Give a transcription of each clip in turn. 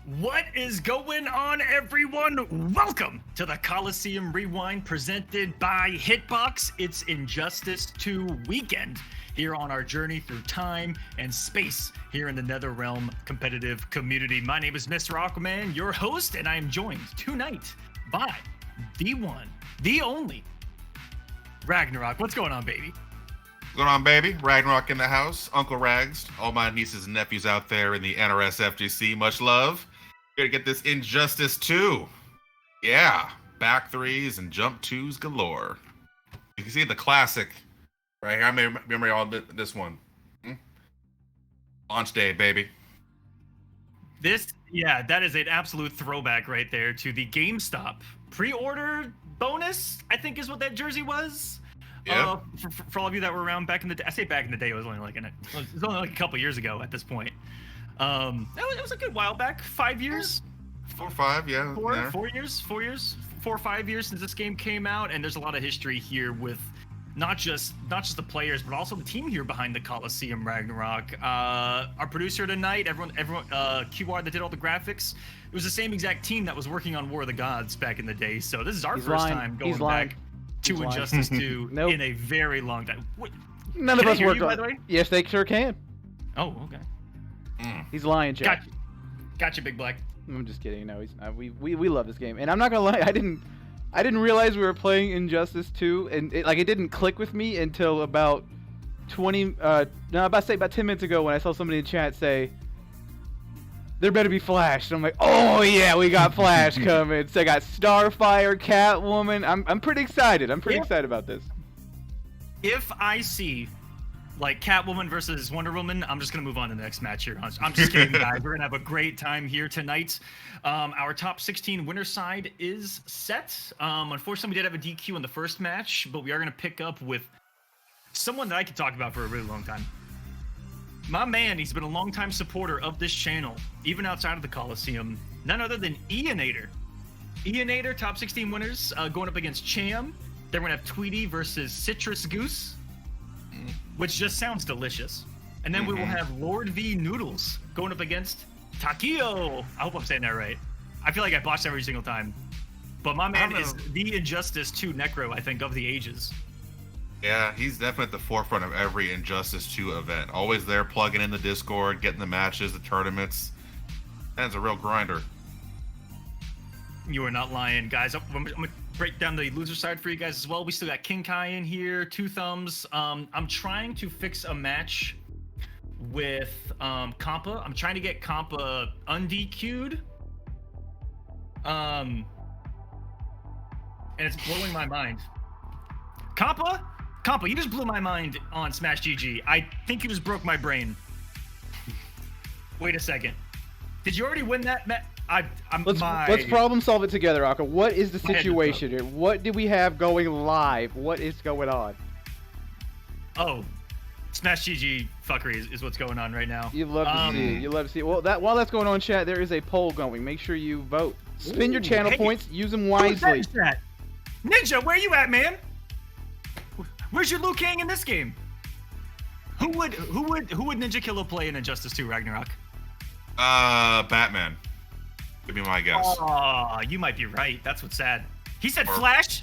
What is going on, everyone? Welcome to the Kolosseum Rewind presented by Hitbox. It's Injustice 2 weekend here on our journey through time and space here in the NetherRealm competitive community. My name is Mr. Aquaman, your host, and I am joined tonight by the one, the only, Ragnarok. What's going on, baby? What's going on, baby? Ragnarok in the house. Uncle Rags. All my nieces and nephews out there in the NRS FGC. Much love. Here to get this Injustice 2. Yeah. Back threes and jump twos galore. You can see the classic right here. I remember all this one. Launch day, baby. That is an absolute throwback right there to the GameStop pre-order bonus, I think is what that jersey was. Yeah. For all of you that were around back in the day, I say back in the day, it was only like a couple years ago at this point. It was a good while back. 5 years. 4 or 5, yeah. 4 years, 4 or 5 years since this game came out, and there's a lot of history here with not just the players, but also the team here behind the Kolosseum Ragnarok. Our producer tonight, everyone, QR that did all the graphics, it was the same exact team that was working on War of the Gods back in the day. So this is our first time going back to Injustice 2 in a very long time. None of us worked on. By the way? Yes, they sure can. Oh, okay. He's lying, Jack. Gotcha, Big Black. I'm just kidding. No, he's we love this game, and I'm not gonna lie. I didn't realize we were playing Injustice 2, and it didn't click with me until about 10 minutes ago when I saw somebody in chat say, "There better be Flash." And I'm like, "Oh yeah, we got Flash coming." So I got Starfire, Catwoman. I'm pretty excited. I'm pretty excited about this. If I see like Catwoman versus Wonder Woman, I'm just gonna move on to the next match here. I'm just kidding, guys. We're gonna have a great time here tonight. Our top 16 winner side is set. Unfortunately, we did have a DQ in the first match, but we are gonna pick up with someone that I could talk about for a really long time. My man, he's been a longtime supporter of this channel, even outside of the Coliseum. None other than Eonator. Eonator, top 16 winners, going up against Cham. Then we're gonna have Tweety versus Citrus Goose, which just sounds delicious. And then we will have Lord V Noodles going up against Takio. I hope I'm saying that right. I feel like I botched every single time. But my man is the Injustice 2 Necro, I think, of the ages. Yeah, he's definitely at the forefront of every Injustice 2 event. Always there, plugging in the Discord, getting the matches, the tournaments. Man's a real grinder. You are not lying, guys. I'm gonna break down the loser side for you guys as well. We still got King Kai in here, Two Thumbs. I'm trying to fix a match with Compa. I'm trying to get Compa undQ'd. And it's blowing my mind. Compa, you just blew my mind on Smash GG. I think you just broke my brain. Wait a second. Did you already win that match? Let's problem solve it together, Akka. What is the situation here? What do we have going live? What is going on? Oh, Smash GG fuckery is what's going on right now. You love to see it. You love to see it. Well, while that's going on, chat, there is a poll going. Make sure you vote. Spend your channel points. Use them wisely. Ninja, where you at, man? Where's your Liu Kang in this game? Who would Ninja Killer play in Injustice 2 Ragnarok? Batman. Give me my guess. Oh, you might be right. That's what's sad. He said Flash.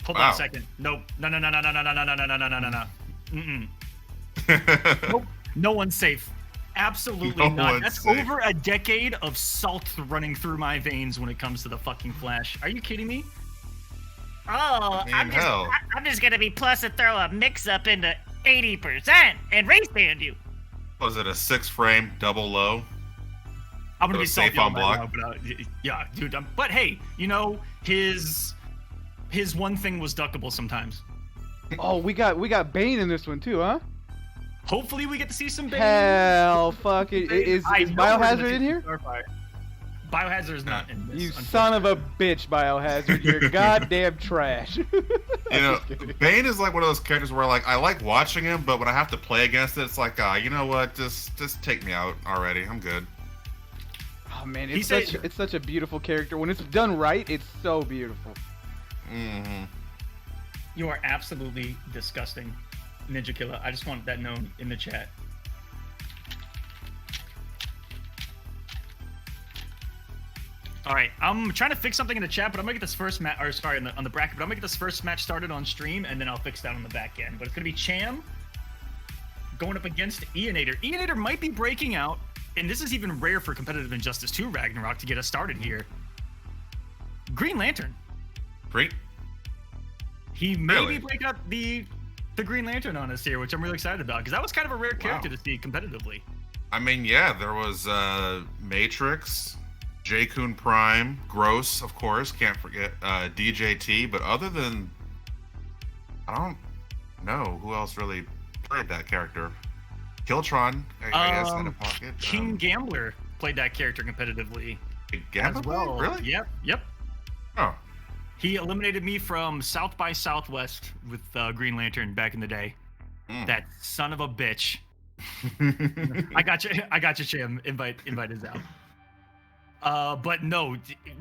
Hold on a second. Nope. No. Mm-mm. Nope. No one's safe. Absolutely not. That's over a decade of salt running through my veins when it comes to the fucking Flash. Are you kidding me? Oh, I'm just gonna be plus and throw a mix-up into 80% and race band you. Was it a 6-frame double low? I'm gonna be safe on block. Yeah, dude. But hey, you know his one thing was duckable sometimes. Oh, we got Bane in this one too, huh? Hopefully, we get to see some Bane. Hell, fuck it. Is Biohazard in here? Biohazard is not in this. You son of a bitch, Biohazard. You're goddamn trash. You know, Bane is like one of those characters where like I like watching him, but when I have to play against it, it's like, you know what? Just take me out already. I'm good. Oh man, it's such a beautiful character. When it's done right, it's so beautiful. You are absolutely disgusting, Ninja Killer. I just want that known in the chat. All right, I'm trying to fix something in the chat, but I'm gonna get this first match, or sorry, on the bracket, but I'm gonna get this first match started on stream, and then I'll fix that on the back end. But it's gonna be Cham going up against Eonator. Eonator might be breaking out, and this is even rare for competitive Injustice 2 Ragnarok to get us started here. Green Lantern. Great. He may be breaking out the Green Lantern on us here, which I'm really excited about, because that was kind of a rare character to see competitively. I mean, yeah, there was Matrix, J-Kun Prime, Gross, of course, can't forget DJT, but other than, I don't know who else really played that character. Killtron, I guess, in a pocket. King Gambler played that character competitively Gambler as well. Really? Yep. Oh. He eliminated me from South by Southwest with Green Lantern back in the day. That son of a bitch. I got you, Cham. Invite is out. But no,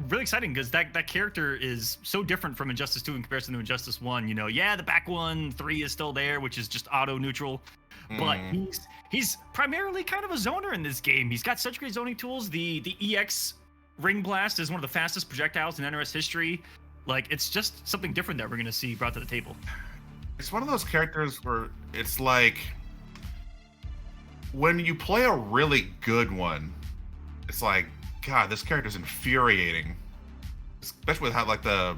really exciting because that character is so different from Injustice 2 in comparison to Injustice 1. You know, yeah, the back 3 is still there, which is just auto neutral. But he's primarily kind of a zoner in this game. He's got such great zoning tools. The EX Ring Blast is one of the fastest projectiles in NRS history. Like, it's just something different that we're going to see brought to the table. It's one of those characters where it's like, when you play a really good one, it's like, God, this character's infuriating. Especially with how, like, the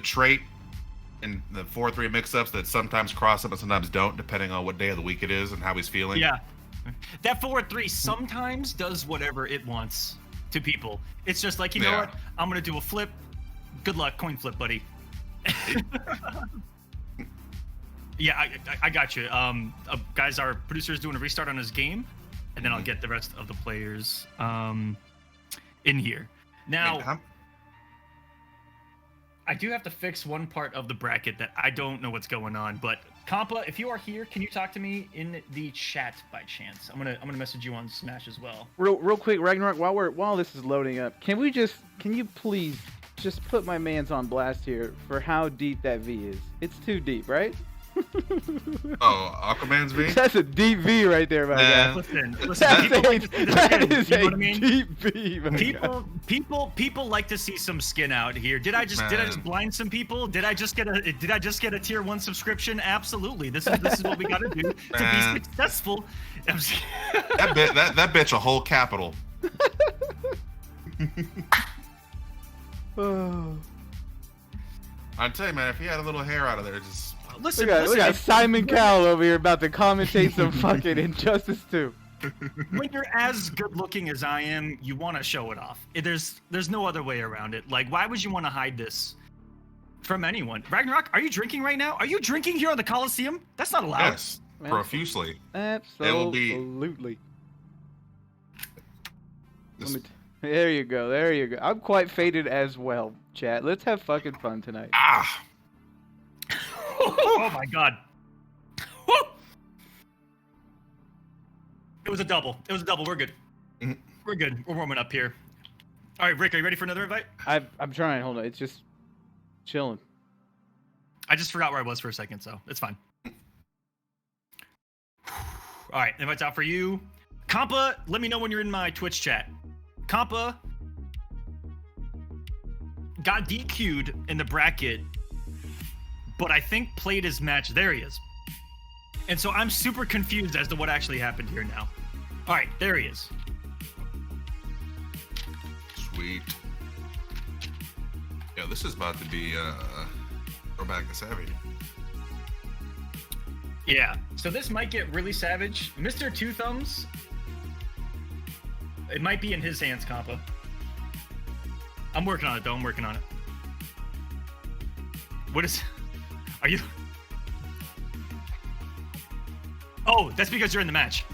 trait and the 4-3 mix-ups that sometimes cross up and sometimes don't, depending on what day of the week it is and how he's feeling. Yeah. That 4-3 sometimes does whatever it wants to people. It's just like, you know what? I'm going to do a flip. Good luck, coin flip, buddy. Yeah, I got you. Guys, our producer is doing a restart on his game, and then I'll get the rest of the players in here. Now, I do have to fix one part of the bracket that I don't know what's going on, but Compa, if you are here, can you talk to me in the chat by chance? I'm gonna message you on Smash as well. Real quick, Ragnarok, while this is loading up, can you please just put my man's on blast here for how deep that V is? It's too deep, right? Oh, Aquaman's V? That's a deep V right there, my guy. Listen, That is you know a what I mean? deep V, my guy. People like to see some skin out here. Did I just blind some people? Did I just get a tier 1 subscription? Absolutely. This is what we got to do to be successful. that bitch a whole capital. I tell you, man, if he had a little hair out of there, just listen. Look at Simon Cowell over here about to commentate some fucking Injustice 2. When you're as good looking as I am, you want to show it off. There's no other way around it. Like, why would you want to hide this from anyone? Ragnarok, are you drinking right now? Are you drinking here on the Kolosseum? That's not allowed. yes, profusely. Absolutely. There you go. I'm quite faded as well, chat. Let's have fucking fun tonight. Oh my god. It was a double. We're good. We're good. We're warming up here. All right, Rick, are you ready for another invite? I'm trying. Hold on. It's just chilling. I just forgot where I was for a second, so it's fine. All right, invite's out for you. Compa, let me know when you're in my Twitch chat. Compa got DQ'd in the bracket, but I think played his match. There he is. And so I'm super confused as to what actually happened here now. All right, there he is. Sweet. Yeah, this is about to be throwback to savage. Yeah, so this might get really savage. Mr. Two Thumbs, it might be in his hands, Compa. I'm working on it, though. I'm working on it. What is... Are you... Oh, that's because you're in the match.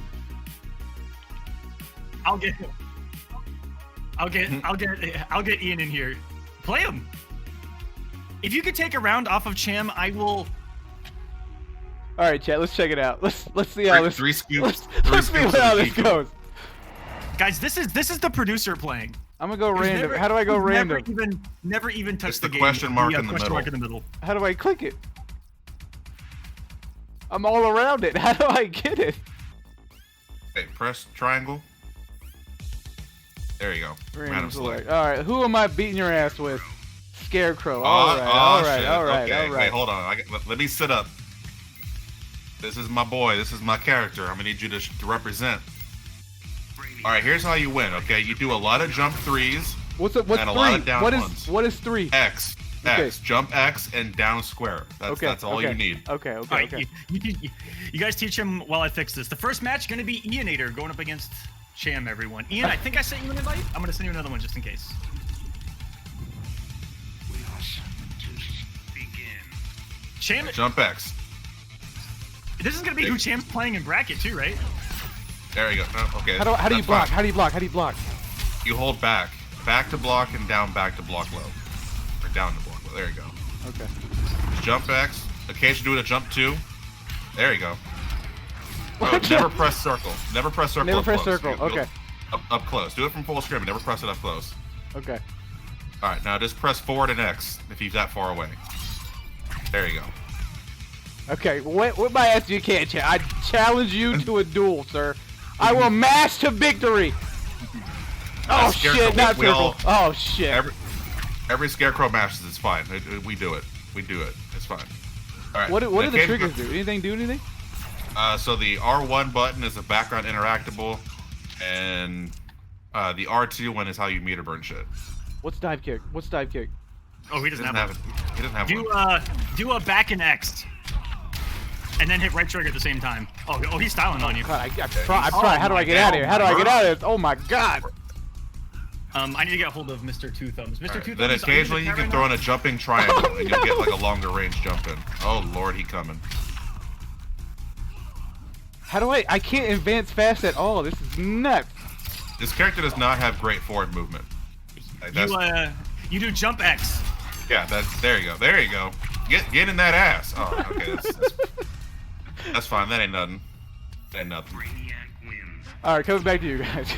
I'll get Ian in here. Play him. If you could take a round off of Cham, I will... All right, chat. Let's check it out. Let's see how this. Three scoops. Let's see how this goes. Guys, this is the producer playing. I'm gonna go random. How do I go random? Never even touch the game. Question mark in the middle. How do I click it? I'm all around it. How do I get it? Hey, press triangle. There you go. Random select. All right, who am I beating your ass with? Scarecrow. Shit. All right. Okay, wait, hold on. Let me sit up. This is my boy. This is my character. I'm gonna need you to represent. All right, here's how you win. Okay, you do a lot of jump threes. What's and three? A lot of down ones. What is 3? X. Okay. Jump X and down square. That's all you need. Okay. All right, you guys teach him while I fix this. The first match going to be Ianator going up against Cham, everyone. Ian, I think I sent you an invite. I'm going to send you another one just in case. Cham, Jump X. this is going to be who Cham's playing in bracket too, right? There you go. Oh, okay. How do you block? Fine. How do you block? How do you block? You hold back to block, and down back to block low, or down to block low. There you go. Okay. Jump X. Occasionally do it a jump 2. There you go. Oh, never press circle. Never press circle. Never up press close. circle. Okay. Up close. Do it from full screen. Never press it up close. Okay. All right. Now just press forward and X if he's that far away. There you go. Okay. What my ass you can't I challenge you to a duel, sir. I will mash to victory. Oh shit! Not circle. Oh shit. Every Scarecrow matches. It's fine. We do it. It's fine. All right. What do the triggers do? Anything do anything? So the R1 button is a background interactable, and the R2 one is how you meter burn shit. What's dive kick? Oh, he doesn't have it. He doesn't have one. one. Do a back and X, and then hit right trigger at the same time. Oh, he's styling on you. God, I try. How do I get out of here? How do I get out of this? Oh my god. I need to get a hold of Mr. Two Thumbs. Mr. Two Thumbs. Then occasionally you can throw in a jumping triangle, and you'll get like a longer range jump in. Oh lord, he coming. How do I can't advance fast at all. This is nuts. This character does not have great forward movement. You do jump X. Yeah, there you go. Get in that ass. Oh, okay. That's fine. That ain't nothing. All right, coming back to you guys.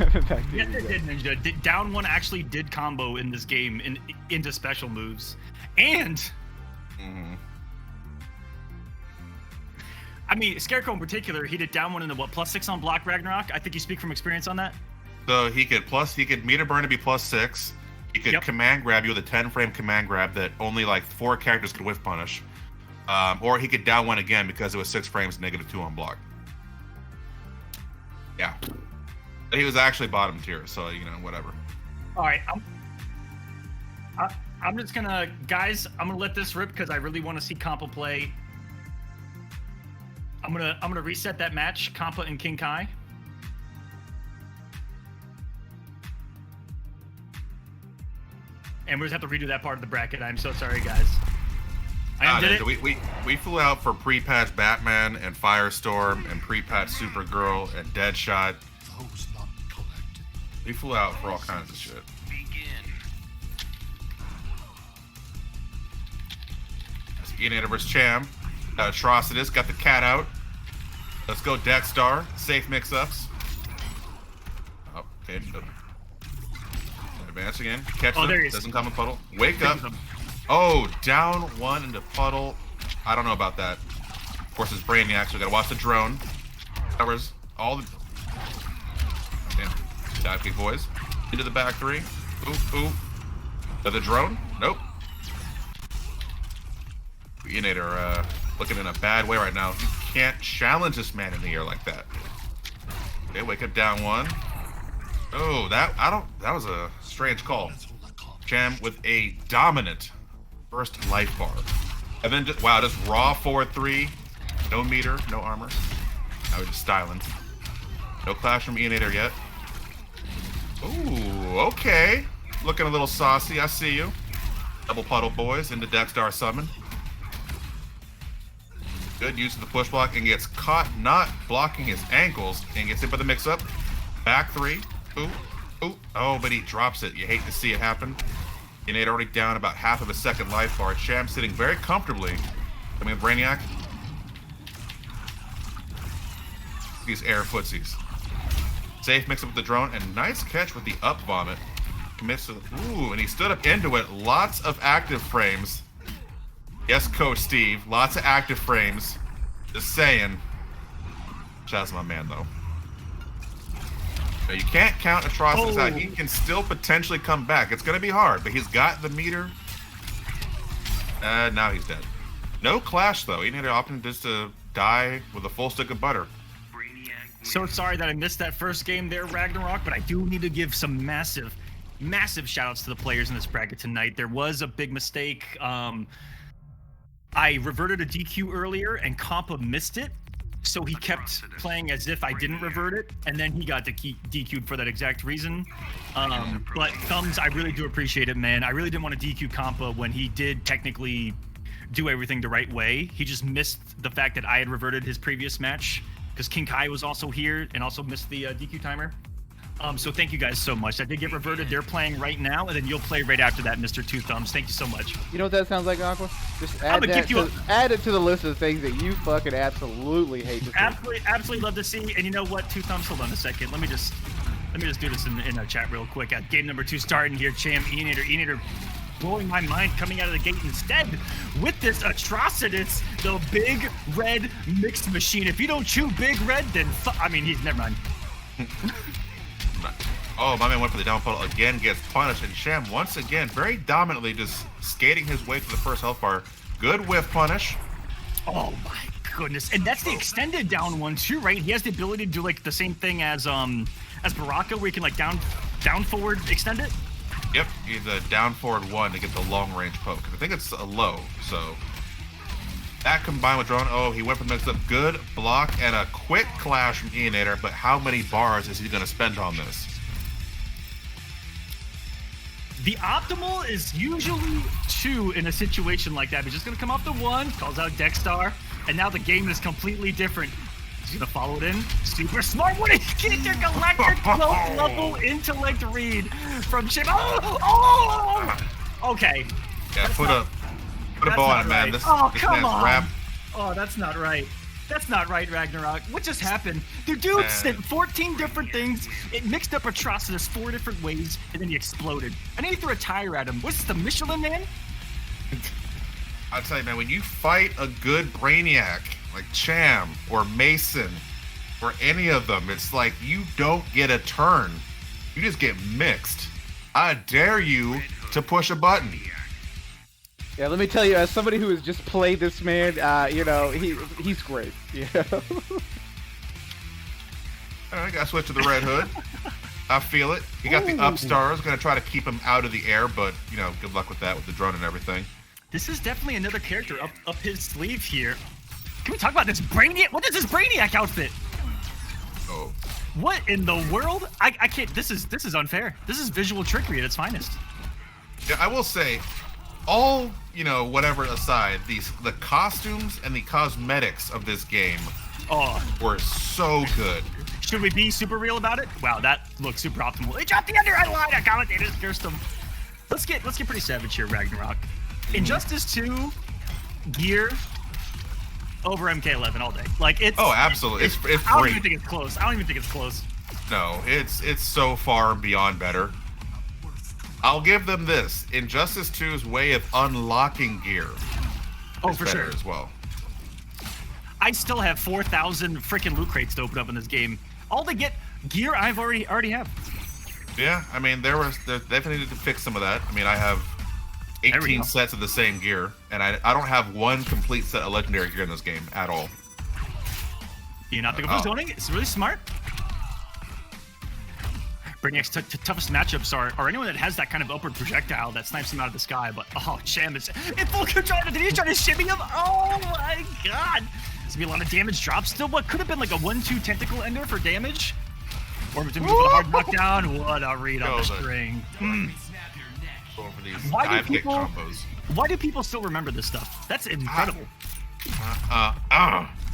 Yes, it did, Ninja. Down one actually did combo in this game into special moves, and I mean Scarecrow in particular, he did down one into what +6 on block Ragnarok. I think you speak from experience on that. So he could meter burn to be +6. He could command grab you with a 10-frame command grab that only like 4 characters could whiff punish, or he could down one again because it was 6 frames -2 on block. Yeah. He was actually bottom tier, so whatever. All right, I'm just gonna, guys. I'm gonna let this rip because I really want to see Compa play. I'm gonna reset that match, Compa and King Kai. And we just have to redo that part of the bracket. I'm so sorry, guys. We flew out for pre-patch Batman and Firestorm and pre-patch Supergirl and Deadshot. We flew out for all kinds of shit. That's Ianator vs. Cham. Atrocitus got the cat out. Let's go Deathstar. Safe mix-ups. Oh, okay. Advance again. Catch them. Doesn't come in puddle. Wake up. Oh, down one into puddle. I don't know about that. Of course, it's Brainiac, so we gotta watch the drone. Covers all the... Damn. Dive kick, boys. Into the back 3. Ooh. To the drone? Nope. Ianator, looking in a bad way right now. You can't challenge this man in the air like that. Okay, wake up down one. Oh, that was a strange call. Cham with a dominant first life bar. And then just raw 4-3. No meter, no armor. Now we're just styling. No clash from Ianator yet. Ooh, okay. Looking a little saucy, I see you. Double puddle boys into Deathstar summon. Good use of the push block and gets caught not blocking his ankles and gets hit by the mix-up. Back 3. Ooh. Oh, but he drops it. You hate to see it happen. Ianator already down about half of a second life bar. Cham sitting very comfortably. Coming with Brainiac. These air footsies. Safe mix up with the drone and nice catch with the up vomit. Ooh, and he stood up into it. Lots of active frames. Yes, Coach Steve. Lots of active frames. Just saying. Shout out to my man, though. Now, you can't count atrocities out. Oh. He can still potentially come back. It's going to be hard, but he's got the meter. Now he's dead. No clash, though. He needed opting just to die with a full stick of butter. So sorry that I missed that first game there, Ragnarok, but I do need to give some massive shout-outs to the players in this bracket tonight. There was a big mistake. I reverted a DQ earlier, and Kompa missed it. So he kept playing as if I didn't revert it, and then he got DQ'd for that exact reason. But Thumbs, I really do appreciate it, man. I really didn't want to DQ Kompa when he did technically do everything the right way. He just missed the fact that I had reverted his previous match, because King Kai was also here and also missed the DQ timer. So thank you guys so much. I did get reverted. They're playing right now, and then you'll play right after that, Mr. Two Thumbs. Thank you so much. You know what that sounds like, Aqua? Just I'm gonna give you add it to the list of things that you fucking absolutely hate to see. Absolutely love to see. And you know what, Two Thumbs, hold on a second. Let me just do this in a chat real quick. Game number 2 starting here. Cham, Enator blowing my mind coming out of the gate instead with this atrocitus, the big red mixed machine. If you don't chew big red, then he's never mind. Oh, my man went for the down puddle again, gets punished, and Sham once again very dominantly just skating his way to the first health bar. Good whiff punish. Oh my goodness. And that's the extended down one too, right? He has the ability to do like the same thing as Baraka, where he can like down forward extend it. Yep, he's a down forward 1 to get the long range poke. I think it's a low, so that combined with drone. Oh, he went for the mix up. Good block and a quick clash from Enator, but how many bars is he going to spend on this? The optimal is usually 2 in a situation like that. He's just going to come off the 1, calls out Dexstar, and now the game is completely different. He's going to follow it in. Super smart. What a intergalactic 12th level intellect read from Chim. Oh! Okay. Yeah, put a bow on it, man. This come man's on. rap. Oh, that's not right. That's not right, Ragnarok. What just happened? The dude said 14 different things. It mixed up atrocitus 4 different ways, and then he exploded. And then he threw a tire at him. What's this, the Michelin Man? I'll tell you, man, when you fight a good Brainiac like Cham or Mason or any of them, it's like you don't get a turn. You just get mixed. I dare you to push a button. Yeah, let me tell you, as somebody who has just played this man, he's great. You know? All right, gotta switch to the Red Hood. I feel it. He got the upstars. Gonna try to keep him out of the air, but good luck with that with the drone and everything. This is definitely another character up his sleeve here. Can we talk about this Brainiac? What is this Brainiac outfit? Oh. What in the world? I can't. This is unfair. This is visual trickery at its finest. Yeah, I will say, all whatever aside, the costumes and the cosmetics of this game were so good. Should we be super real about it? Wow, that looks super optimal. They dropped the underhand line. I commentators cursed them. Let's get pretty savage here, Ragnarok. Injustice 2 gear over MK11 all day. Like it's. Oh, absolutely. It's I don't great. even think it's close. No, it's so far beyond better. I'll give them this. Injustice 2's way of unlocking gear is for better sure as well. I still have 4,000 freaking loot crates to open up in this game. All they get gear I've already have. Yeah, I mean, they definitely need to fix some of that. I mean, I have 18 sets of the same gear, and I don't have one complete set of legendary gear in this game at all. You not think of zoning? It's really smart. Brainiac's toughest matchups are anyone that has that kind of upward projectile that snipes him out of the sky. But Cham is in full control. Did he try to shimmy him? Oh my god! There's gonna be a lot of damage drop still. What could have been like a 1-2 tentacle ender for damage, or was it a hard knockdown? What a read on the string. Going for these dive kick combos. Why do people still remember this stuff? That's incredible.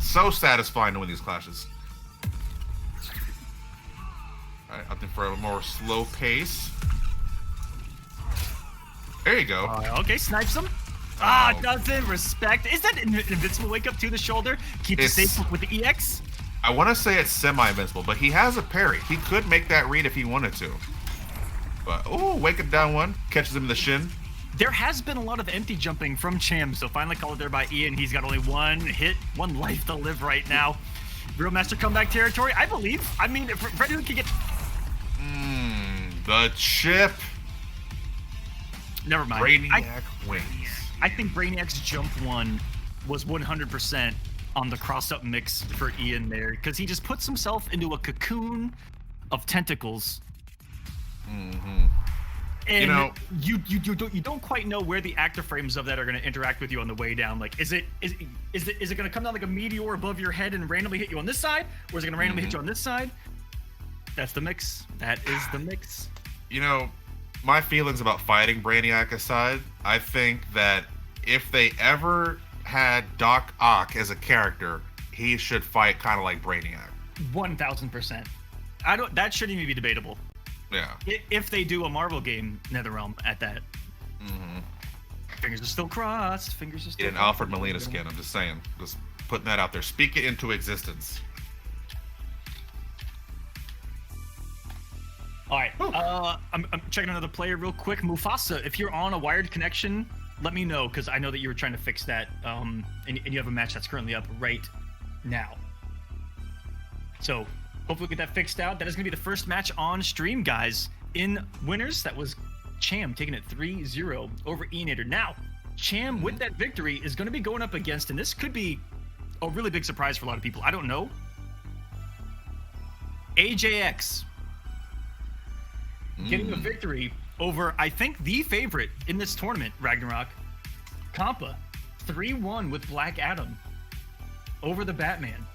So satisfying to win these clashes. Alright, opting for a more slow pace. There you go. Okay, snipes him. Doesn't respect. Is that invincible wake up to the shoulder? Keep it safe with the EX? I want to say it's semi-invincible, but he has a parry. He could make that read if he wanted to. But, wake up down 1. Catches him in the shin. There has been a lot of empty jumping from Cham, so finally called there by Ian. He's got only 1 hit, 1 life to live right now. Real Master comeback territory, I believe. I mean, if anyone can get The chip. Never mind. Brainiac wins. I think Brainiac's jump one was 100% on the cross-up mix for Ian there, because he just puts himself into a cocoon of tentacles. Mm-hmm. And you don't quite know where the actor frames of that are going to interact with you on the way down. Like, is it going to come down like a meteor above your head and randomly hit you on this side, or is it going to randomly hit you on this side? That's the mix. That is the mix. My feelings about fighting Brainiac aside, I think that if they ever had Doc Ock as a character, he should fight kind of like Brainiac. 1000%. That shouldn't even be debatable. Yeah. If they do a Marvel game, NetherRealm at that. Mm-hmm. Fingers are still crossed. Get an Alfred Molina skin. I'm just saying. Just putting that out there. Speak it into existence. All right. I'm checking another player real quick. Mufasa, if you're on a wired connection, let me know, because I know that you were trying to fix that. And you have a match that's currently up right now. So hopefully we get that fixed out. That is going to be the first match on stream, guys. In winners, that was Cham taking it 3-0 over Enator. Now, Cham with that victory is going to be going up against, and this could be a really big surprise for a lot of people. I don't know. AJX getting a victory over, I think, the favorite in this tournament, Ragnarok. Kompa, 3-1 with Black Adam over the Batman.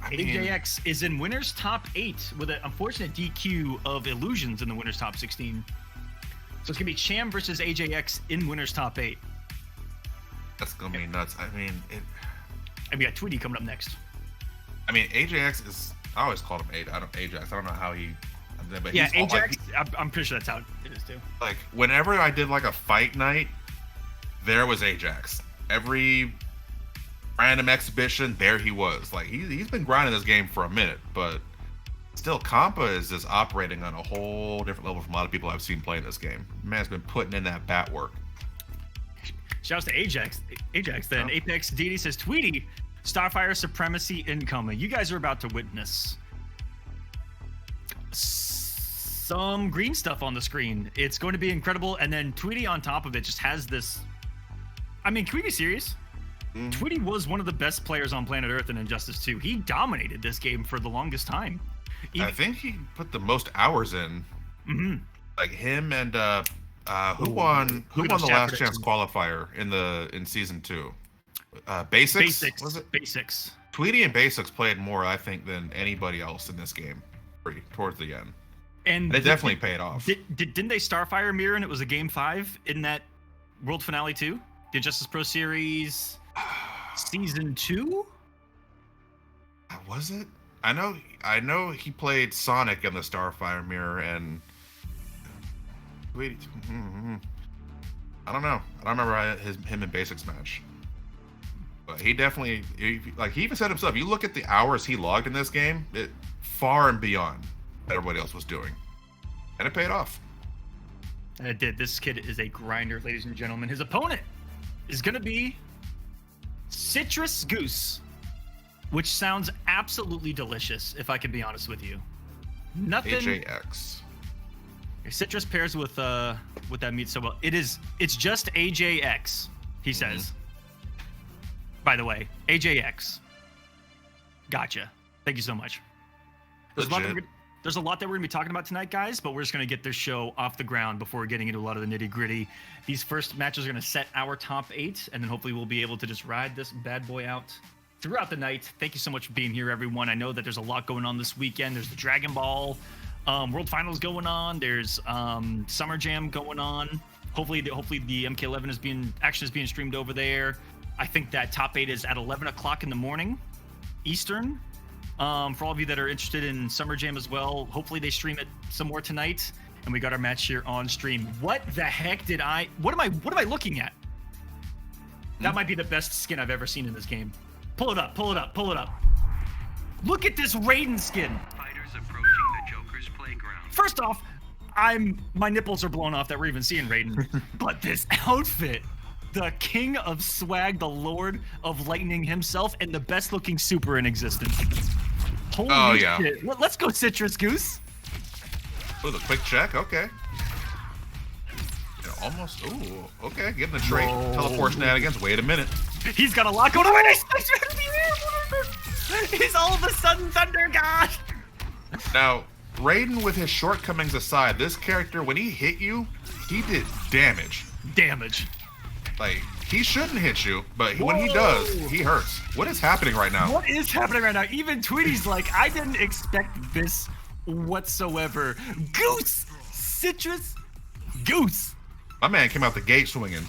AJX is in winners top 8 with an unfortunate DQ of Illusions in the winners top 16. So it's gonna be Cham versus AJX in winners top 8. That's gonna be nuts. And we got Tweety coming up next. AJX is, I always called him Ajax. I don't know how he. But yeah, he's Ajax. I'm pretty sure that's how it is too. Like whenever I did like a fight night, there was Ajax. Every random exhibition, there he was. Like he's been grinding this game for a minute, but still, Kompa is just operating on a whole different level from a lot of people I've seen playing this game. Man's been putting in that bat work. Shouts to Ajax then. Oh. Apex DD says, Tweety, Starfire supremacy incoming. You guys are about to witness some green stuff on the screen. It's going to be incredible. And then Tweety on top of it just has this. Can we be serious? Mm-hmm. Tweety was one of the best players on planet Earth in Injustice 2. He dominated this game for the longest time. I think he put the most hours in. Mm-hmm. Like him and who won the last chance qualifier in season 2? Basics. Was it Basics? Tweety and Basics played more, I think, than anybody else in this game towards the end. And they definitely paid off. Didn't they Starfire mirror and it was a game 5 in that world finale too? The Injustice Pro Series season 2? Was it? I know he played Sonic in the Starfire mirror and I don't know. I don't remember him and Basics match. But he definitely he even said himself, you look at the hours he logged in this game, it far and beyond what everybody else was doing. And it paid off. And it did. This kid is a grinder, ladies and gentlemen. His opponent is going to be Citrus Goose, which sounds absolutely delicious, if I can be honest with you. Nothing. AJX. Citrus pairs with that meat so well. It's just AJX, he says. By the way, AJX. Gotcha. Thank you so much. There's a lot that we're going to be talking about tonight, guys, but we're just going to get this show off the ground before getting into a lot of the nitty-gritty. These first matches are going to set our top 8, and then hopefully we'll be able to just ride this bad boy out throughout the night. Thank you so much for being here, everyone. I know that there's a lot going on this weekend. There's the Dragon Ball World Finals going on. There's Summer Jam going on. Hopefully the MK11 is being streamed over there. I think that top 8 is at 11 o'clock in the morning, Eastern. For all of you that are interested in Summer Jam as well, hopefully they stream it some more tonight, and we got our match here on stream. What the heck what am I looking at? That might be the best skin I've ever seen in this game. Pull it up. Look at this Raiden skin. Fighters approaching the Joker's playground. First off, my nipples are blown off that we're even seeing Raiden. But this outfit, the king of swag, the lord of lightning himself, and the best looking super in existence. Holy shit. Let's go, Citrus Goose. Oh, the quick check. Okay. Almost. Ooh. Okay. Getting the trait. Teleport shenanigans. Wait a minute. He's got a lot going on. He's all of a sudden Thunder God. Now, Raiden, with his shortcomings aside, this character, when he hit you, he did damage. Like, he shouldn't hit you, but when he does, he hurts. What is happening right now? What is happening right now? Even Tweety's like, I didn't expect this whatsoever. Goose! Citrus! Goose! My man came out the gate swinging.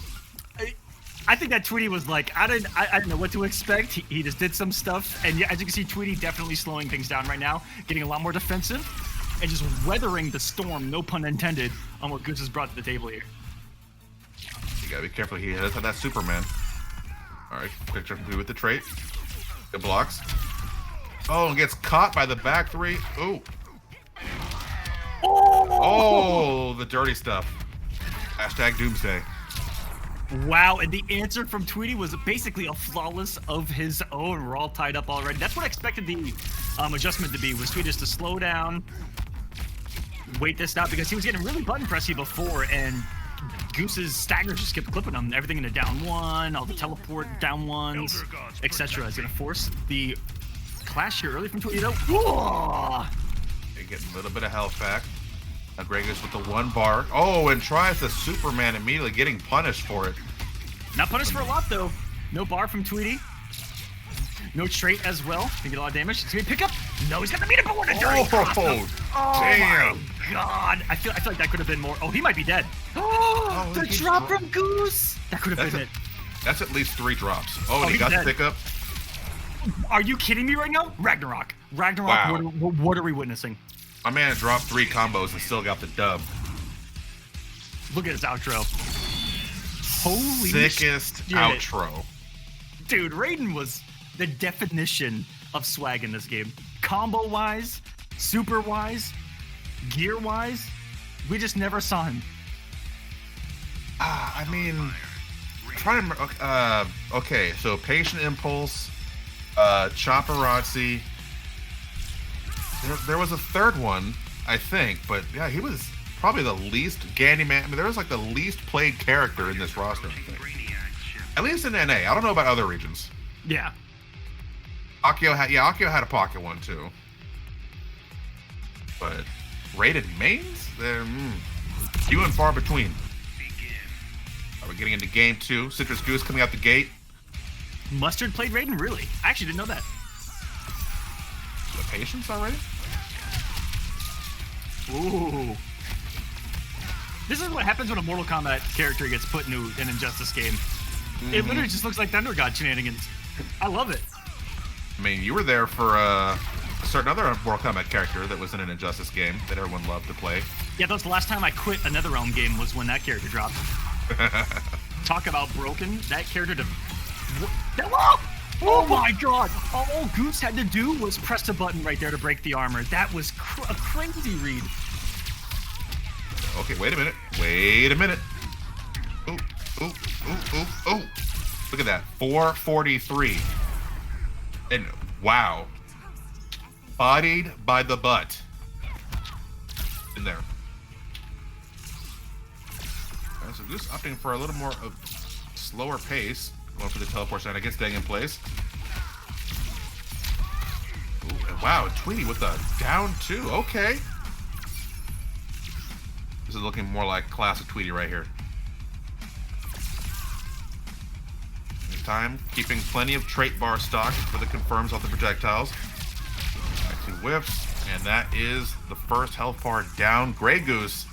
I think that Tweety was like, I didn't know what to expect. He just did some stuff. And yeah, as you can see, Tweety definitely slowing things down right now, getting a lot more defensive, and just weathering the storm, no pun intended, on what Goose has brought to the table here. You gotta be careful. He does have that Superman. All right, quick check with the trait. It blocks. Oh, and gets caught by the back three. Ooh. Oh, the dirty stuff. Hashtag Doomsday. Wow, and the answer from Tweety was basically a flawless of his own. We're all tied up already. That's what I expected the adjustment to be, was Tweety just to slow down, wait this out, because he was getting really button pressy before, and Goose's stagger just kept clipping him. Everything in a down one, all the teleport down ones, etc. is going to force the clash here early from Tweety, though. They get a little bit of health back. Now Greg is with the one bar. Oh, and tries the Superman immediately, getting punished for it. Not punished for a lot, though. No bar from Tweety. No trait as well. Can get a lot of damage. He's gonna pick up. No, he's got the meter, but what a dirty cross. Oh, damn. My God. I feel like that could have been more. Oh, he might be dead. Oh, the drop from Goose. That could have been it. That's at least 3 drops. Oh, and he got the pickup. Are you kidding me right now? Ragnarok. Wow. What are we witnessing? My man dropped 3 combos and still got the dub. Look at his outro. Holy sickest shit. Outro. Dude, Raiden was the definition of swag in this game. Combo-wise, super-wise, gear-wise, we just never saw him. I mean, trying to okay, so Patient Impulse, Chopperazzi. There was a third one, I think, but yeah, he was probably the least Gandyman. I mean, there was like the least played character in this roster, I think. At least in NA. I don't know about other regions. Yeah. Akio had a pocket one too. But rated mains? They're few and far between. Are we getting into game 2? Citrus Goose coming out the gate. Mustard played Raiden? Really? I actually didn't know that. The patience already? Ooh. This is what happens when a Mortal Kombat character gets put into an Injustice game. It literally just looks like Thunder God shenanigans. I love it. I mean, you were there for a certain other Mortal Kombat character that was in an Injustice game that everyone loved to play. Yeah, that was the last time I quit a NetherRealm game, was when that character dropped. Talk about broken. That character Oh my God! All Goose had to do was press a button right there to break the armor. That was a crazy read. Okay, wait a minute. Ooh. Look at that. 443. And wow. Bodied by the butt. In there. So just opting for a little more of slower pace. Going for the teleport shot. I guess staying in place. Ooh, and wow, Tweety with a down 2. Okay. This is looking more like classic Tweety right here. This time, keeping plenty of trait bar stock for the confirms off the projectiles. Back 2 whiffs, and that is the first health bar down. Grey Goose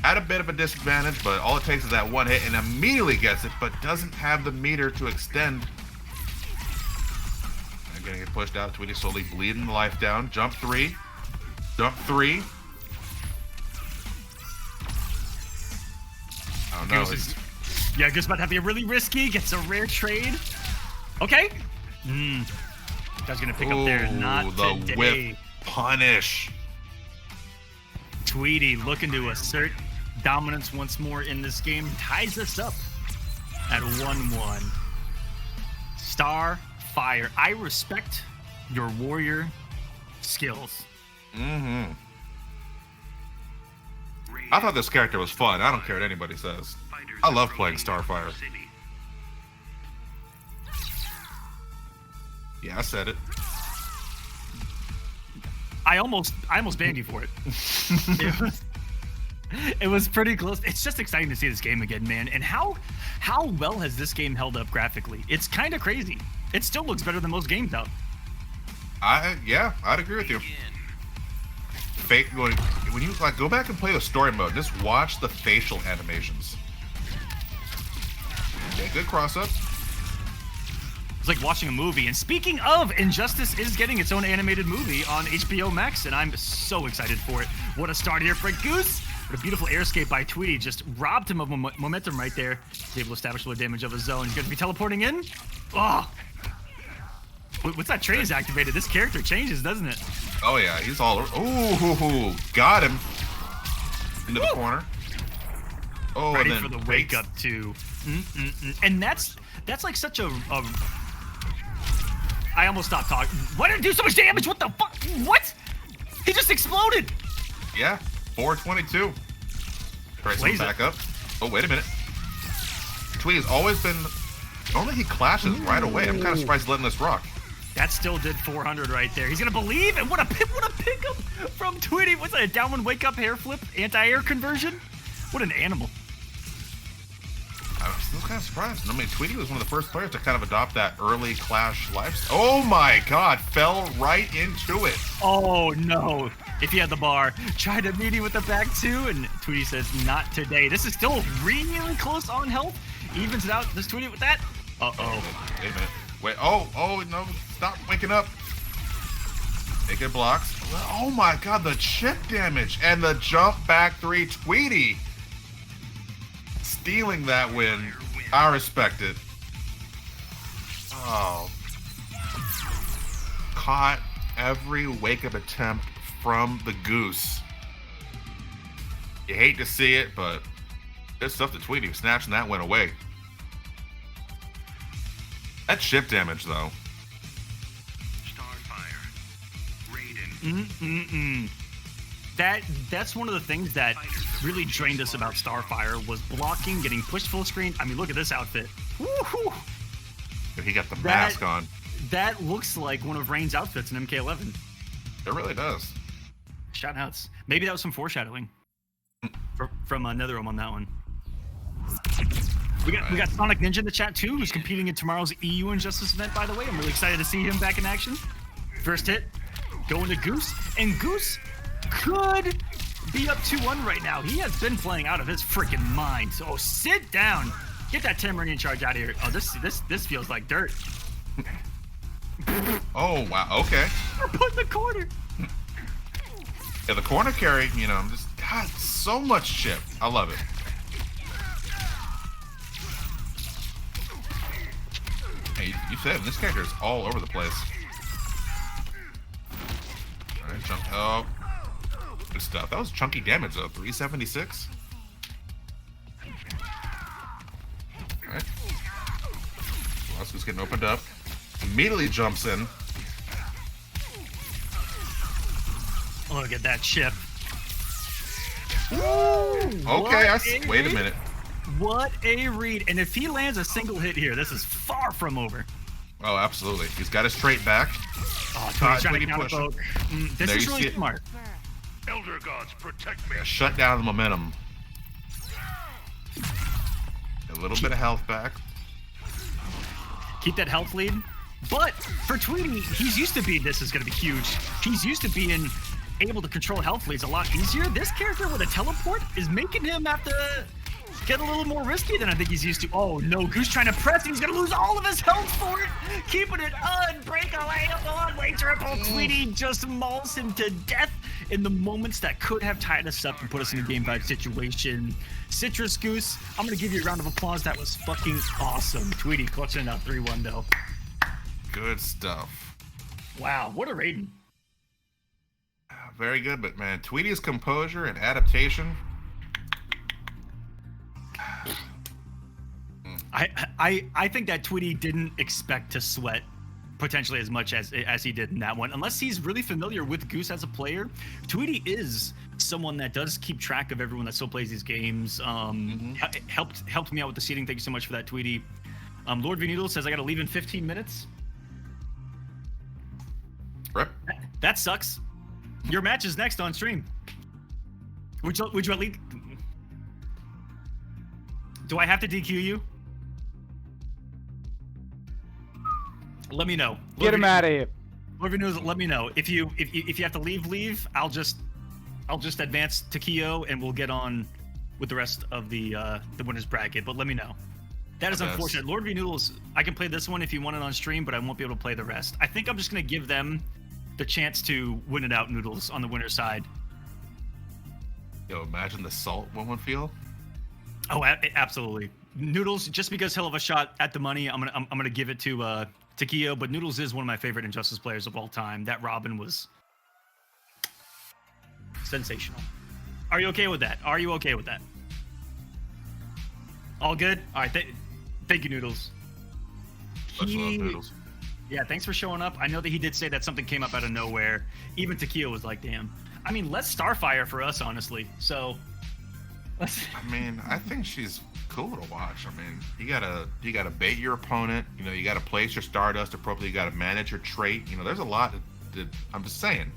at a bit of a disadvantage, but all it takes is that one hit and immediately gets it, but doesn't have the meter to extend. And gonna get pushed out. Tweety slowly bleeding the life down. Jump 3. Jump 3. Oh no. Yeah, Goose about to have to be really risky. Gets a rare trade. Okay. Guy's gonna pick up there. Not the today. whip punish. Tweety looking to assert dominance once more in this game. Ties us up at 1-1. Starfire. I respect your warrior skills. I thought this character was fun. I don't care what anybody says. I love playing Starfire. Yeah, I said it. I almost banned you for it. It was pretty close. It's just exciting to see this game again, man. And how well has this game held up graphically? It's kind of crazy. It still looks better than most games out. Yeah, I'd agree with you. When you like go back and play the story mode, just watch the facial animations. Okay, good cross up. It's like watching a movie. And speaking of, Injustice is getting its own animated movie on HBO Max, and I'm so excited for it. What a start here for Goose. What a beautiful air escape by Tweety. Just robbed him of momentum right there. He's able to establish a little damage of his zone. He's going to be teleporting in. Oh! What's that train is activated? This character changes, doesn't it? Oh, yeah. He's all over. Ooh, got him. Into the corner. Oh, Ready and then for the wake up, too. And that's like such a... I almost stopped talking. Why did it do so much damage? What the fuck? What? He just exploded. Yeah, 422. Tries to back up. Oh, wait a minute. Tweety's always been... Normally he clashes right away. I'm kind of surprised he's letting this rock. That still did 400 right there. He's going to believe, and what a pickup from Tweety. What's that, a downwind wake-up hair flip? Anti-air conversion? What an animal. I was still kind of surprised. I mean, Tweety was one of the first players to kind of adopt that early Clash lifestyle. Oh my god, fell right into it. Oh no. If he had the bar, tried to meet him with the back two, and Tweety says, not today. This is still really close on health. Evens it out. Does Tweety with that? Uh-oh. Wait a minute. Wait, oh, no, stop waking up. Make it blocks. Oh my god, the chip damage and the jump back three. Tweety stealing that win. I respect it. Oh. Caught every wake-up attempt from the Goose. You hate to see it, but good stuff to Tweety. Snatching that win away. That chip damage, though. Starfire. Raiden. That's one of the things that really drained us about Starfire was blocking, getting pushed full screen. I mean, look at this outfit. Woo-hoo. He got the mask on. That looks like one of Rain's outfits in MK11. It really does. Shout outs. Maybe that was some foreshadowing from NetherRealm on that one. We got Sonic Ninja in the chat too, who's competing in tomorrow's EU Injustice event, by the way. I'm really excited to see him back in action. First hit, going to Goose, and Goose could be up 2-1 right now. He has been playing out of his freaking mind. So sit down. Get that Tamarian charge out of here. Oh, this feels like dirt. Oh, wow. Okay. We're putting the corner. Yeah, the corner carry, just, God, so much chip. I love it. Hey, you said this character is all over the place. All right, jump. Oh, good stuff. That was chunky damage, though. 376. All right. Velasquez getting opened up. Immediately jumps in. Look at that chip. Okay, wait a minute. What a read. And if he lands a single hit here, this is far from over. Oh, absolutely. He's got his straight back. Oh, Tweety's trying to counter-poke. This There is you really see it. smart. Elder gods protect me. Yeah, shut down the momentum. A little bit of health back. Keep that health lead. But for Tweety, he's used to being, this is going to be huge. He's used to being able to control health leads a lot easier. This character with a teleport is making him have to get a little more risky than I think he's used to. Oh no, Goose trying to press, and he's going to lose all of his health for it. Keeping it unbreakaway, on-way triple. Tweety just mauls him to death in the moments that could have tied us up and put us in a game 5 situation. Citrus Goose, I'm going to give you a round of applause. That was fucking awesome. Tweety clutching it out 3-1 though. Good stuff. Wow, what a rating. Very good, but man, Tweety's composure and adaptation. I think that Tweety didn't expect to sweat potentially as much as he did in that one, unless he's really familiar with Goose as a player. Tweety is someone that does keep track of everyone that still plays these games. Helped me out with the seating. Thank you so much for that, Tweety. Lord V Noodle says I got to leave in 15 minutes. Rip. That sucks. Your match is next on stream. Would you at least? Do I have to DQ you? Let me know. Get him out of here. Whoever knows, let me know. If you have to leave. I'll just advance to Kyo and we'll get on with the rest of the winners bracket. But let me know. That is unfortunate. Lord V Noodles, I can play this one if you want it on stream, but I won't be able to play the rest. I think I'm just gonna give them the chance to win it out, Noodles, on the winner's side. Yo, imagine the salt one would feel. Oh, absolutely. Noodles, just because he'll have a shot at the money, I'm gonna give it to Kyo, but Noodles is one of my favorite Injustice players of all time. That Robin was sensational. Are you okay with that? Are you okay with that? All good? All right. Thank you, Noodles. Much love, Noodles. Yeah, thanks for showing up. I know that he did say that something came up out of nowhere. Even Takio was like, damn. I mean, less Starfire for us, honestly. So, let's... I mean, I think she's cool to watch. I mean, you gotta bait your opponent. You know, you gotta place your Stardust appropriately. You gotta manage your trait. You know, there's a lot that I'm just saying.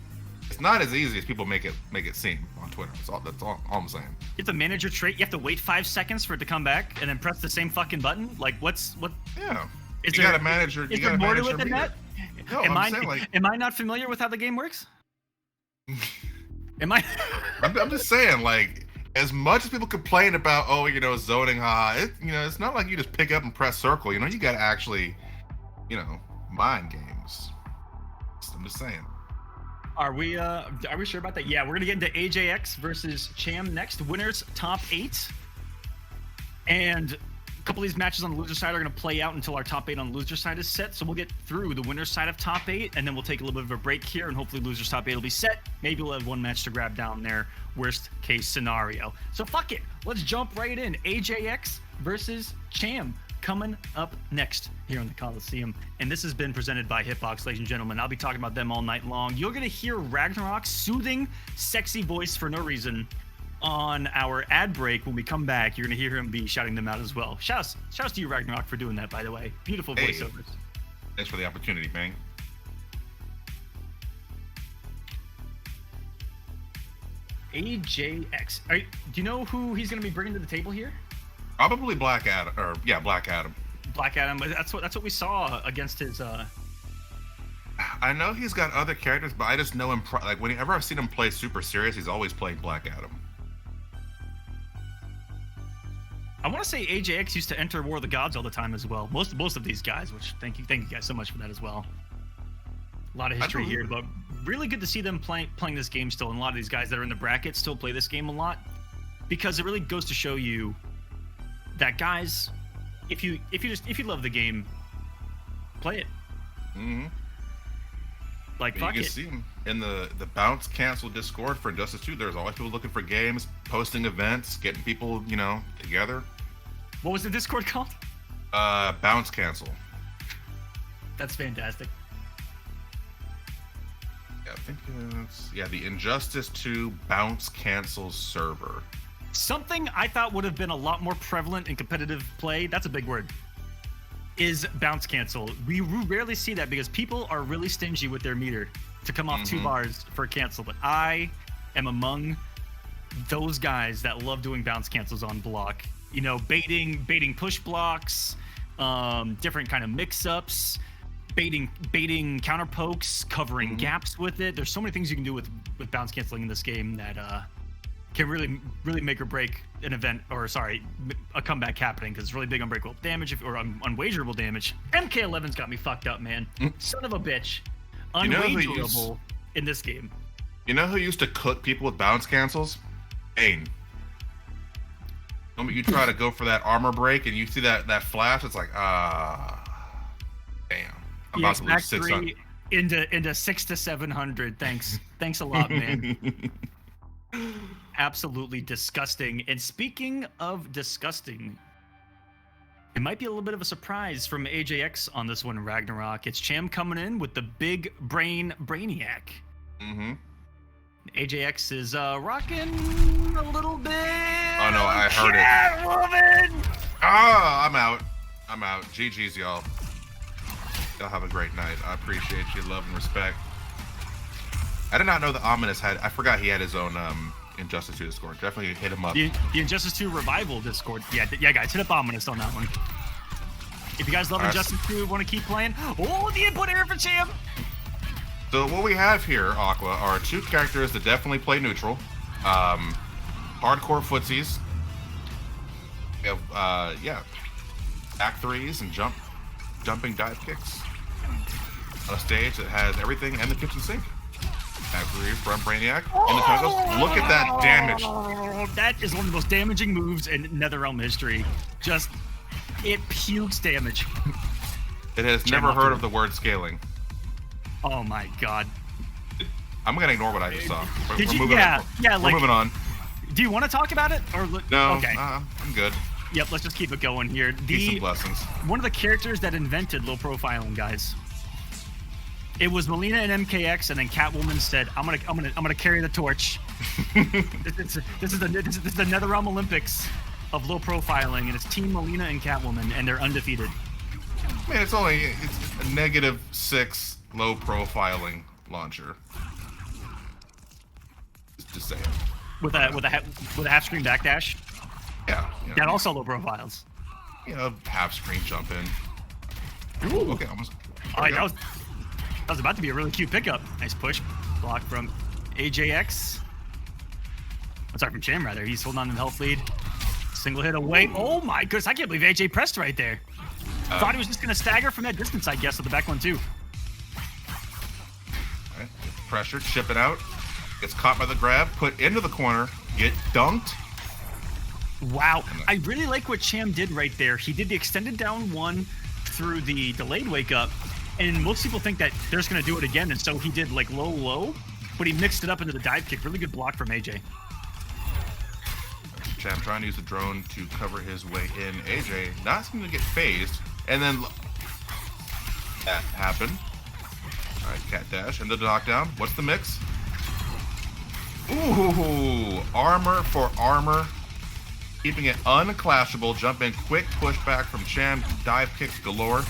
It's not as easy as people make it seem on Twitter. That's all I'm saying. You have to manage your trait. You have to wait 5 seconds for it to come back, and then press the same fucking button. Like, what? Yeah. You gotta manage your. Is there more to it than that? No, am I not familiar with how the game works? Am I? I'm just saying, like, as much as people complain about, zoning, it's not like you just pick up and press circle. You know, you gotta actually, mind games. I'm just saying. Are we sure about that? Yeah, we're gonna get into AJX versus Cham next. Winners top 8, and a couple of these matches on the loser side are gonna play out until our top 8 on the loser side is set. So we'll get through the winner's side of top 8, and then we'll take a little bit of a break here, and hopefully loser's top 8 will be set. Maybe we'll have one match to grab down there. Worst case scenario. So fuck it, let's jump right in. AJX versus Cham. Coming up next here on the Kolosseum, and this has been presented by Hitbox, ladies and gentlemen. I'll be talking about them all night long. You're gonna hear Ragnarok's soothing, sexy voice for no reason on our ad break. When we come back, you're gonna hear him be shouting them out as well. Shouts to you, Ragnarok, for doing that, by the way. Beautiful voiceovers. Thanks for the opportunity, man. AJX. Do you know who he's gonna be bringing to the table here? Probably Black Adam, Black Adam. Black Adam. That's what we saw against his. I know he's got other characters, but I just know him. Whenever I've seen him play super serious, he's always playing Black Adam. I want to say AJX used to enter War of the Gods all the time as well. Most of these guys, which thank you guys so much for that as well. A lot of history here, but really good to see them playing this game still. And a lot of these guys that are in the bracket still play this game a lot, because it really goes to show you that, guys, if you love the game, play it. Mm-hmm. Like, fuck it. You can see them in the bounce cancel Discord for Injustice 2. There's always people looking for games, posting events, getting people, together. What was the Discord called? Bounce cancel. That's fantastic. Yeah, I think it's the Injustice 2 bounce cancel server. Something I thought would have been a lot more prevalent in competitive play, that's a big word, is bounce cancel. We rarely see that because people are really stingy with their meter to come off 2 bars for a cancel. But I am among those guys that love doing bounce cancels on block. Baiting push blocks, different kind of mix-ups, baiting counter pokes, covering gaps with it. There's so many things you can do with bounce canceling in this game that can really make or break an event, a comeback happening, because it's really big unbreakable damage or unwagerable damage. MK11's got me fucked up, man. Son of a bitch. Unwagerable in this game. You know who used to cook people with bounce cancels? Bane. You try to go for that armor break and you see that flash, it's like, damn. I'm about to lose 600. Into 600 to 700. Thanks a lot, man. Absolutely disgusting. And speaking of disgusting, It might be a little bit of a surprise from AJX on this one, Ragnarok. It's Cham coming in with the big brain Brainiac. Mm-hmm. AJX is rocking a little bit. Oh no, I heard Catwoman! it. Ah, I'm out. GG's, y'all. Y'all have a great night. I appreciate you, love and respect. I did not know that Ominous had. I forgot he had his own Injustice 2 Discord. Definitely hit him up. The Injustice 2 Revival Discord. Yeah, guys, hit up Ominous on that one. If you guys love Injustice 2, want to keep playing, the input error for Cham. So what we have here, Aqua, are two characters that definitely play neutral. Hardcore footsies. We have, back threes and jumping dive kicks. On a stage that has everything and the kitchen sink. Back three from Brainiac. And the tentacles. Look at that damage. That is one of the most damaging moves in NetherRealm history. Just, it pukes damage. It has never heard of the word scaling. Oh my god. I'm gonna ignore what I just saw. Did you? Moving on. Yeah. We're moving on. Do you want to talk about it or No. Okay. I'm good. Yep. Let's just keep it going here. Decent blessings. One of the characters that invented low profiling, guys. It was Melina and MKX, and then Catwoman said, "I'm gonna carry the torch." This is the NetherRealm Olympics of low profiling, and it's Team Melina and Catwoman, and they're undefeated. I mean, it's a -6 low profiling launcher. Just saying. With a half screen backdash. Yeah. That also low profiles. Half screen jump in. Ooh. Okay, almost. Oh, that was about to be a really cute pickup. Nice push. Block from AJX. Sorry, from Cham, rather. He's holding on to the health lead. Single hit away. Oh my goodness, I can't believe AJ pressed right there. Thought he was just going to stagger from that distance, I guess, with the back one, too. All right. Pressure, chip it out. Gets caught by the grab, put into the corner, get dunked. Wow. I really like what Cham did right there. He did the extended down one through the delayed wake up, and most people think that they're just going to do it again, and so he did like low, but he mixed it up into the dive kick. Really good block from AJ. Cham trying to use the drone to cover his way in. AJ not seeming to get phased, and then that happened. All right, cat dash and the knockdown. What's the mix? Ooh, armor for armor. Keeping it unclashable. Jump in, quick pushback from Cham. Dive kicks galore.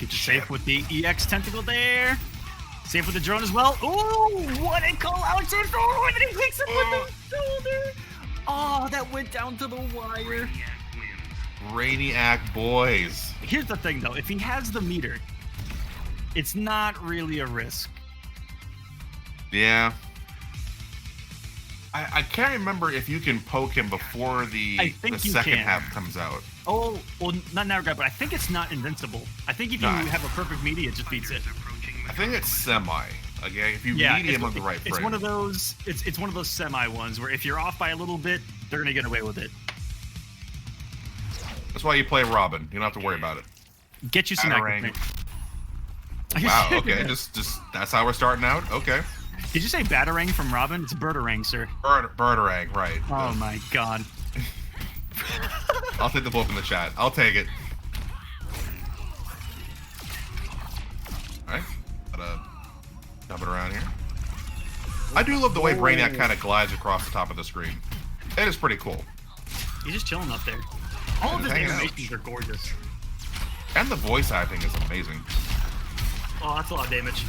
Safe with the EX tentacle there. Safe with the drone as well. Ooh, what a call out to throw, and then he picks it with the shoulder. Oh, that went down to the wire. Brainiac boys. Here's the thing, though. If he has the meter, it's not really a risk. Yeah. I can't remember if you can poke him before the second half comes out. Oh, well, not in that regard, but I think it's not invincible. I think if you have a perfect media, it just beats it. I think it's semi. Okay, if you meet him on the right frame. It's one of those. It's one of those semi ones where if you're off by a little bit, they're gonna get away with it. That's why you play Robin. You don't have to worry about it. Get you some Batarang. Wow. Okay. just that's how we're starting out. Okay. Did you say Batarang from Robin? It's Birdarang, sir. Birdarang, right. Oh my god. I'll take the bulk in the chat. I'll take it. Alright. Gotta dump it around here. I do love the way Brainiac kind of glides across the top of the screen. It is pretty cool. He's just chilling up there. All of his animations are gorgeous. And the voice acting is amazing. Oh, that's a lot of damage.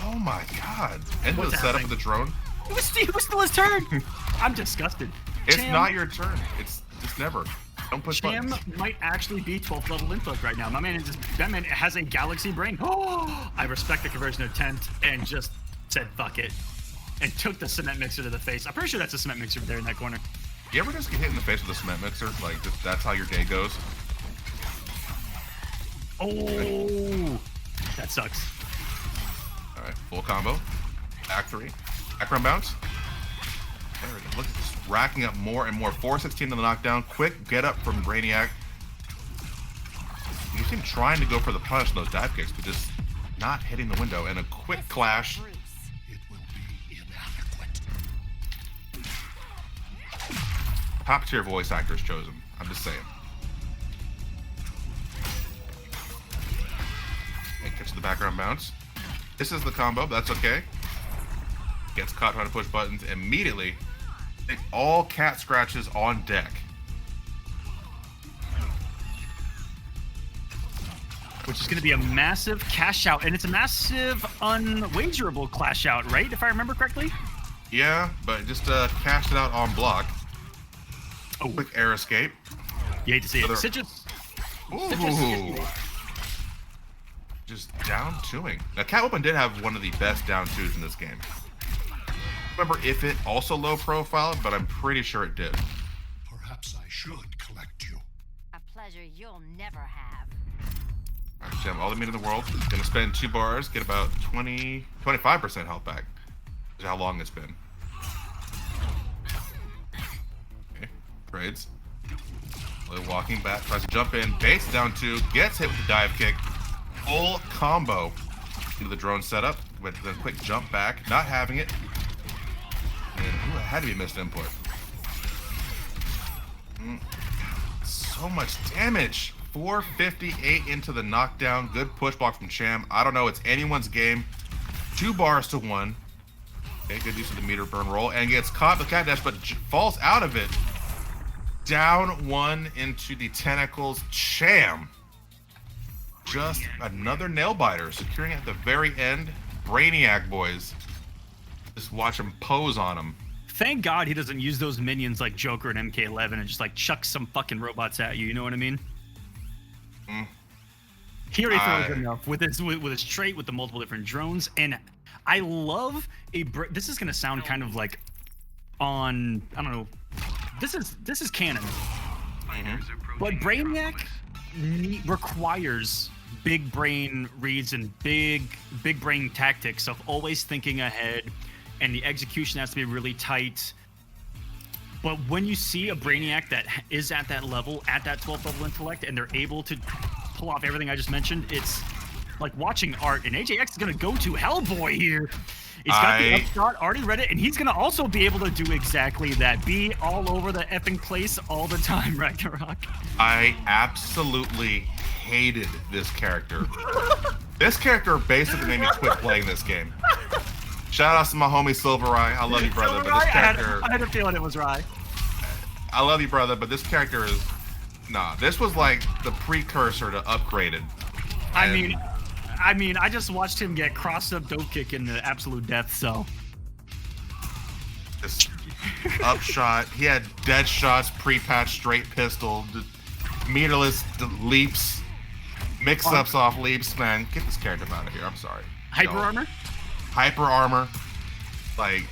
Oh my god. And the setup of the drone. It was still his turn. I'm disgusted. It's not your turn. It's never. Don't push buttons. Cham might actually be 12th level input right now. That man has a galaxy brain. Oh, I respect the conversion intent and just said fuck it. And took the cement mixer to the face. I'm pretty sure that's a cement mixer there in that corner. You ever just get hit in the face with a cement mixer? Like, that's how your day goes? Oh, that sucks. Alright, full combo. Back three. Background bounce. There we go. Look at this. Racking up more and more. 416 to the knockdown. Quick get up from Brainiac. You see him trying to go for the punish on those dive kicks, but just not hitting the window. And a quick clash. Top tier voice actors chosen. I'm just saying. background bounce. This is the combo, but that's okay. Gets caught trying to push buttons immediately. All cat scratches on deck. Which is going to be a massive cash out, and it's a massive unwagerable cash out, right? If I remember correctly. Yeah, but just cashed it out on block. Oh, quick air escape. You hate to see it. Ooh. Just down twoing. Now, Catwoman did have one of the best down twos in this game. Remember if it also low profile, but I'm pretty sure it did. Perhaps I should collect you. A pleasure you'll never have. Alright, Jim, all the meat in the world. Gonna spend 2 bars, get about 25% health back. Is how long it's been. Okay, trades. Walking back, tries to jump in, baits down 2, gets hit with the dive kick. Full combo into the drone setup with the quick jump back, not having it. And ooh, it had to be missed input. So much damage. 458 into the knockdown. Good push block from Cham. I don't know, it's anyone's game. 2 bars to 1. Okay, good use of the meter burn roll. And gets caught with cat dash, but falls out of it. Down 1 into the tentacles. Cham. Just another nail biter. Securing at the very end. Brainiac, boys. Just watch him pose on him. Thank God he doesn't use those minions like Joker and MK11 and just like chuck some fucking robots at you. You know what I mean? He already throws enough with his trait with the multiple different drones, and I love this is gonna sound kind of like on I don't know. This is canon, but Brainiac requires big brain reads and big brain tactics of always thinking ahead, and the execution has to be really tight. But when you see a Brainiac that is at that level, at that 12th level intellect, and they're able to pull off everything I just mentioned, it's like watching art. And AJX is going to go to Hellboy here. He's got the upshot, already read it, and he's going to also be able to do exactly that. Be all over the effing place all the time, Ragnarok. I absolutely hated this character. This character basically made me quit playing this game. Shout out to my homie Silver Eye. I love you, brother. But this character, I had a feeling it was Rye. I love you, brother, but this character is... Nah, this was like the precursor to Upgraded. I mean, I just watched him get crossed-up dope kick in the absolute death, so... This upshot. He had dead shots, pre-patch, straight pistol, meterless leaps, mix-ups off leaps. Man, get this character out of here. I'm sorry. Hyper armor? Hyper armor. Like...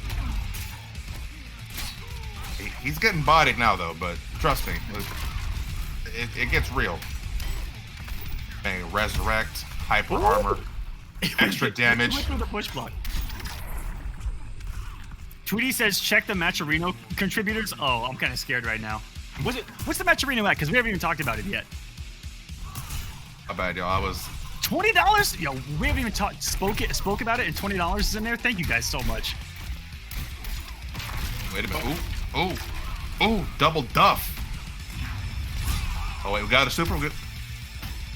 He's getting bodied now, though, but trust me, it gets real. Bang, resurrect, hyper armor, extra damage. Went through the push block. Tweety says, check the Matcherino contributors. Oh, I'm kind of scared right now. What's the Matcherino at? Because we haven't even talked about it yet. How bad, y'all? I was... $20? Yo, we haven't even spoke about it, and $20 is in there. Thank you guys so much. Wait a minute. Ooh, double duff. Oh, wait, we got a super good.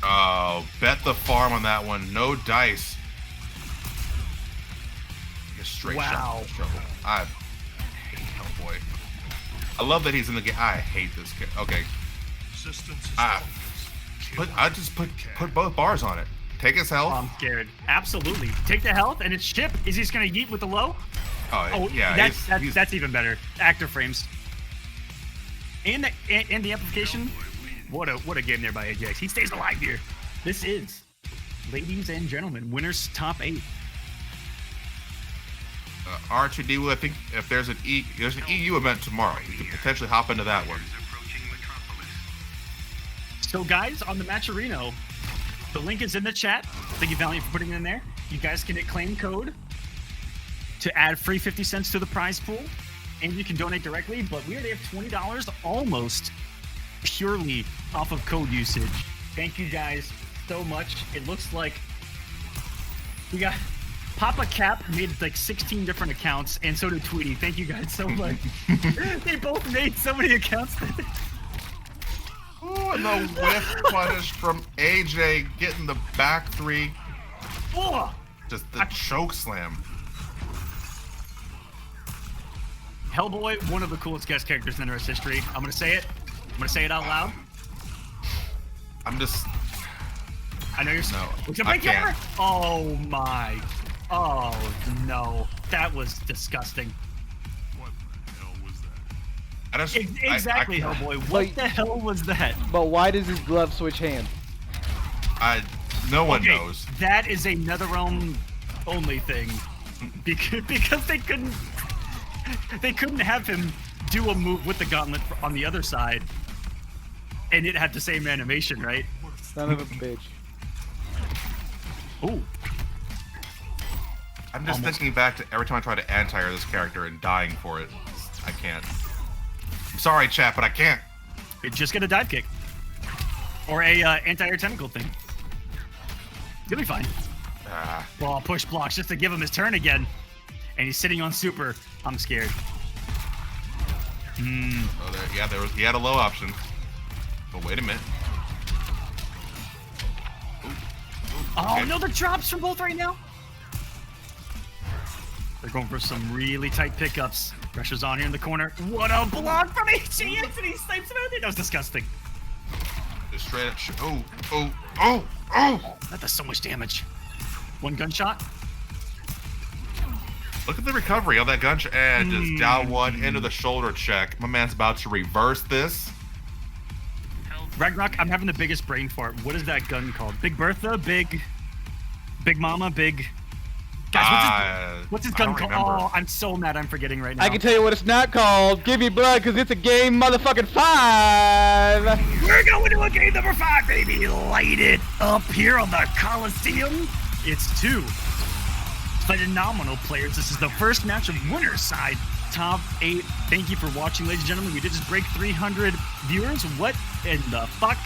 Oh, bet the farm on that one. No dice. Just straight shot. Oh boy. I love that he's in the game. I hate this kid. Okay. I just put both bars on it. Take his health. Oh, I'm scared. Absolutely. Take the health, and it's chip. Is he just gonna yeet with the low? Oh yeah. That's even better. Actor frames. And the amplification. What a game there by AJX. He stays alive here. This is, ladies and gentlemen, winners top 8. R2D, I think if there's an EU event tomorrow, you could potentially hop into that one. So guys, on the Matcherino, the link is in the chat. Thank you, Valiant, for putting it in there. You guys can hit claim code to add free 50 cents to the prize pool, and you can donate directly, but we already have $20 almost purely off of code usage. Thank you guys so much. It looks like we got Papa Cap made like 16 different accounts, and so did Tweety. Thank you guys so much. They both made so many accounts. Ooh, and the whiff punish from AJ getting the back 3. Oh, Just the choke slam. Hellboy, one of the coolest guest characters in NRS history. I'm gonna say it. I'm gonna say it out loud. I'm just. I know you're. No, It's a I break your can't. armor. Oh my. Oh no, that was disgusting. What the hell was that? I just. Exactly, I, Hellboy. What Like- the hell was that? But why does his glove switch hands? no one Okay, knows. that is a NetherRealm only thing, because they couldn't have him do a move with the gauntlet on the other side, and it had the same animation, right? Son of a bitch. Ooh, I'm just Almost. thinking back to every time I try to anti-air this character and dying for it. I can't. I'm sorry, chat, but I can't. just get a dive kick or a anti-air tentacle thing. You'll be fine. Well, push blocks just to give him his turn again, and he's sitting on super. I'm scared. Oh, he had a low option. But wait a minute. Oh Okay. no, the drops from both right now. They're going for some really tight pickups. Pressure's on here in the corner. What a block from HGX, and he snipes him out there. That was disgusting. Just straight up. Oh! That does so much damage. One gunshot. Look at the recovery on that gunshot. And just down one into the shoulder check. My man's about to reverse this. Ragnarok, I'm having the biggest brain fart. What is that gun called? Big Bertha? Big Mama? Big... Guys, what's his I gun don't called? remember. Oh, I'm so mad I'm forgetting right now. I can tell you what it's not called. Give me blood, because it's a game motherfucking 5. We're going to a game number 5, baby. Light it up here on the Kolosseum. It's 2 phenomenal players. This is the first match of winner's side, top 8. Thank you for watching, ladies and gentlemen. We did just break 300 viewers. What in the fuck?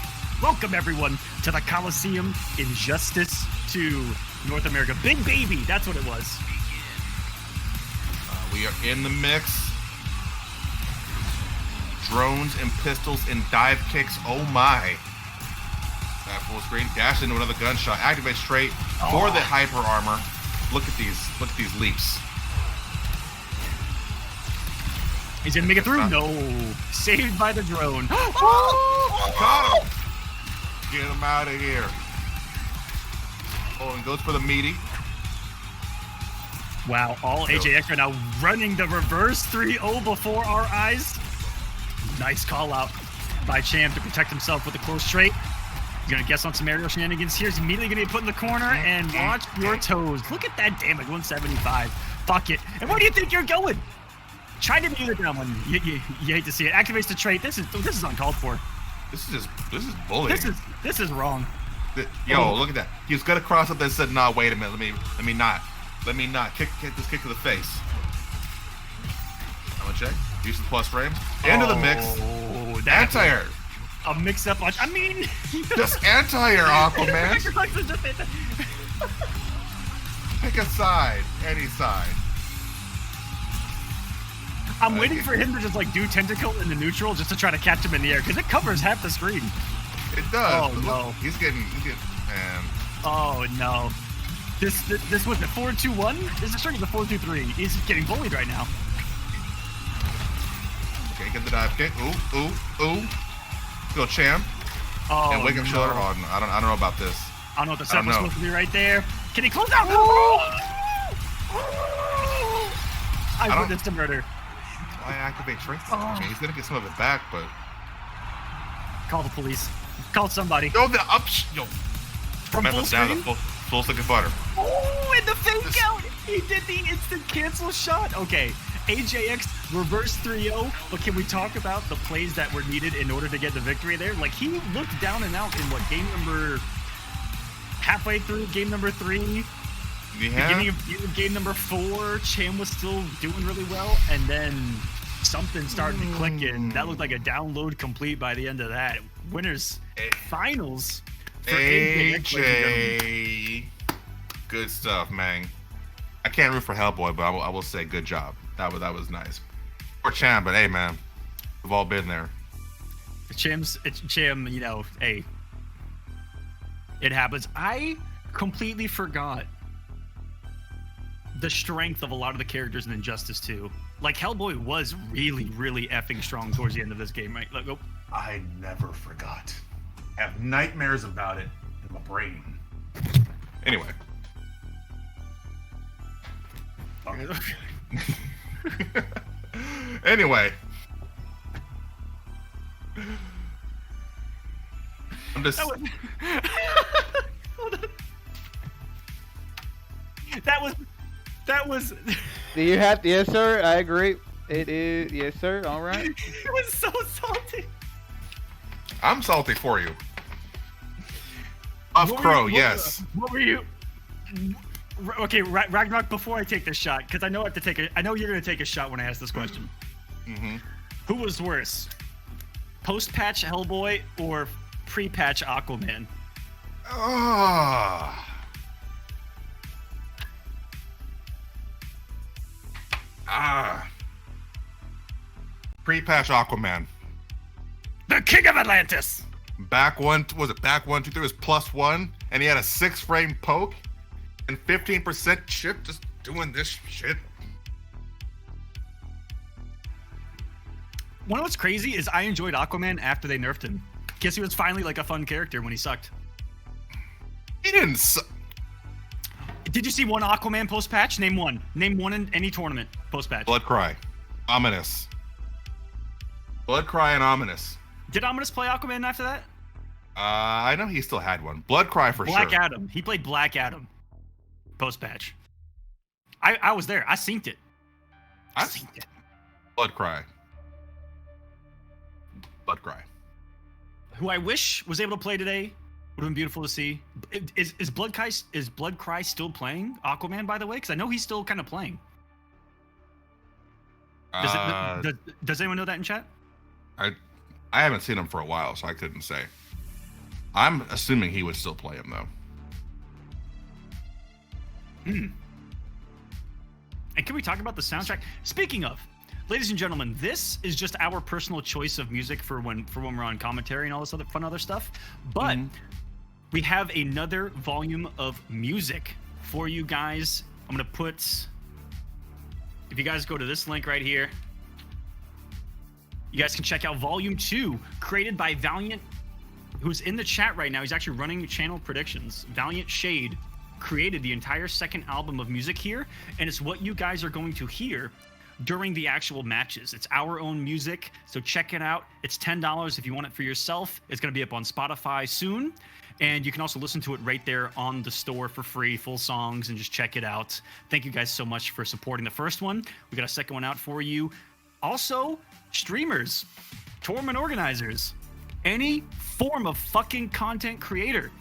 Welcome, everyone, to the Kolosseum Injustice 2 North America. Big Baby, that's what it was. We are in the mix. Drones and pistols and dive kicks. Oh my. That full screen. Dash into another gunshot. Activate straight for the hyper armor. Look at these leaps. He's gonna make it through. No. Saved by the drone. Got him. Get him out of here. Oh, and goes for the meaty. Wow, all AJX right now running the reverse 3-0 before our eyes. Nice call out by Cham to protect himself with a close straight. He's gonna guess on some aerial shenanigans here. He's immediately gonna get put in the corner and watch your toes. Look at that damage, 175. Fuck it. And where do you think you're going? Try to do the down one. You hate to see it. Activates the trait. This is uncalled for. This is bullying. This is wrong. Yo, look at that. He was gonna cross up and said, "Nah, wait a minute. Let me not. Kick this kick to the face." I'm gonna check. Use the plus frames. Into the mix. Oh, that Anti-air. a mix up on. I mean, Just anti-air, Aquaman. Pick a side. Any side. I'm waiting for him to just like do tentacle in the neutral just to try to catch him in the air because it covers half the screen. It does. Oh, but look, no. He's getting man. Oh no. This was the 4-2-1? This is starting the 4-2-3. He's getting bullied right now. Okay, get the dive kick. Ooh. Go Cham. Oh, And wake up no. shoulder. Oh, no, I don't know about this. I don't know what the I set don't was know. supposed to be right there. Can he close out? I don't- witnessed a murder. Why activate traits? Oh. I mean, he's gonna get some of it back, but Call the police. Call somebody. yo, the up. Yo, From full Memphis down screen? the full stick of butter. Oh, and the fake out! He did the instant cancel shot. Okay, AJX reverse 3-0, but can we talk about the plays that were needed in order to get the victory there? Like, he looked down and out in what, halfway through game number 3, beginning of game number 4, Cham was still doing really well, and then something started to click, and that looked like a download complete by the end of that. Winners finals for AJX, ladies and gentlemen. AJ. Good stuff, man. I can't root for Hellboy, but I will say good job. That was nice. Poor Cham, but hey, man, we've all been there. Cham, you know, hey, it happens. I completely forgot the strength of a lot of the characters in Injustice 2. Like, Hellboy was really, really effing strong towards the end of this game, right? Like, I never forgot. I have nightmares about it in my brain. Anyway. Anyway. I'm just... That was... Do you have to? Yes, sir. I agree. It is. Yes, sir. All right. It was so salty. I'm salty for you. Off Crow, yes. What were you... Okay, Ragnarok, before I take this shot, because I know I know you're going to take a shot when I ask this question. Mm-hmm. Who was worse? Post-patch Hellboy or pre-patch Aquaman? Pre-patch Aquaman. The King of Atlantis! Back 2, 3 was +1, and he had a 6-frame poke and 15% chip just doing this shit. One of what's crazy is I enjoyed Aquaman after they nerfed him. Guess he was finally like a fun character when he sucked. He didn't suck. Did you see one Aquaman post-patch? Name one. Name one in any tournament post-patch. Bloodcry. Ominous. Bloodcry and Ominous. Did Ominous play Aquaman after that? I know he still had one. Bloodcry for Black sure. Adam. He played Black Adam post-patch. I was there. I synced it. I synced it. Bloodcry. Who I wish was able to play today. Would have been beautiful to see. Is Bloodcry still playing Aquaman, by the way? Because I know he's still kind of playing. Does anyone know that in chat? I haven't seen him for a while, so I couldn't say. I'm assuming he would still play him, though. And can we talk about the soundtrack? Speaking of, ladies and gentlemen, this is just our personal choice of music for when we're on commentary and all this other stuff. But we have another volume of music for you guys. I'm gonna put. If you guys go to this link right here, you guys can check out Volume 2, created by Valiant, who's in the chat right now. He's actually running channel predictions. Valiant Shade created the entire second album of music here, and it's what you guys are going to hear during the actual matches. It's our own music, so check it out. It's $10 if you want it for yourself. It's going to be up on Spotify soon, and you can also listen to it right there on the store for free, full songs, and just check it out. Thank you guys so much for supporting the first one. We got a second one out for you. Also, streamers, tournament organizers, any form of fucking content creator,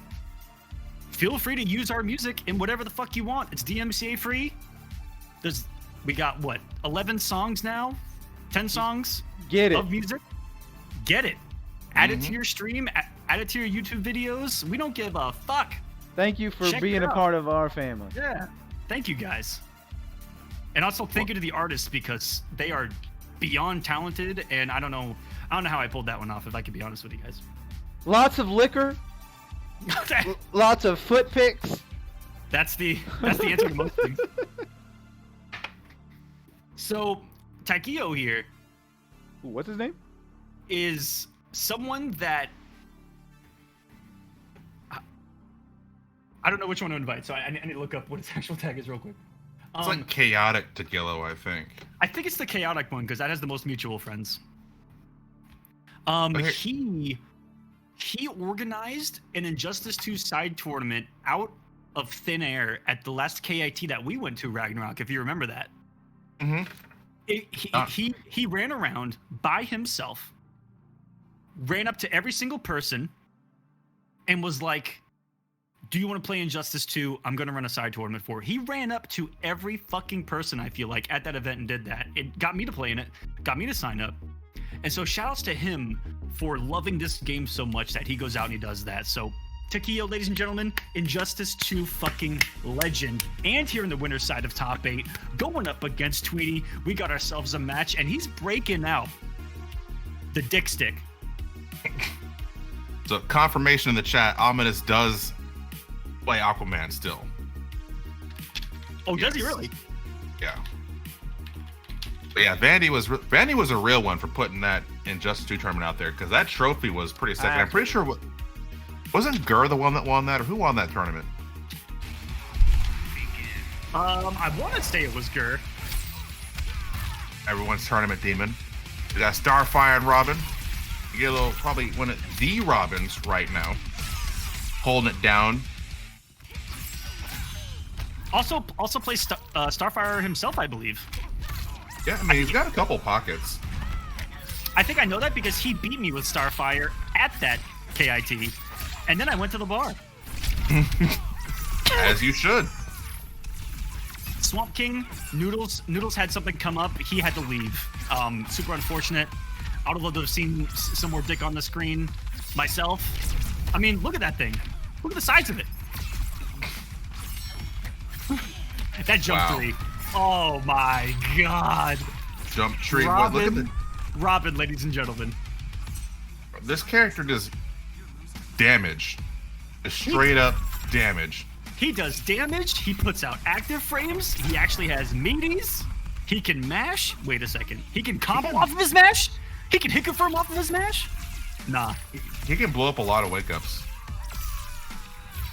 feel free to use our music in whatever the fuck you want. It's DMCA free. We got what, 11 songs now? 10 songs of music? Get it. Add it to your stream, add it to your YouTube videos. We don't give a fuck. Thank you for being a part of our family. Yeah. Thank you guys. And also thank you to the artists, because they are beyond talented, and I don't know how I pulled that one off, if I could be honest with you guys. Lots of liquor. Lots of foot pics. That's the answer to most things. So, Taikio here. Ooh, what's his name? Is someone that I don't know which one to invite, so I need to look up what his actual tag is real quick. It's like Chaotic Tagillo, I think. I think it's the Chaotic one, because that has the most mutual friends. He organized an Injustice 2 side tournament out of thin air at the last KIT that we went to, Ragnarok, if you remember that. He ran around by himself, ran up to every single person, and was like, do you want to play Injustice 2? I'm going to run a side tournament for it. He ran up to every fucking person, I feel like, at that event and did that. It got me to play in it, got me to sign up. And so shoutouts to him for loving this game so much that he goes out and he does that. So Taquillo, ladies and gentlemen, Injustice 2 fucking legend. And here in the winner's side of top 8, going up against Tweety, we got ourselves a match, and he's breaking out the dick stick. So confirmation in the chat, Ominous does play Aquaman still. Oh, yes. Does he really? Yeah. But yeah, Vandy was a real one for putting that Injustice 2 tournament out there, because that trophy was pretty sick. And I'm pretty sure wasn't Gurr the one that won that, or who won that tournament? I want to say it was Gurr. Everyone's tournament demon. We got Starfire and Robin. You get a little, probably one of the Robins right now, holding it down. Also plays Starfire himself, I believe. Yeah, I mean, he's got a couple pockets. I think I know that because he beat me with Starfire at that KIT, and then I went to the bar. As you should. Swamp King, Noodles had something come up. He had to leave. Super unfortunate. I would love to have seen some more dick on the screen myself. I mean, look at that thing. Look at the size of it. That jump tree. Oh my god. Jump tree. Robin, look at Robin, ladies and gentlemen. This character does damage. Straight up damage. He does damage. He puts out active frames. He actually has meaties. He can mash. Wait a second. He can combo off of his mash. He can hit confirm off of his mash. Nah. He can blow up a lot of wake ups.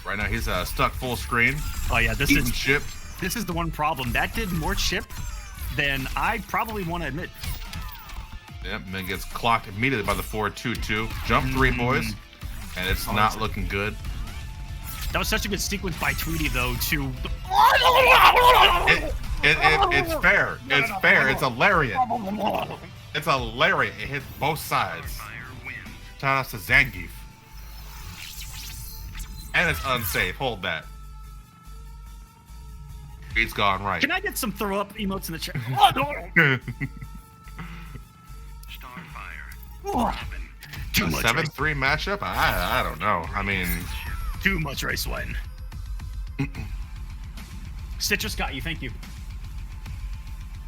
Right now he's stuck full screen. Oh yeah, this is chip. This is the one problem. That did more chip than I probably want to admit. Yep, and then gets clocked immediately by the 4-2-2. Jump 3, boys. And it's not looking good. That was such a good sequence by Tweety, though, to... It's fair. It's fair. It's a lariat. It's a lariat. It hits both sides. Shout out to Zangief. And it's unsafe. Hold that. It's gone right. Can I get some throw up emotes in the chat? Too much 7-3 matchup? I don't know. I mean, too much race wine. Citrus got you. Thank you.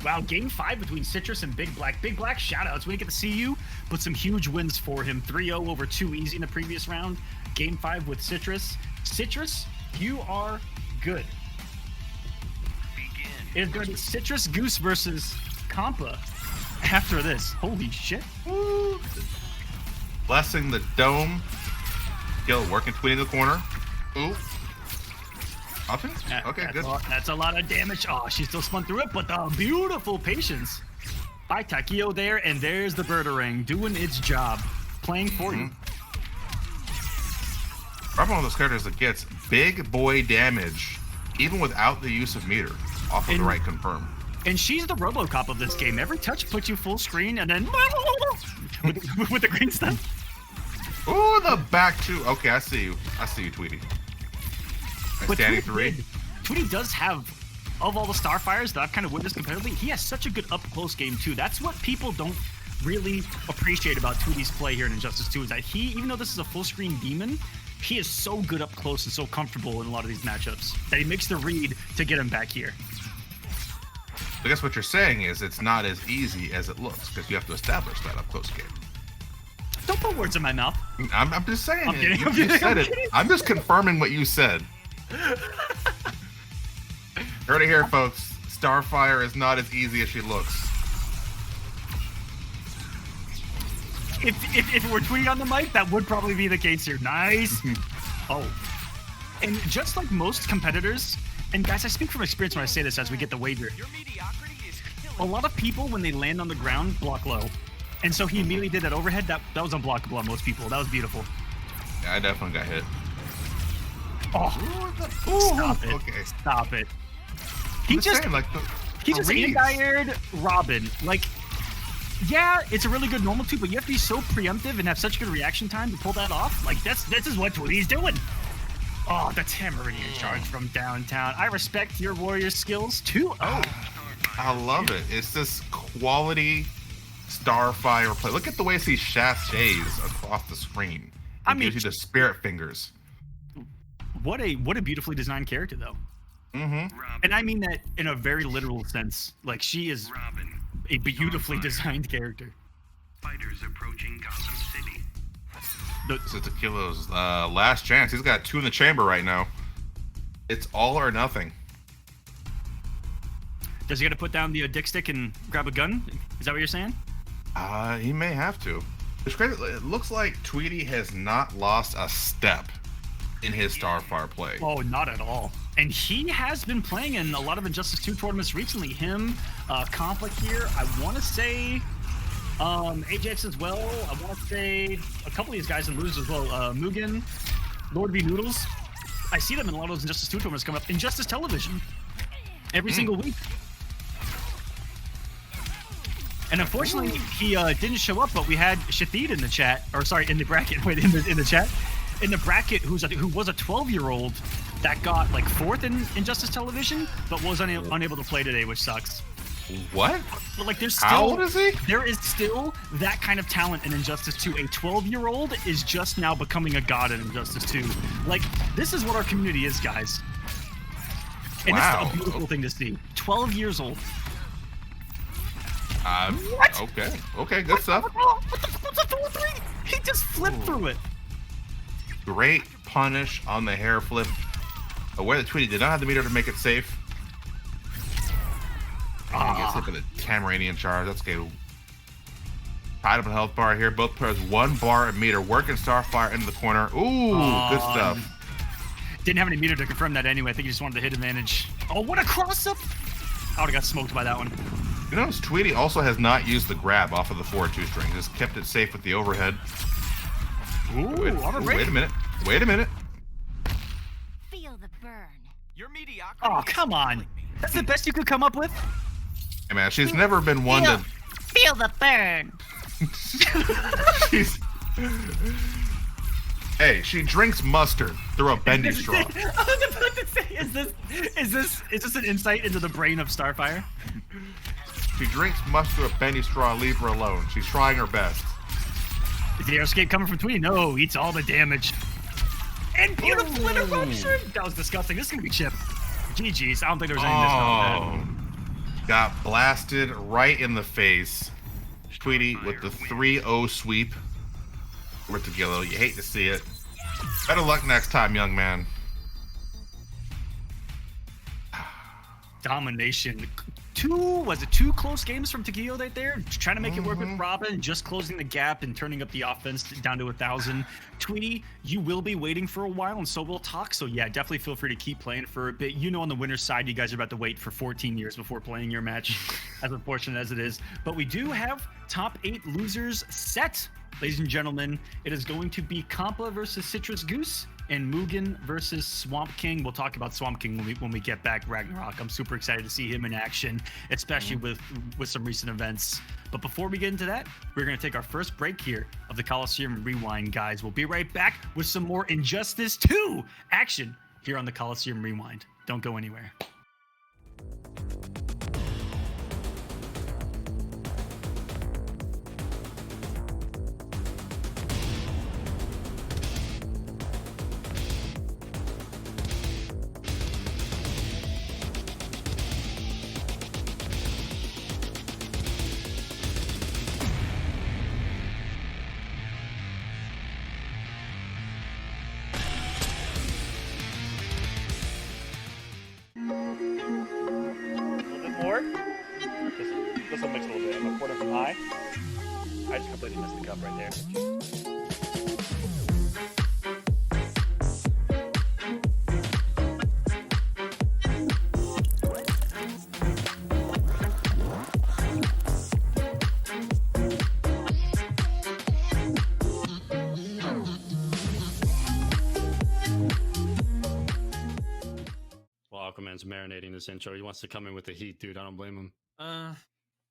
Wow, game 5 between Citrus and Big Black. Big Black, shoutouts. We didn't get to see you, but some huge wins for him. 3-0 over 2 easy in the previous round. Game 5 with Citrus. Citrus, you are good. It's going to be Citrus Goose versus Compa after this. Holy shit. Woo. Blessing the dome. Kill working Tweety in the corner. Ooh. Nothing? Okay, good. That's a lot of damage. Oh, she still spun through it, but the beautiful patience by Takio there, and there's the Birdarang doing its job, playing for you. Probably one of those characters that gets big boy damage, even without the use of meter, off of the right confirm. And she's the RoboCop of this game. Every touch puts you full screen, and then with the green stuff. Ooh, the back two. Okay, I see you. I see you, Tweety. But standing 3. Tweety does have, of all the Starfires that I've kind of witnessed competitively, he has such a good up-close game, too. That's what people don't really appreciate about Tweety's play here in Injustice 2, is that he, even though this is a full-screen demon, he is so good up close and so comfortable in a lot of these matchups that he makes the read to get him back here. I guess what you're saying is it's not as easy as it looks, because you have to establish that up-close game. Don't put words in my mouth. I'm just saying I'm kidding, you said it. I'm just confirming what you said. Heard it here, folks. Starfire is not as easy as she looks. If it were Tweety on the mic, that would probably be the case here. Nice. Oh. And just like most competitors, and guys, I speak from experience when I say this as we get the wager. A lot of people, when they land on the ground, block low. And so he immediately did that overhead. That was unblockable on most people. That was beautiful. Yeah, I definitely got hit. Oh, stop it. Okay. Stop it. He just anti-aired Robin. Like, yeah, it's a really good normal too, but you have to be so preemptive and have such good reaction time to pull that off. Like, this is what Tweety's doing. Oh, the Tamarian charge from downtown. I respect your warrior skills. 2-0. I love it. It's this quality Starfire play. Look at the way he sachets across the screen. It gives you the spirit fingers. What a beautifully designed character, though. And I mean that in a very literal sense. Like, she is a beautifully designed character. Fighters approaching Gotham City. This is Tequila's last chance. He's got 2 in the chamber right now. It's all or nothing. Does he got to put down the dick stick and grab a gun? Is that what you're saying? He may have to. It looks like Tweety has not lost a step in his Starfire play. Oh, not at all. And he has been playing in a lot of Injustice 2 tournaments recently. Him, Conflict here. I want to say Ajax as well. I want to say a couple of these guys in Lose as well. Mugen, Lord V Noodles. I see them in a lot of those Injustice 2 tournaments coming up. Injustice Television. Every single week. And unfortunately, he didn't show up, but we had Shafid in the chat, or sorry, in the bracket. Wait, in the chat, in the bracket, who was a 12-year-old that got like 4th in Injustice Television, but was unable to play today, which sucks. What? But like, there's still, how old is he? There is still that kind of talent in Injustice 2. A 12-year-old is just now becoming a god in Injustice 2. Like, this is what our community is, guys. And wow. It's a beautiful thing to see. 12 years old. What? Okay, good stuff. What's the 3? He just flipped through it. Great punish on the hair flip. Aware that Tweety did not have the meter to make it safe. And he gets hit with a Cameranian charge. That's okay. Tied up a health bar here. Both players 1 bar of meter. Working Starfire into the corner. Ooh, good stuff. Didn't have any meter to confirm that anyway. I think he just wanted the hit advantage. Oh, what a cross-up! I would've got smoked by that one. You notice Tweety also has not used the grab off of the 4-2 string. Just kept it safe with the overhead. Wait a minute. Feel the burn. Your mediocrity. Oh, come on. That's the best you could come up with? Hey man, she's never been one to... Feel the burn. Hey, she drinks mustard through a bendy straw. I was about to say, is this an insight into the brain of Starfire? She drinks mustard through a bendy straw. Leave her alone. She's trying her best. Is the air escape coming from Tweety? No, eats all the damage. And beautiful interruption. That was disgusting. This is gonna be chip. GG's. I don't think there was any discount. Got blasted right in the face. Tweety with the 3-0 sweep. Over to Gillo. You hate to see it. Better luck next time, young man. Domination. Two close games from Taguillo right there? Trying to make it work with Robin, just closing the gap and turning up the offense down to 1,000. Tweety, you will be waiting for a while, and so will Talk. So yeah, definitely feel free to keep playing for a bit. You know, on the winner's side, you guys are about to wait for 14 years before playing your match, as unfortunate as it is. But we do have top 8 losers set. Ladies and gentlemen, it is going to be Compa versus Citrus Goose and Mugen versus Swamp King. We'll talk about Swamp King when we get back Ragnarok. I'm super excited to see him in action, especially with some recent events. But before we get into that, we're going to take our first break here of the Kolosseum Rewind, guys. We'll be right back with some more Injustice 2 action here on the Kolosseum Rewind. Don't go anywhere. This will mix a little bit. I'm gonna pour it from high. I just completely missed the cup right there. Well, Aquaman's marinating this intro. He wants to come in with the heat, dude. I don't blame him.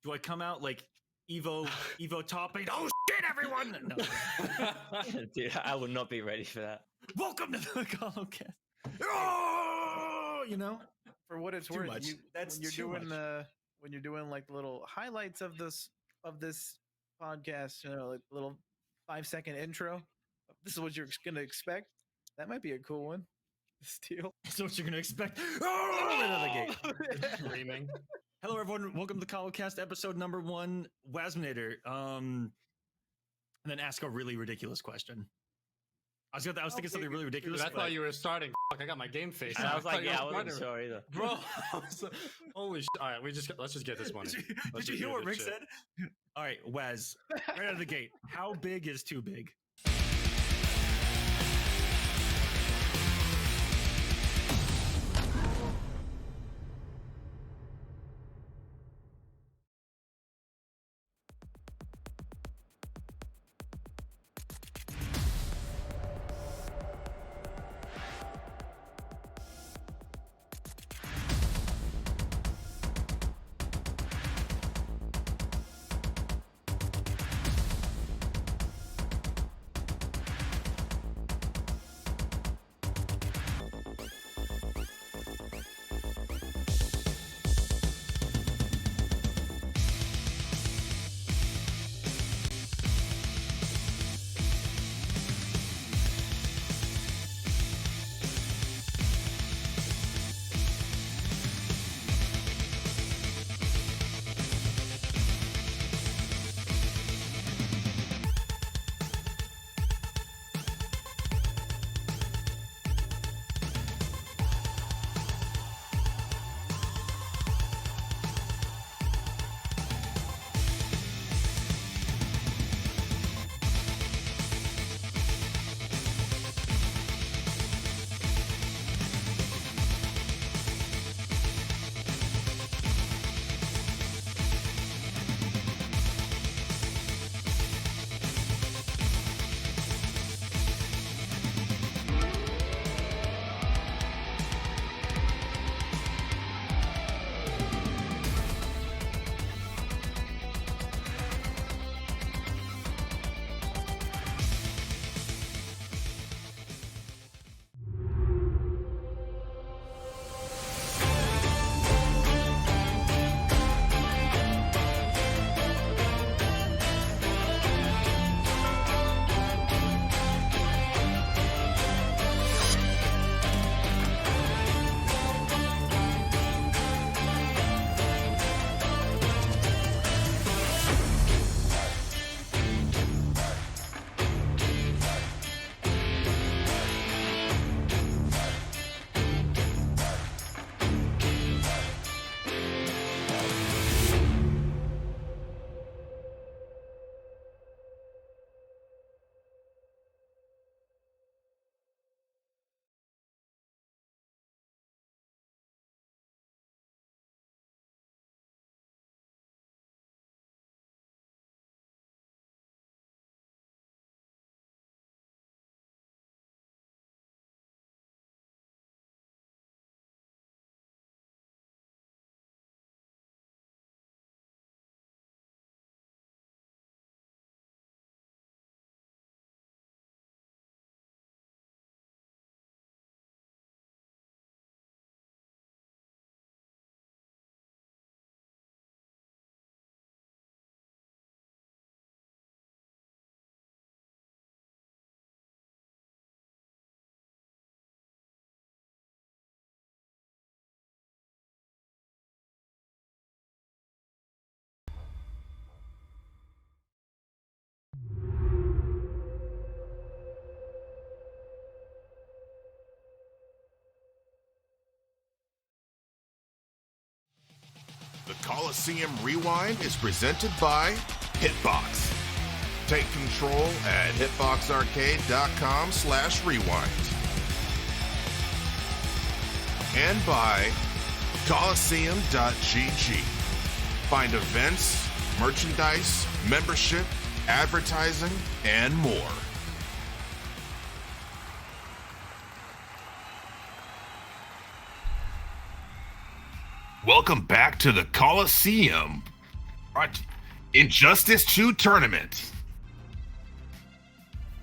Do I come out like Evo topping? Oh shit, everyone! No. Dude, I would not be ready for that. Welcome to the Kolocast. Oh, you know, for what it's too worth, much. That's when you're doing like little highlights of this podcast, you know, like little 5-second intro. This is what you're gonna expect. That might be a cool one. Steal. That's what you're gonna expect. Oh, right out the gate. Screaming. Hello, everyone. Welcome to the Kolocast, episode number 1. Wasminator. And then ask a really ridiculous question. I was thinking something really ridiculous. Dude, I but- thought you were starting. Fuck, I got my game face. I was like, thought you yeah, I were wasn't starting. sure either. Bro, holy shit. All right, let's just get this money. Did you hear what Rick said? All right, Wes, right out of the gate. How big is too big? The Kolosseum Rewind is presented by Hitbox. Take control at hitboxarcade.com/rewind. And by Kolosseum.gg. Find events, merchandise, membership, advertising, and more. Welcome back to the Kolosseum Injustice 2 Tournament.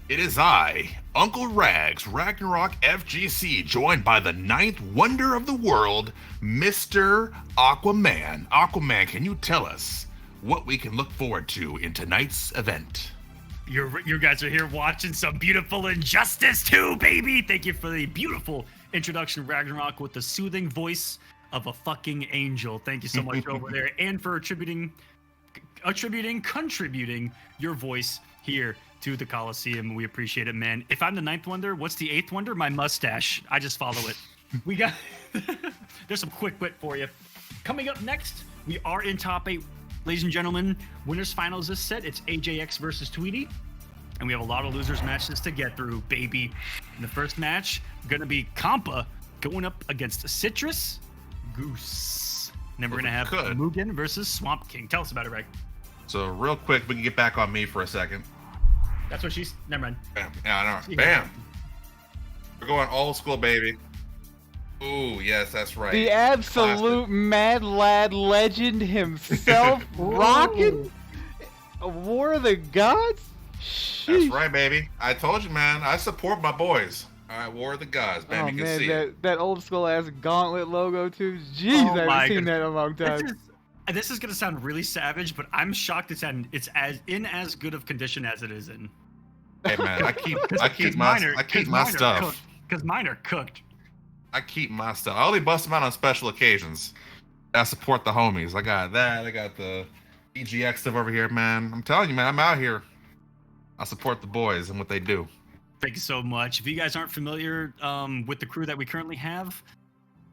It is I, Uncle Rags, Ragnarok FGC, joined by the 9th wonder of the world, Mr. Aquaman. Aquaman, can you tell us what we can look forward to in tonight's event? You guys are here watching some beautiful Injustice 2, baby! Thank you for the beautiful introduction, Ragnarok, with the soothing voice of a fucking angel. Thank you so much over there, and for attributing contributing your voice here to the Kolosseum. We appreciate it, man. If I'm the 9th wonder, what's the 8th wonder? My mustache. I just follow it. We got there's some quick wit for you. Coming up next, we are in top 8. Ladies and gentlemen, winners finals this set. It's AJX versus Tweety. And we have a lot of losers matches to get through, baby. In the first match, gonna be Kompa going up against Citrus Goose. And then we're gonna have Mugen versus Swamp King. Tell us about it, Reg. So real quick, we can get back on me for a second. That's what she's. Never mind. Bam. Yeah, I know. Bam. We're going old school, baby. Ooh, yes, that's right. The absolute mad lad legend himself, rocking War of the Gods. Sheesh. That's right, baby. I told you, man. I support my boys. All right, War of the Gods, man. You can see it. That old school ass gauntlet logo too. Jeez, I haven't seen that in a long time. This is gonna sound really savage, but I'm shocked it's as good of condition as it is in. Hey man, I keep my stuff. Because mine are cooked. I keep my stuff. I only bust them out on special occasions. I support the homies. I got that. I got the EGX stuff over here, man. I'm telling you, man. I'm out here. I support the boys and what they do. Thank you so much. If you guys aren't familiar with the crew that we currently have,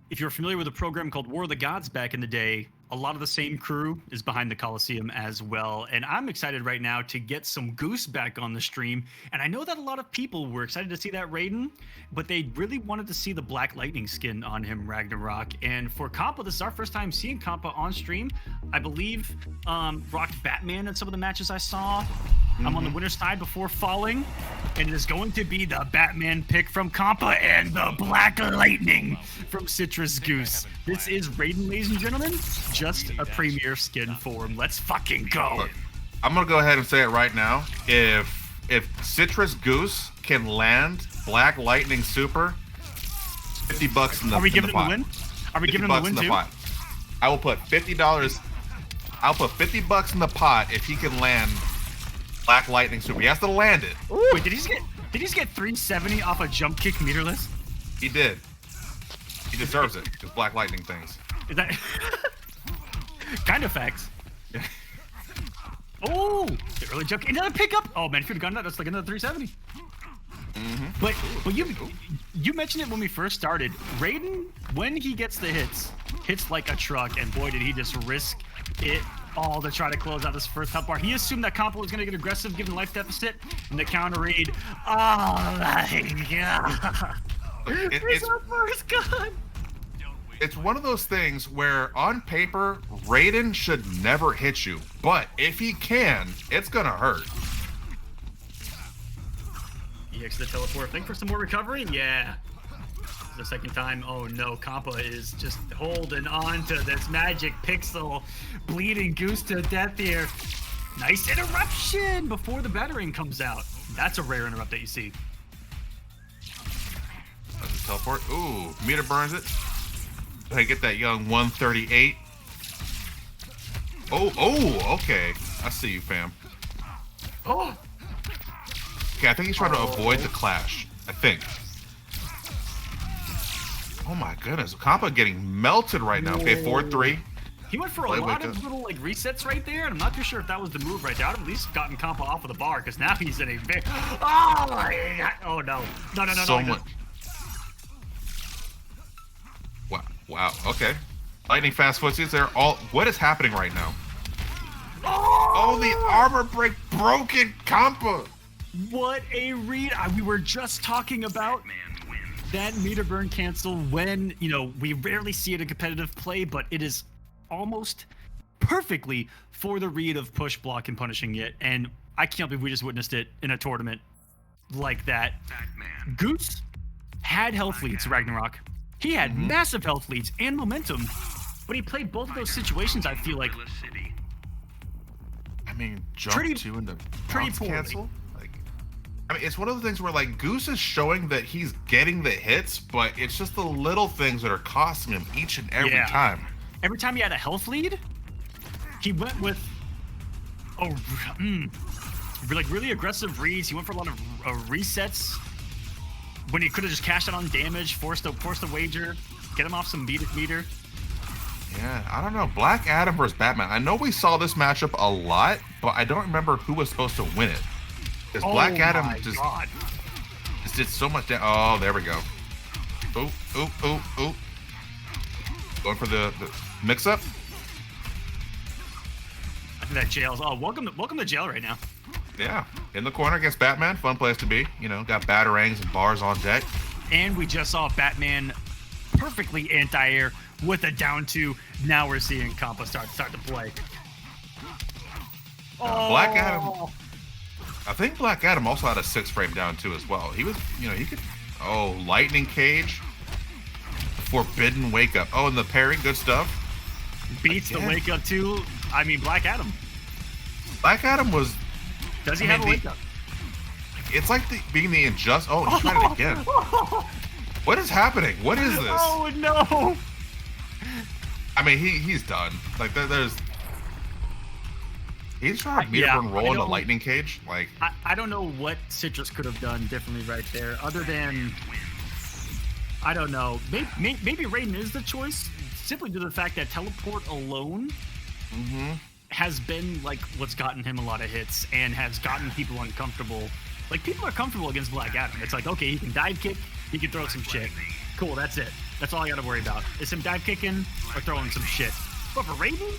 if you're familiar with a program called War of the Gods back in the day, a lot of the same crew is behind the Kolosseum as well. And I'm excited right now to get some Goose back on the stream. And I know that a lot of people were excited to see that Raiden, but they really wanted to see the Black Lightning skin on him, Ragnarok. And for Kompa, this is our first time seeing Kompa on stream. I believe rocked Batman in some of the matches I saw. I'm on the winner's side before falling, and it is going to be the Batman pick from Kompa and the Black Lightning from Citrus Goose. This is Raiden, ladies and gentlemen. Just a premier skin for him. Let's fucking go. Look, I'm gonna go ahead and say it right now. If Citrus Goose can land Black Lightning Super, $50 in the pot. Are we giving him the win? Are we giving him the win too? Pot. I will put $50. I'll put $50 in the pot if he can land Black Lightning Super. He has to land it. Ooh. Wait, did he just get 370 off a jump kick meterless? He did. He deserves it. Because Black Lightning things. Is that kind of facts? Oh, the early jump, another pickup. Oh man, if you'd have gotten that, that's like another 370. But you mentioned it when we first started. Raiden, when he gets the hits like a truck, and boy did he just risk it all to try to close out this first health bar. He assumed that Kompa was going to get aggressive given life deficit, and the counter read, oh my god. It's our first gun. It's one of those things where on paper, Raiden should never hit you, but if he can, it's gonna hurt. EX the teleport. Think for some more recovery? Yeah. The second time. Oh no, Kompa is just holding on to this magic pixel, bleeding Goose to death here. Nice interruption before the battering comes out. That's a rare interrupt that you see. That's a teleport. Ooh, meter burns it. I get that young 138. Oh, okay. I see you, fam. Oh. Okay, I think he's trying to avoid the clash. I think. Oh my goodness, Kompa getting melted right now. Okay, 4-3. He went for a lot of little like resets right there, and I'm not too sure if that was the move right there. I'd have at least gotten Kompa off of the bar because now he's in a very. Oh my god! Oh no! No! So much. Wow. Okay. Lightning fast footsies. They're all. What is happening right now? Oh, the armor break broken Kompa. What a read! We were just talking about that meter burn cancel when we rarely see it in competitive play, but it is almost perfectly for the read of push, block, and punishing it. And I can't believe we just witnessed it in a tournament like that. Goose had health leads, Ragnarok. He had massive health leads and momentum, but he played both of those situations, I feel like, I mean, jump two into pretty cancel. I mean, it's one of the things where like Goose is showing that he's getting the hits, but it's just the little things that are costing him each and every time. Every time he had a health lead, he went with like really aggressive reads. He went for a lot of resets when he could have just cashed out on damage, forced a wager, get him off some meter. Yeah, I don't know. Black Adam versus Batman. I know we saw this matchup a lot, but I don't remember who was supposed to win it. Because Black Adam just did so much damage. Oh, there we go. Ooh. Going for the mix-up. I think that jail's. Oh, welcome to jail right now. Yeah, in the corner against Batman. Fun place to be. You know, got batarangs and bars on deck. And we just saw Batman perfectly anti-air with a down 2. Now we're seeing Kombat start to play. Black Adam. I think Black Adam also had a 6-frame down 2 as well. He was, he could. Oh, lightning cage. Forbidden wake up. Oh, and the parry, good stuff. Beats the wake up too. I mean, Black Adam. Black Adam was. Does he have a wake up? It's like being the injustice. Oh, he tried it again. What is happening? What is this? Oh no! I mean, he's done. Like there's. He's trying to meet up and roll in the lightning cage. Like I don't know what Citrus could have done differently right there, other than I don't know. Maybe Raiden is the choice, simply due to the fact that teleport alone has been like what's gotten him a lot of hits and has gotten people uncomfortable. Like people are comfortable against Black Adam. It's like, okay, he can dive kick, he can throw some shit. Cool, that's it. That's all I got to worry about is him dive kicking or throwing some shit. But for Raiden,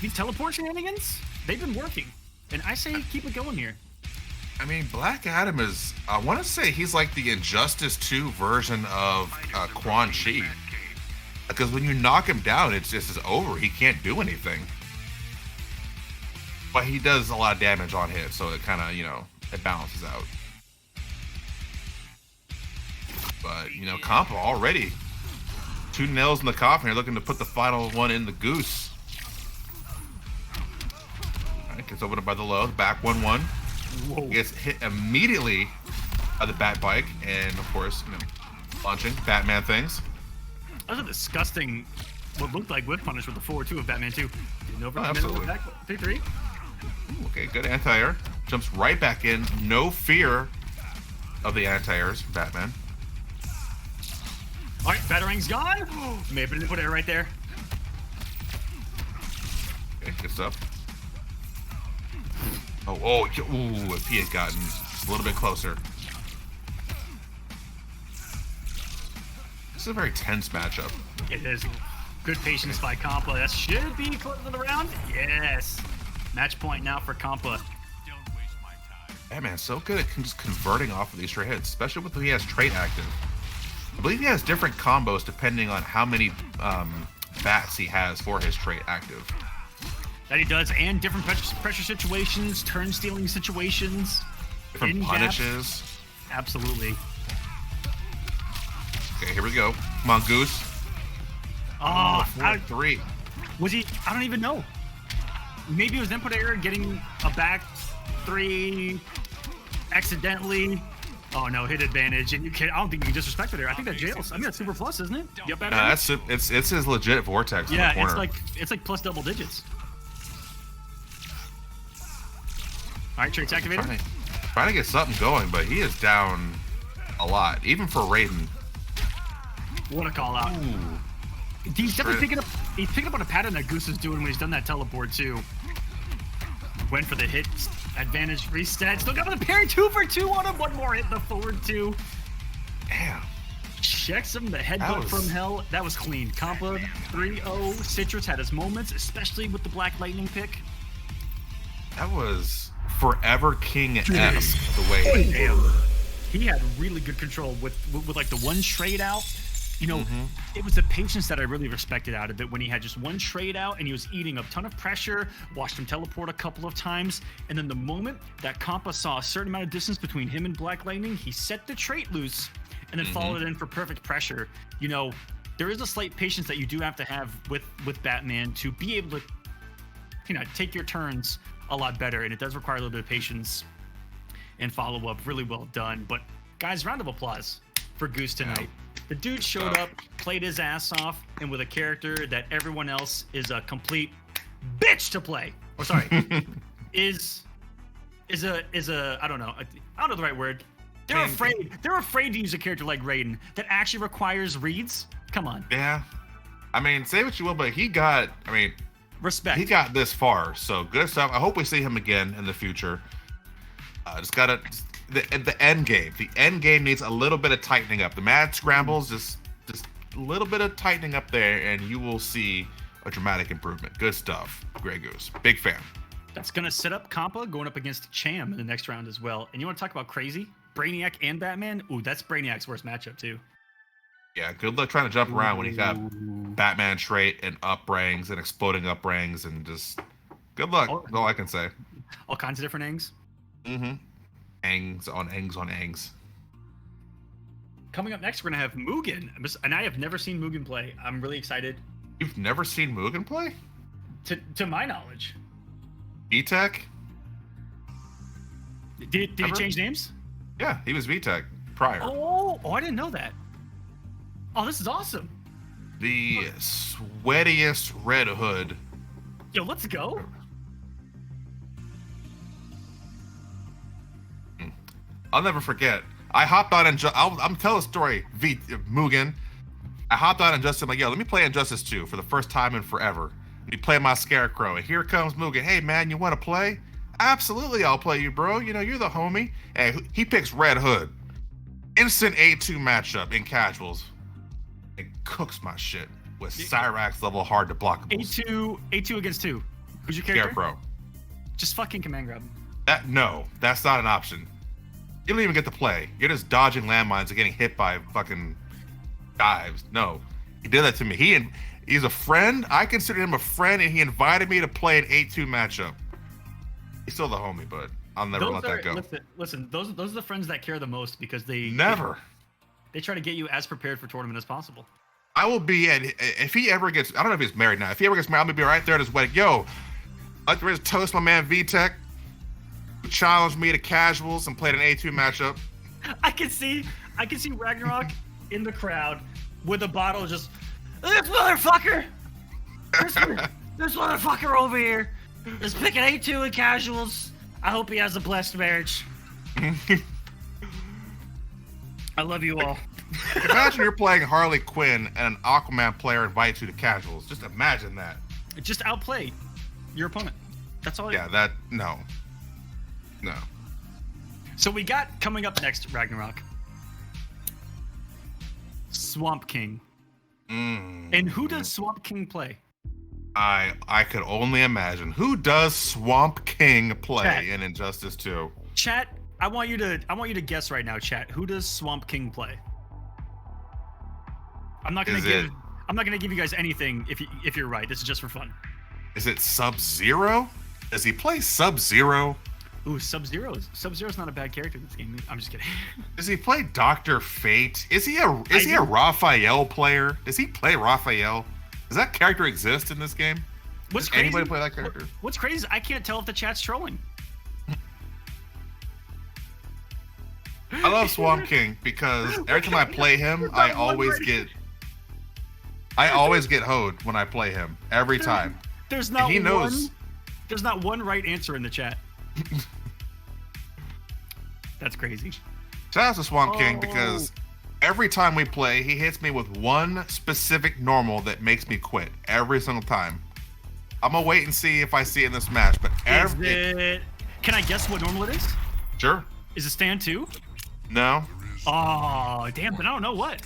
these teleport shenanigans, they've been working. And I say keep it going here. I mean, Black Adam is, I want to say he's like the Injustice 2 version of Quan Chi. Because when you knock him down, it's over. He can't do anything. But he does a lot of damage on hit, so it kind of, it balances out. But, Kombat already 2 nails in the coffin. You're looking to put the final one in the goose. All right, gets opened up by the low. Back 1-1. Whoa. Gets hit immediately by the bat bike. And, of course, launching Batman things. That was a disgusting, what looked like whip punish with the 4-2 of Batman 2. Absolutely. Back 3-3. Okay, good anti-air. Jumps right back in. No fear of the anti-airs from Batman. All right, Batarang's gone. Maybe didn't put it right there. Okay, good stuff. Ooh, if he had gotten a little bit closer. This is a very tense matchup. It is. Good patience by Kompa. That should be closing the round. Yes. Match point now for Kompa. Batman's so good at just converting off of these straight hits, especially when he has trait active. I believe he has different combos depending on how many bats he has for his trait active. That he does, and different pressure situations, turn stealing situations. Different punishes. Absolutely. Okay, here we go. Come on, Goose. Oh, 4-3. Was he? I don't even know. Maybe it was input error getting a back 3 accidentally. Oh no, hit advantage, and you can't. I don't think you can disrespect it there. I think that jails. I mean, that's super plus, isn't it? Yep. It's his legit vortex. Yeah, in the corner. it's like plus double digits. All right, traits activated. Trying to get something going, but he is down a lot, even for Raiden. What a call out. Ooh. He's definitely picking up. He's picking up on a pattern that Goose is doing when he's done that teleport too. Went for the hit advantage reset. Still got the parry 2 for 2 on him. One more hit, the forward 2. Damn. Checks him the headbutt from hell. That was clean. Kompa 3-0. Citrus had his moments, especially with the Black Lightning pick. That was Forever King-esque the way. He had really good control with like the one trade out. It was the patience that I really respected out of it when he had just one trade out and he was eating a ton of pressure, watched him teleport a couple of times, and then the moment that Kompa saw a certain amount of distance between him and Black Lightning, he set the trait loose and then followed it in for perfect pressure. There is a slight patience that you do have to have with Batman to be able to, take your turns a lot better, and it does require a little bit of patience and follow-up. Really well done. But guys, round of applause for Goose tonight. Yeah. The dude showed up, played his ass off, and with a character that everyone else is a complete bitch to play. Or sorry, is a I don't know the right word. They're afraid to use a character like Raiden that actually requires reads. Come on. Yeah. I mean, say what you will, but he got this far, so good stuff. I hope we see him again in the future. Just gotta the end game. The end game needs a little bit of tightening up. The mad scrambles, just a little bit of tightening up there, and you will see a dramatic improvement. Good stuff, Grey Goose. Big fan. That's gonna set up Compa going up against Cham in the next round as well. And you want to talk about crazy? Brainiac and Batman? Ooh, that's Brainiac's worst matchup too. Yeah, good luck trying to jump around when he's got Batman trait and up rangs and exploding up rangs, and just good luck. That's all I can say. All kinds of different angs. Mm-hmm. Angs on angs on angs. Coming up next, we're gonna have Mugen, and I have never seen Mugen play. I'm really excited. You've never seen Mugen play? To my knowledge. VTech? Did he change names? Yeah, he was VTech prior. Oh, I didn't know that. Oh, this is awesome. The sweatiest Red Hood. Yo, let's go. I'll never forget. I hopped on and I'm telling a story. Mugen. I hopped on Injustice. I'm like, yo, let me play Injustice 2 for the first time in forever. And you play my Scarecrow, and here comes Mugen. Hey man, you want to play? Absolutely, I'll play you, bro. You know, you're the homie. And he picks Red Hood. Instant A2 matchup in casuals. It cooks my shit with Cyrax level hard to block. A2 against 2. Who's your character? Scarecrow. Just fucking command grab him. That's not an option. You don't even get to play. You're just dodging landmines and getting hit by fucking dives. No, he did that to me. He's a friend. I consider him a friend, and he invited me to play an 8-2 matchup. He's still the homie, but I'll never let that go. Listen, those are the friends that care the most, because they try to get you as prepared for tournament as possible. I will be if he ever gets, I don't know if he's married now. If he ever gets married, I'm gonna be right there at his wedding. Yo, I'd like to toast my man VTech. Who challenged me to casuals and played an A2 matchup. I can see Ragnarok in the crowd with a bottle, just this motherfucker. This motherfucker over here is picking A2 in casuals. I hope he has a blessed marriage. I love you all. Imagine you're playing Harley Quinn and an Aquaman player invites you to casuals. Just imagine that. Just outplay your opponent. That's all. Yeah, no. So we got coming up next, Ragnarok. Swamp King. And who does Swamp King play? I could only imagine. Who does Swamp King play in Injustice 2? Chat, I want you to guess right now, chat. Who does Swamp King play? I'm not gonna give you guys anything if you're right. This is just for fun. Is it Sub-Zero? Does he play Sub-Zero? Ooh, Sub-Zero's not a bad character in this game. I'm just kidding. Does he play Dr. Fate? Is he a Raphael player? Does he play Raphael? Does that character exist in this game? Does anybody play that character? What's crazy is I can't tell if the chat's trolling. I love Swamp King because every time I play him, I always get hoed when I play him. Every time. There's not one right answer in the chat. That's crazy. Shout out to Swamp King because every time we play, he hits me with one specific normal that makes me quit every single time. I'm gonna wait and see if I see it in this match, but can I guess what normal it is? Sure. Is it stand 2? No. Oh, damn, but I don't know what.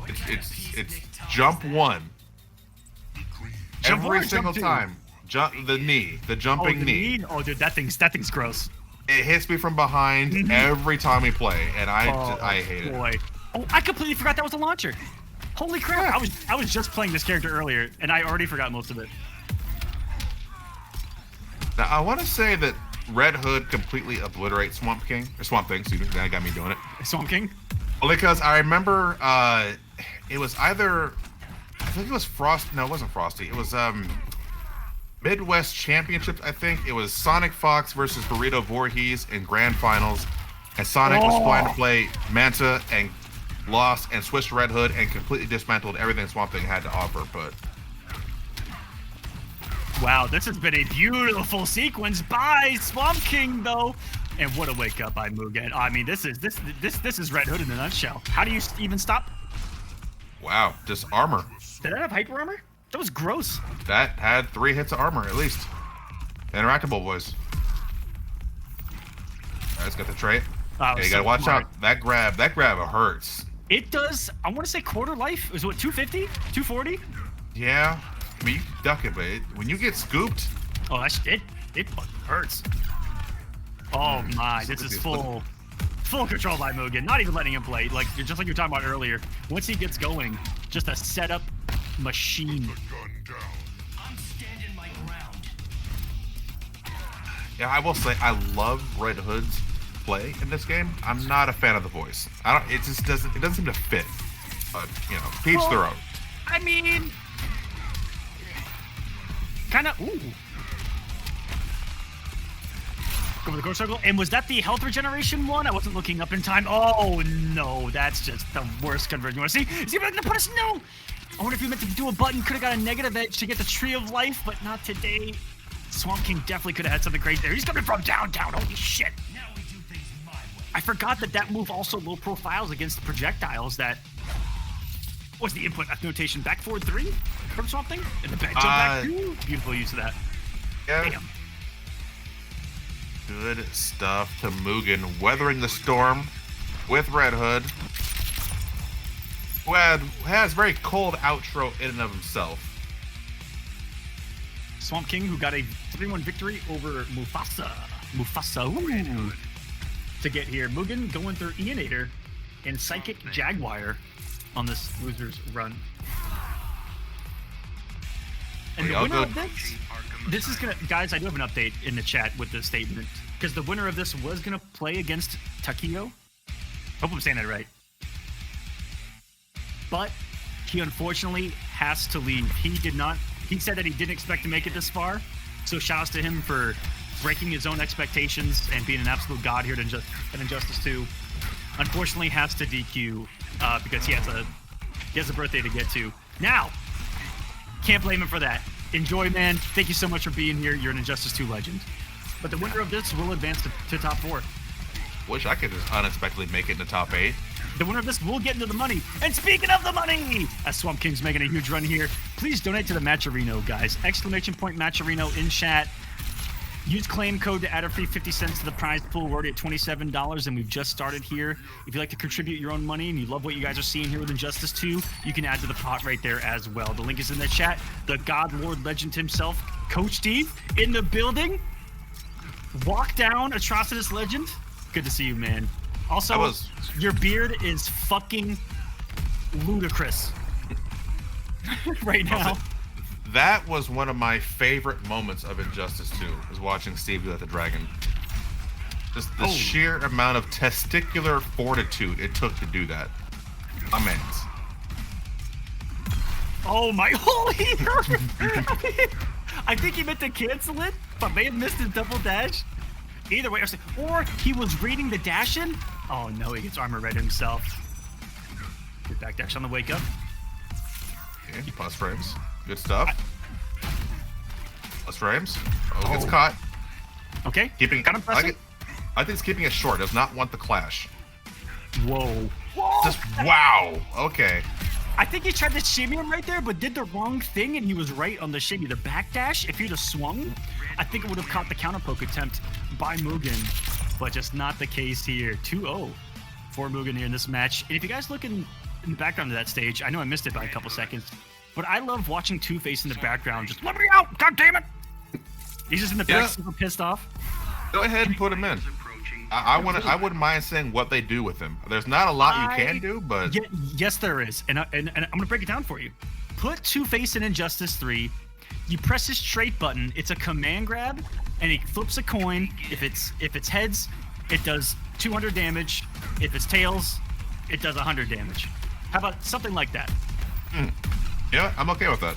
It's jump 1. Every single time. The jumping knee. Oh, dude, that thing's gross. It hits me from behind every time we play, and I hate it. Oh, I completely forgot that was a launcher. Holy crap! I was just playing this character earlier, and I already forgot most of it. Now I want to say that Red Hood completely obliterates Swamp King or Swamp Thing. Excuse me, that got me doing it. Swamp King. Well, because I remember it was either I think it was Frost. No, it wasn't Frosty. It was Midwest Championships, I think. It was Sonic Fox versus Burrito Voorhees in Grand Finals. And Sonic was flying to play Manta and lost and switched to Red Hood and completely dismantled everything Swamp Thing had to offer. But wow, this has been a beautiful sequence by Swamp King, though. And what a wake up by Mugen. I mean, this is Red Hood in a nutshell. How do you even stop? Wow, just armor. Did I have hyper armor? That was gross. That had 3 hits of armor at least. Interactable boys. Alright, let's get the trait. Oh, You gotta watch out. That grab hurts. It does, I want to say quarter life. It was what, 250? 240? Yeah. I mean, you duck it, but when you get scooped. Oh, it fucking hurts. Oh my, this is full control by Mugen. Not even letting him play. Like, just like you were talking about earlier. Once he gets going, just a setup machine. I'm standing my ground. Yeah, I will say I love Red Hood's play in this game. I'm not a fan of the voice. It just doesn't seem to fit. But to each their own. I mean, kind of. Ooh. Go with the core circle. And was that the health regeneration one? I wasn't looking up in time. Oh no, that's just the worst conversion. You want to see? Is he going to put us? No. I wonder if you meant to do a button. Could have got a negative edge to get the Tree of Life, but not today. Swamp King definitely could have had something great there. He's coming from downtown. Holy shit. Now we do things my way. I forgot that move also low profiles against the projectiles that. What's the input notation? Back forward 3 from Swamp Thing? And the back jump back 2? Beautiful use of that. Yeah. Damn. Good stuff to Mugen, weathering the storm with Red Hood, who has very cold outro in and of himself. Swamp King, who got a 3-1 victory over Mufasa. Ooh. To get here. Mugen going through Eonator and Psychic Jaguar on this loser's run. And the winner of this is gonna, guys, I do have an update in the chat with the statement, because the winner of this was gonna play against Taquillo. Hope I'm saying that right. But he unfortunately has to leave. He said that he didn't expect to make it this far. So shouts to him for breaking his own expectations and being an absolute god here at Injustice 2. Unfortunately has to DQ because he has a birthday to get to. Now, can't blame him for that. Enjoy, man. Thank you so much for being here. You're an Injustice 2 legend. But the winner of this will advance to top 4. Wish I could just unexpectedly make it in the top 8. The winner of this will get into the money. And speaking of the money, as Swamp King's making a huge run here, please donate to the Matcherino, guys. Exclamation point Matcherino in chat. Use claim code to add a free 50 cents to the prize pool. We're already at $27, and we've just started here. If you'd like to contribute your own money and you love what you guys are seeing here with Injustice 2, you can add to the pot right there as well. The link is in the chat. The God Lord legend himself, Coach Steve, in the building. Walk down, Atrocitus legend. Good to see you, man. Also, your beard is fucking ludicrous right now. That was one of my favorite moments of Injustice 2, is watching Steve do that to Dragon. Just the sheer amount of testicular fortitude it took to do that. Immense. Oh my holy! I think he meant to cancel it, but may have missed his double dash. Either way, or he was reading the dash in. Oh no, he gets armor red himself. Good back dash on the wake up. Okay, plus frames. Good stuff. Plus frames. Oh, gets caught. Okay. Got him. I think it's keeping it short. Does not want the clash. Whoa. Just wow. Okay. I think he tried to shimmy him right there, but did the wrong thing, and he was right on the shimmy. The backdash, if he'd have swung, I think it would have caught the counter poke attempt by Mugen, but just not the case here. 2-0 for Mugen here in this match. And if you guys look in the background of that stage, I know I missed it by a couple seconds, but I love watching Two-Face in the background. Just let me out! God damn it! He's just in the back, super pissed off. Go ahead and put him in. I wouldn't mind saying what they do with him. There's not a lot you can do, but yes, there is, and I'm gonna break it down for you. Put Two-Face in Injustice 3. You press his trait button. It's a command grab, and he flips a coin. If it's heads, it does 200 damage. If it's tails, it does 100 damage. How about something like that? Yeah, I'm okay with that.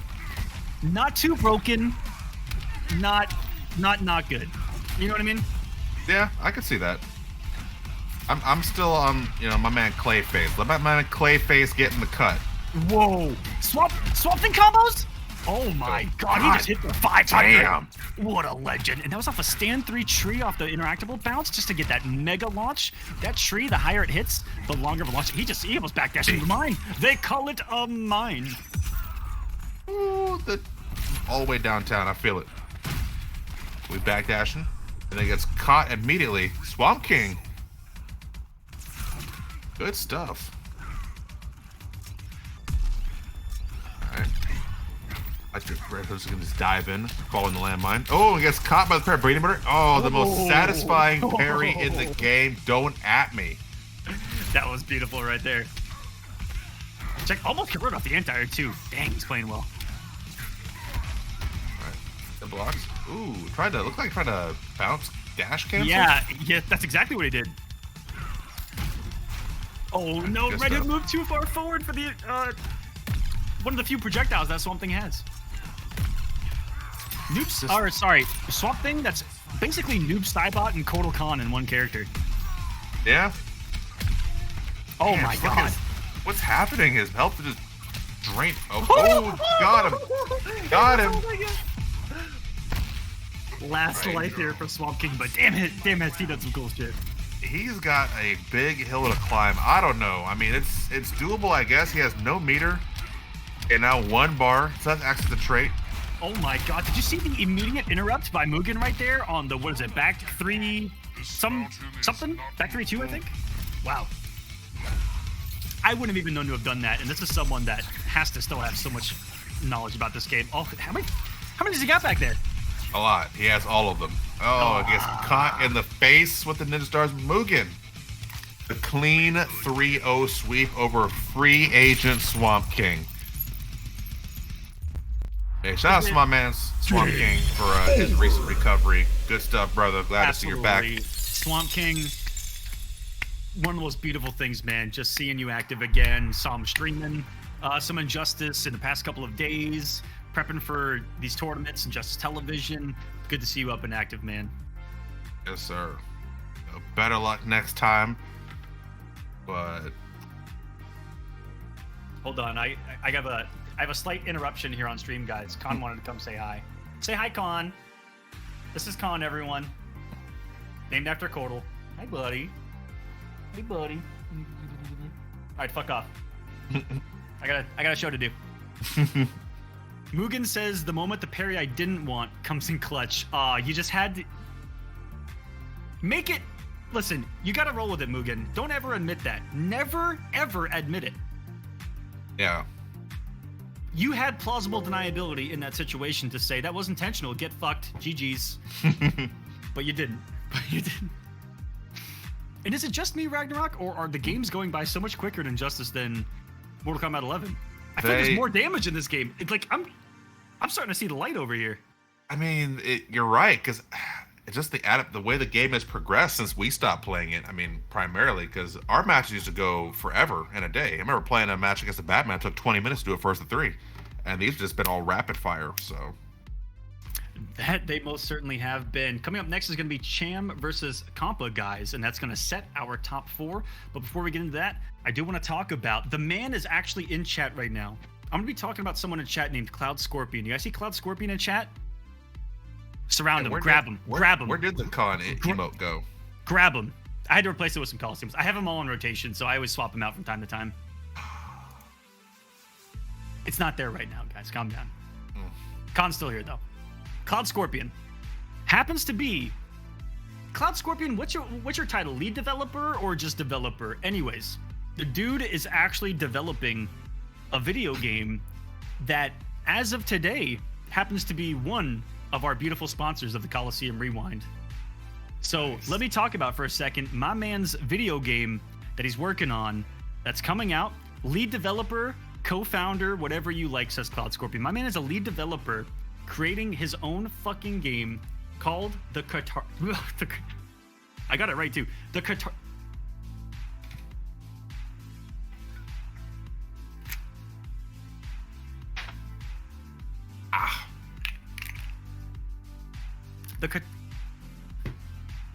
Not too broken. Not good. You know what I mean? Yeah, I can see that. I'm still on, my man Clayface. Let my man Clayface get in the cut. Whoa! Swamp Thing combos? Oh my god, he just hit the 500. Damn! What a legend. And that was off a stand 3 tree off the interactable bounce just to get that mega launch. That tree, the higher it hits, the longer of a launch. He almost backdashed into mine. They call it a mine. Ooh, all the way downtown. I feel it. We backdashing, and then gets caught immediately. Swamp King. Good stuff. All right. I can just dive in, fall in the landmine. Oh, he gets caught by the pair of Brady Murder. Oh, the most satisfying parry in the game. Don't at me. That was beautiful right there. Check, almost converted off the anti-air too. Dang, he's playing well. All right, the blocks. Ooh, trying to bounce dash cancel. Yeah, that's exactly what he did. Oh no, Red Hood moved too far forward for the one of the few projectiles that Swamp Thing has. Swamp Thing, that's basically Noob Cybot and Kotal Khan in one character. Yeah. Oh man, my god. What's happening? His health just drained. Oh, got him. Got him. Last life here for Swamp King, but damn it, he done some cool shit. He's got a big hill to climb. I don't know. I mean, it's doable, I guess. He has no meter. And now 1 bar. So that's access the trait. Oh my god, did you see the immediate interrupt by Mugen right there on the, what is it, back 3 something? Back 3-2, I think? Wow. I wouldn't have even known to have done that, and this is someone that has to still have so much knowledge about this game. Oh, how many does he got back there? A lot. He has all of them. Oh, he gets caught in the face with the Ninja Stars. Mugen. The clean 3-0 sweep over free agent Swamp King. Hey, shout out to my man Swamp King for his recent recovery. Good stuff, brother. Glad to see you're back. Swamp King, one of the most beautiful things, man. Just seeing you active again. Saw him streaming some Injustice in the past couple of days, prepping for these tournaments, Injustice Television. Good to see you up and active, man. Yes, sir. Better luck next time. But hold on, I have a slight interruption here on stream, guys. Con wanted to come say hi. Say hi, Con. This is Con, everyone. Named after Kotal. Hi, buddy. Hey, buddy. All right, fuck off. I got a show to do. Mugen says the moment the parry I didn't want comes in clutch. You just had to make it. Listen, you gotta roll with it, Mugen. Don't ever admit that. Never, ever admit it. Yeah. You had plausible deniability in that situation to say that was intentional. Get fucked. GG's. But you didn't. And is it just me, Ragnarok, or are the games going by so much quicker in Injustice than Mortal Kombat 11? I feel like there's more damage in this game. It's like I'm starting to see the light over here. I mean, you're right, because it's just the way the game has progressed since we stopped playing it. I mean, primarily because our matches used to go forever in a day. I remember playing a match against the Batman. It took 20 minutes to do it first of 3, and these have just been all rapid fire. So that they most certainly have been. Coming up next is going to be Cham versus Compa, guys, and that's going to set our top 4. But before we get into that, I do want to talk about the man is actually in chat right now. I'm going to be talking about someone in chat named Cloud Scorpion. You guys see Cloud Scorpion in chat? Surround him, grab him. Where did the con emote go? Grab him. I had to replace it with some costumes. I have them all in rotation, so I always swap them out from time to time. It's not there right now, guys. Calm down. Con's still here, though. Cloud Scorpion happens to be Cloud Scorpion. What's your title? Lead developer or just developer? Anyways, the dude is actually developing a video game that, as of today, happens to be one of our beautiful sponsors of the Kolosseum Rewind. So nice. Let me talk about for a second my man's video game that he's working on that's coming out. Lead developer, co-founder, whatever you like, says Cloud Scorpion. My man is a lead developer creating his own fucking game called the Qatar. I got it right too. The Qatar.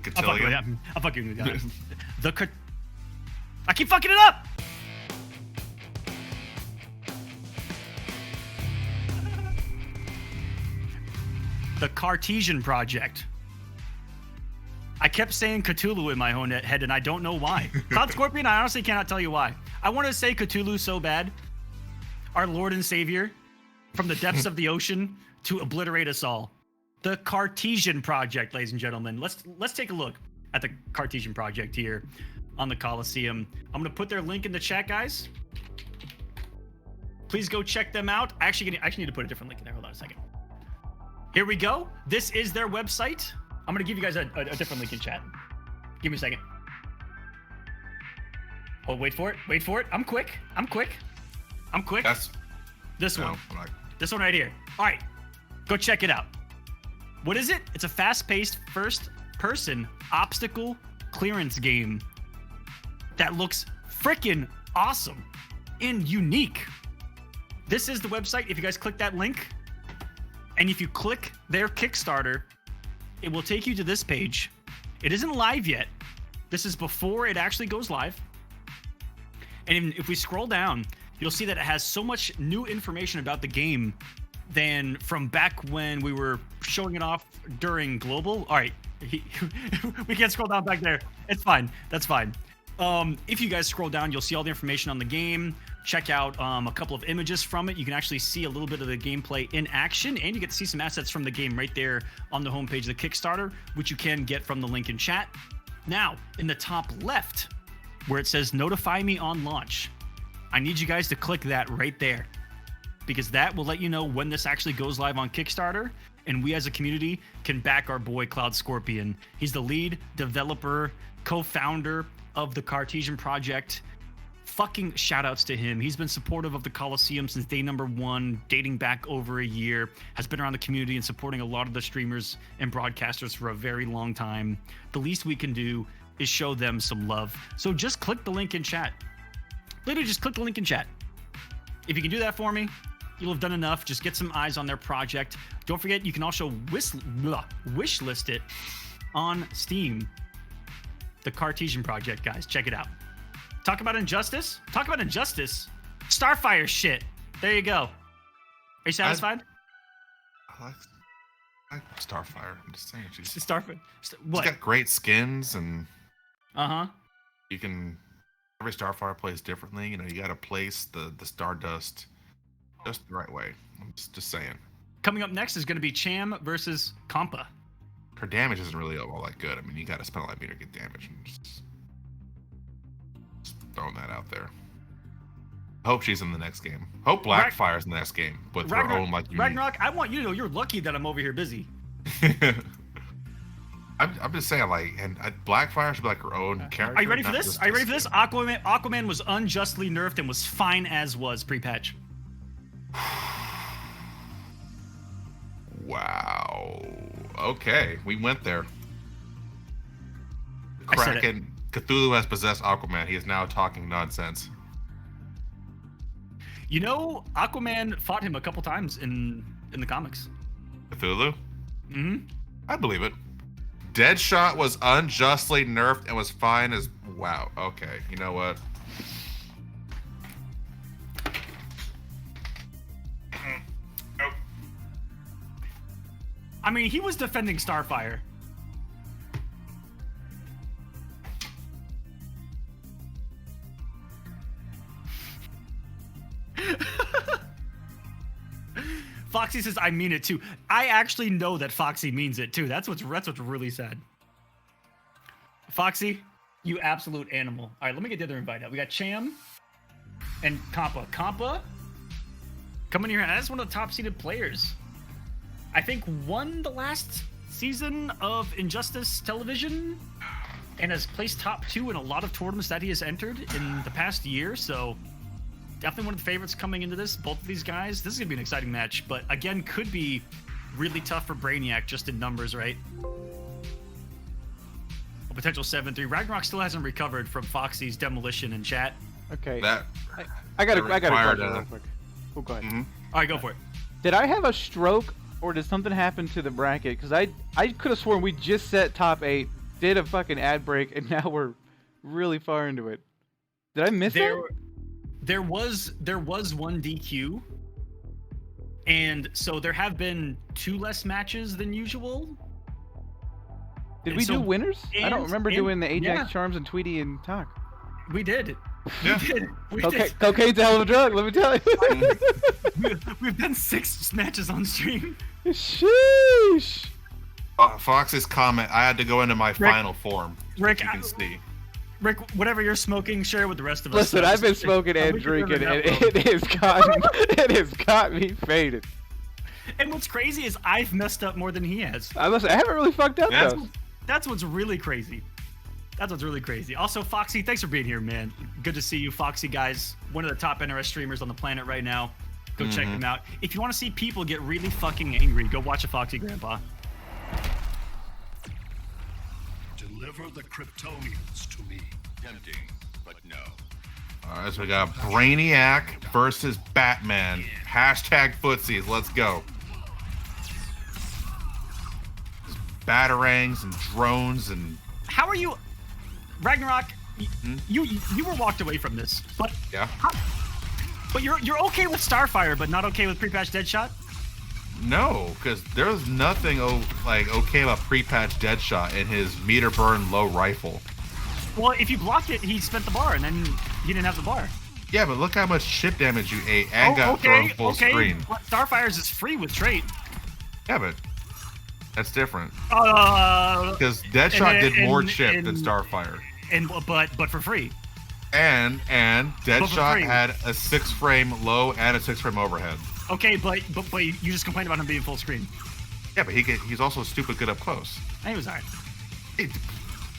The Cotillion. I'm fucking with you. The I keep fucking it up. The Cartesian Project. I kept saying Cthulhu in my own head, and I don't know why. Cloud Scorpion, I honestly cannot tell you why. I want to say Cthulhu so bad. Our Lord and Savior. from the depths of the ocean to obliterate us all. The Cartesian Project, ladies and gentlemen. Let's take a look at the Cartesian Project here on the Kolosseum. I'm gonna put their link in the chat, guys. Please go check them out. I actually need to put a different link in there. Hold on a second. Here we go. This is their website. I'm gonna give you guys a different link in chat. Give me a second. Oh, wait for it. Wait for it. I'm quick. That's This no, one. I'm not- This one right here. All right, go check it out. What is it? It's a fast-paced first-person obstacle clearance game that looks freaking awesome and unique. This is the website. If you guys click that link, and if you click their Kickstarter, it will take you to this page. It isn't live yet. This is before it actually goes live. And if we scroll down, you'll see that it has so much new information about the game than from back when we were showing it off during Global. All right, we can't scroll down back there. It's fine. That's fine. If you guys scroll down, you'll see all the information on the game. Check out a couple of images from it. You can actually see a little bit of the gameplay in action, and you get to see some assets from the game right there on the homepage of the Kickstarter, which you can get from the link in chat. Now, in the top left, where it says notify me on launch, I need you guys to click that right there, because that will let you know when this actually goes live on Kickstarter, and we as a community can back our boy Cloud Scorpion. He's the lead developer, co-founder of the Cartesian Project. Fucking shout outs to him. He's been supportive of the Kolosseum since day number one, dating back over a year, has been around the community and supporting a lot of the streamers and broadcasters for a very long time. The least we can do is show them some love. So just click the link in chat. Literally just click the link in chat. If you can do that for me, you'll have done enough. Just get some eyes on their project. Don't forget, you can also wish list it on Steam. The Cartesian Project, guys. Check it out. Talk about injustice? Talk about injustice. Starfire shit. There you go. Are you satisfied? I like Starfire. I'm just saying. She's Starfire. What? got great skins, and Uh-huh. every Starfire plays differently. You know, you got to place the Stardust just the right way. I'm just saying. Coming up next is going to be Cham versus Kompa. Her damage isn't really all that good. I mean, you got to spend a lot of meter to get damage. And just throwing that out there. Hope she's in the next game. Hope Blackfire's in the next game with her own unique. Ragnarok, I want you to know you're lucky that I'm over here busy. I'm just saying, and Blackfire should be like her own character. Are you ready for this? Aquaman was unjustly nerfed and was fine as was pre-patch. Wow. Okay, we went there. Kraken, Cthulhu has possessed Aquaman. He is now talking nonsense. You know, Aquaman fought him a couple times in the comics. Cthulhu? Mm-hmm. I believe it. Deadshot was unjustly nerfed and was fine as... Wow. Okay. You know what? Nope. I mean, he was defending Starfire. Foxy says, I mean it too. I actually know that Foxy means it too. That's what's really sad. Foxy, you absolute animal. All right, let me get the other invite out. We got Cham and Kompa. Kompa coming here as one of the top seeded players. I think won the last season of Injustice Television and has placed top 2 in a lot of tournaments that he has entered in the past year. So definitely one of the favorites coming into this. Both of these guys. This is going to be an exciting match, but again, could be really tough for Brainiac just in numbers, right? A potential 7-3. Ragnarok still hasn't recovered from Foxy's demolition in chat. Okay. I got a question real quick. Oh, go ahead. Mm-hmm. All right, go for it. Did I have a stroke, or did something happen to the bracket? Because I could have sworn we just set top 8, did a fucking ad break, and now we're really far into it. Did I miss it? There was one DQ, and so there have been 2 less matches than usual. Did we do winners? I don't remember doing the Ajax Charms and Tweety and Talk. We did. Yeah. Cocaine's a hell of a drug, let me tell you. We've done 6 matches on stream. Sheesh. Fox's comment, I had to go into my final form. Rick, you can see. Rick, whatever you're smoking, share it with the rest of us. Listen, I've been smoking and drinking, and it has got me faded. And what's crazy is I've messed up more than he has. I haven't really fucked up though. That's what's really crazy. That's what's really crazy. Also, Foxy, thanks for being here, man. Good to see you, Foxy, guys. One of the top NRS streamers on the planet right now. Go check him out. If you want to see people get really fucking angry, go watch a Foxy Grandpa. Deliver the Kryptonians to me. Tempting, but no. All right, so we got Brainiac versus Batman. Hashtag footsies. Let's go. Batarangs and drones and. How are you, Ragnarok? You were walked away from this, but yeah. But you're okay with Starfire, but not okay with pre-patch Deadshot? No, because there's nothing okay about pre-patch Deadshot in his meter burn low rifle. Well, if you blocked it, he spent the bar, and then he didn't have the bar. Yeah, but look how much chip damage you ate and got thrown full screen. Well, Starfire's is free with trait. Yeah, but that's different. Because Deadshot did more chip than Starfire. But for free. And Deadshot had a 6-frame low and a 6-frame overhead. Okay, but you just complained about him being full screen. Yeah, but he's also stupid good up close. He was alright.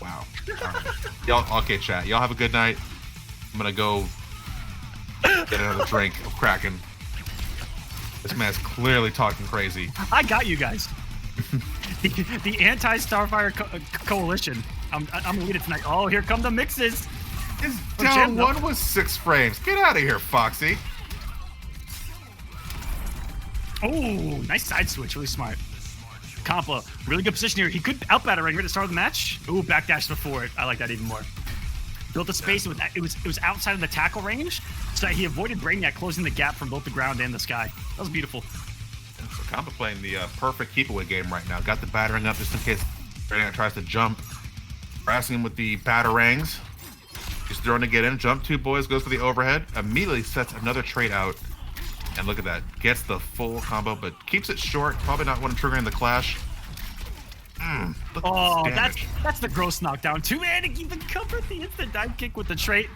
Wow. All right. Y'all, okay, chat. Y'all have a good night. I'm gonna go get another drink of Kraken. This man's clearly talking crazy. I got you guys. the anti-Starfire coalition. I'm gonna lead it tonight. Oh, here come the mixes. His down one was 6 frames. Get out of here, Foxy. Oh, nice side switch. Really smart. Compa, really good position here. He could out-batter right at the start of the match. Ooh, backdash before it. I like that even more. Built a space. It was outside of the tackle range, so that he avoided Brainiac closing the gap from both the ground and the sky. That was beautiful. So Compa playing the perfect keep-away game right now. Got the battering up just in case Brainiac tries to jump. Harassing him with the batarangs. He's throwing to get in. Jump 2 boys, goes for the overhead. Immediately sets another trait out. And look at that. Gets the full combo, but keeps it short. Probably not one triggering the clash. Oh, that's the gross knockdown too. And he even covered the instant dive kick with the trait.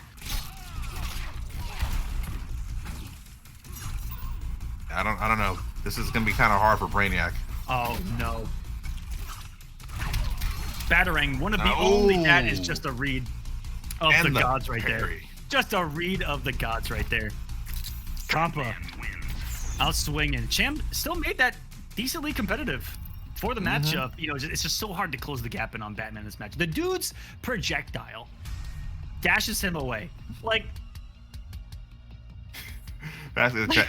I don't know. This is gonna be kind of hard for Brainiac. Oh no. Batarang, one of the only that is just a read of the gods right there. Just a read of the gods right there. Compa out swinging. Cham still made that decently competitive for the matchup. You know, it's just so hard to close the gap in on Batman in this match. The dude's projectile dashes him away. Like,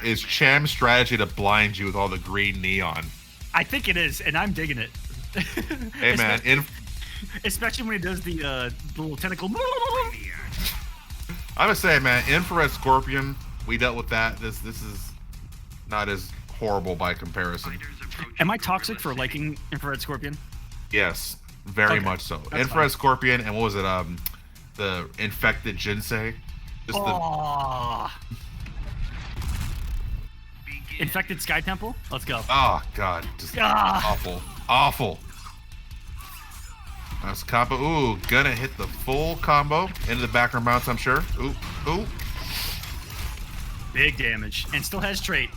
is Cham's strategy to blind you with all the green neon? I think it is, and I'm digging it. Hey man, especially when he does the little tentacle. I would say, man, Infrared Scorpion. We dealt with that. This is not as horrible by comparison. Am I toxic for liking Infrared Scorpion? Yes, very much so. That's Infrared Scorpion and what was it? The Infected Jinsei. Infected Sky Temple. Let's go. Oh god, just awful. That's Compa. Ooh, gonna hit the full combo into the background bounce. I'm sure. Ooh. Big damage, and still has trait.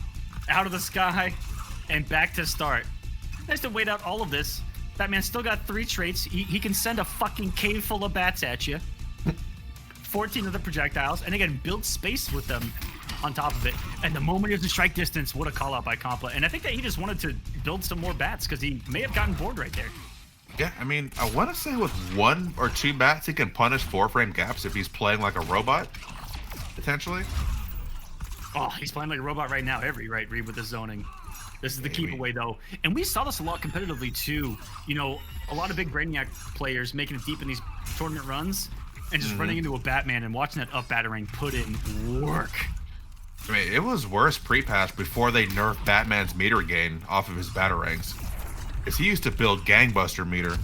Out of the sky, and back to start. Nice to wait out all of this. Batman still got 3 traits. He can send a fucking cave full of bats at you. 14 of the projectiles, and again, build space with them on top of it. And the moment he was in strike distance, what a call out by Compa. And I think that he just wanted to build some more bats because he may have gotten bored right there. Yeah, I mean, I want to say with 1 or 2 bats, he can punish 4-frame gaps if he's playing like a robot, potentially. Oh, he's playing like a robot right now. Read with the zoning. This is the keep away though. And we saw this a lot competitively too. You know, a lot of big Brainiac players making it deep in these tournament runs and just running into a Batman and watching that up battering put in work. I mean, it was worse pre-patch before they nerfed Batman's meter gain off of his batarangs. Because he used to build gangbuster meter.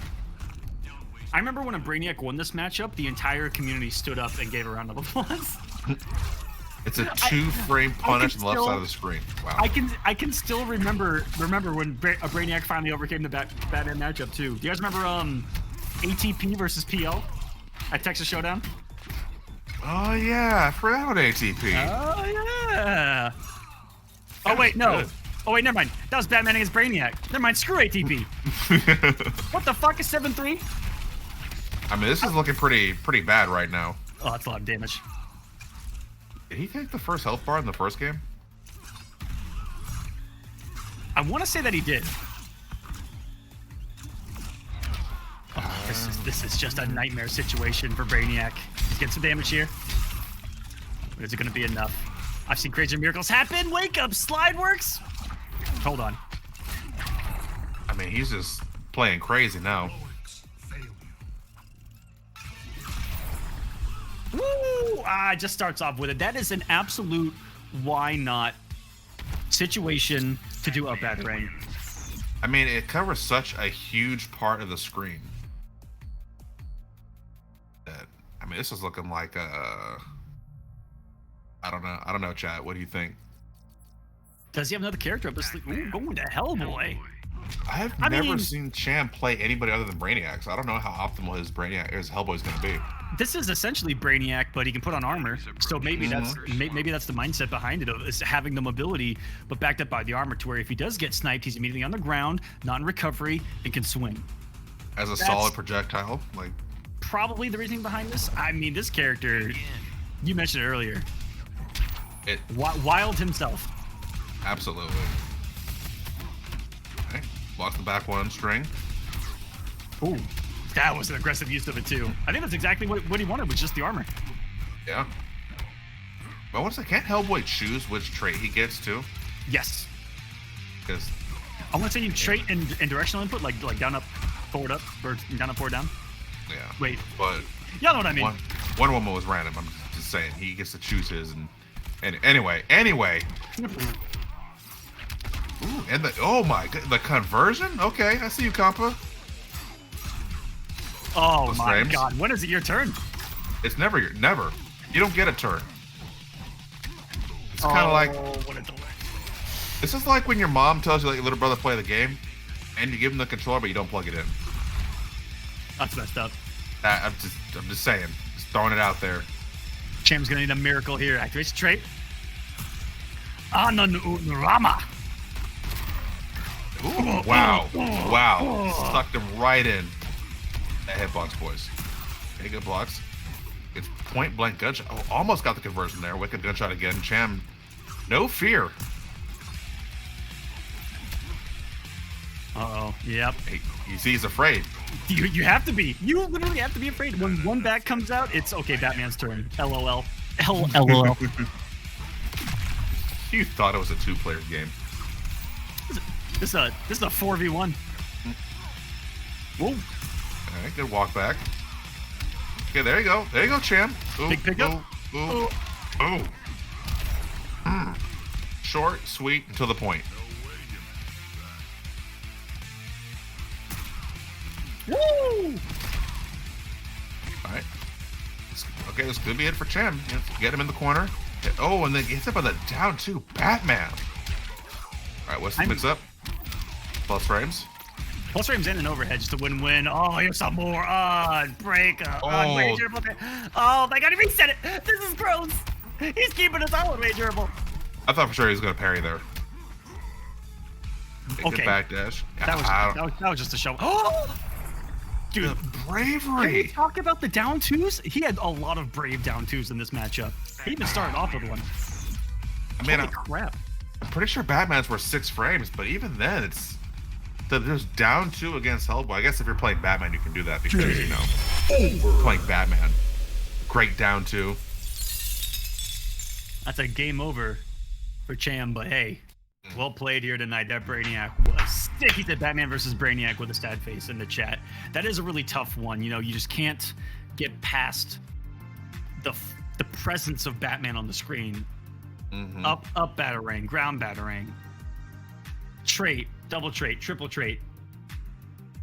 I remember when a Brainiac won this matchup, the entire community stood up and gave a round of applause. It's a 2-frame punish on the left side of the screen. Wow. I can still remember when a Brainiac finally overcame the Batman matchup too. Do you guys remember ATP versus PL at Texas Showdown? Oh yeah, I forgot about ATP. Oh yeah. Oh wait, no. Good. Oh wait, never mind. That was Batman against Brainiac. Never mind. Screw ATP. What the fuck is 7-3? I mean, this is looking pretty bad right now. Oh, that's a lot of damage. Did he take the first health bar in the first game? I want to say that he did. Oh, this is just a nightmare situation for Brainiac. He's getting some damage here. But is it going to be enough? I've seen crazy miracles happen. Wake up, slide works. Hold on. I mean, he's just playing crazy now. Woo! It just starts off with it. That is an absolute why not situation to do up batarang. I mean, it covers such a huge part of the screen. That, I mean, this is looking like a... I don't know, chat. What do you think? Does he have another character up his sleeve? Ooh, going to Hellboy. I've never seen Cham play anybody other than Brainiac, so I don't know how optimal his Hellboy's going to be. This is essentially Brainiac, but he can put on armor. So maybe that's the mindset behind it, is having the mobility, but backed up by the armor, to where if he does get sniped, he's immediately on the ground, not in recovery, and can swing. As a solid projectile, like probably the reasoning behind this. I mean, this character, you mentioned it earlier. Wild himself. Absolutely. Okay. Blocks the back one string. Ooh, that was an aggressive use of it too. I think that's exactly what he wanted, was just the armor. Yeah. But once again, can't Hellboy choose which trait he gets too? Yes. Because I want to say you trait and directional input, like down up, forward up, or down up, forward down. Yeah. Wait. But y'all know what I mean. One woman was random. I'm just saying he gets to choose his and anyway. Ooh, and the conversion? Okay, I see you, Compa. Oh my god, when is it your turn? It's never. You don't get a turn. It's kind of like. What a delay. This is like when your mom tells you let your little brother play the game, and you give him the controller, but you don't plug it in. That's messed up. I'm just saying. Just throwing it out there. Cham's gonna need a miracle here. Activate trait. Ananurama. Ooh, wow. Sucked him right in. That hitbox, boys. Okay, good blocks. It's point blank gunshot. Oh, almost got the conversion there. Wicked gunshot again. Cham, no fear. Uh-oh. Yep. You see, he's afraid. You have to be. You literally have to be afraid. When one back comes out, it's okay, Batman's turn. LOL. LOL. You thought it was a two-player game. This is a 4v1. Whoa. Alright, good walk back. Okay, there you go. There you go, Cham. Ooh, big pickup. Ooh. Short, sweet, and to the point. Woo! Alright. Okay, this could be it for Cham. Get him in the corner. Oh, and then gets up on the down two. Batman. Alright, what's the mix up? Plus frames. Plus frames and an overhead, just a win-win. Oh, here's some more. Break. Rage durable. Oh my god, he reset it. This is gross. He's keeping us all rage durable. I thought for sure he was going to parry there. Okay. Good backdash. That was just a show. Oh! Dude, the bravery. Can we talk about the down twos? He had a lot of brave down twos in this matchup. He even started off with one. I mean, holy crap. I'm pretty sure Batman's were 6 frames, but even then, there's down 2 against Hellboy. I guess if you're playing Batman, you can do that because, playing Batman. Great down 2. That's a game over for Cham, but hey, well played here tonight. That Brainiac was sick. He said Batman versus Brainiac with a sad face in the chat. That is a really tough one. You know, you just can't get past the presence of Batman on the screen. Up batarang, ground batarang, trait, double trait, triple trait.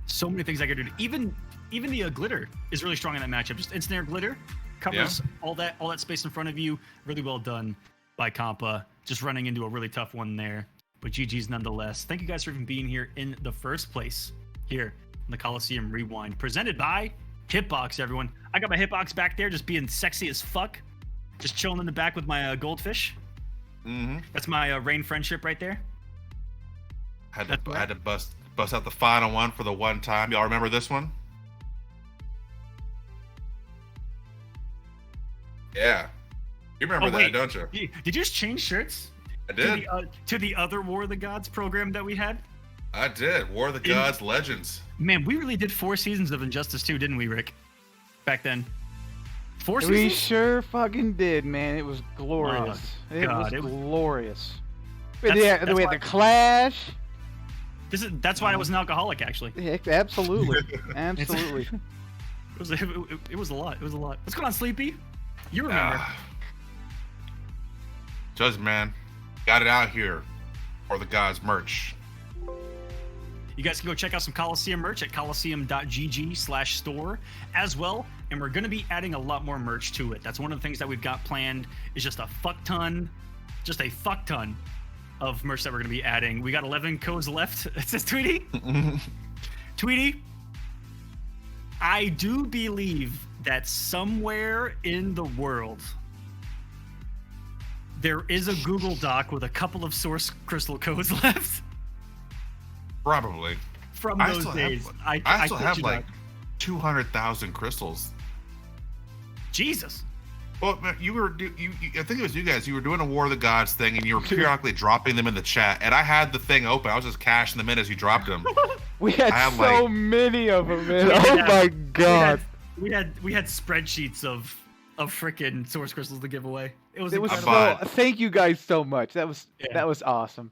So many things I could do. Even even the glitter is really strong in that matchup. Just instant air glitter covers all that space in front of you. Really well done by Compa. Just running into a really tough one there. But GG's nonetheless. Thank you guys for even being here in the first place here in the Kolosseum Rewind. Presented by Hitbox, everyone. I got my Hitbox back there just being sexy as fuck. Just chilling in the back with my goldfish. That's my Rain friendship right there. Had to bust out the final one for the one time. Y'all remember this one? Yeah. You remember that, don't you? Did you just change shirts? I did. To the other War of the Gods program that we had? I did. War of the Gods Legends. Man, we really did 4 seasons of Injustice 2, didn't we, Rick? Back then. 4 We seasons? sure fucking did, man. It was glorious. It was glorious. We had the Clash. That's why I was an alcoholic, actually. Yeah, absolutely. Absolutely. It was a lot. It was a lot. What's going on, Sleepy? You remember. Judge, man. Got it out here for the Gods merch. You guys can go check out some Kolosseum merch at kolosseum.gg/store as well. And we're going to be adding a lot more merch to it. That's one of the things that we've got planned is just a fuck ton of merch that we're going to be adding. We got 11 codes left. It says Tweety. Tweety, I do believe that somewhere in the world there is a Google Doc with a couple of source crystal codes left. Probably. From those days. I still have like 200,000 crystals. Jesus. Well, man, I think it was you guys. You were doing a War of the Gods thing, and you were periodically dropping them in the chat. And I had the thing open. I was just cashing them in as you dropped them. We had so many of them, man. Oh my god. We had spreadsheets of freaking source crystals to give away. It was thank you guys so much. That was awesome.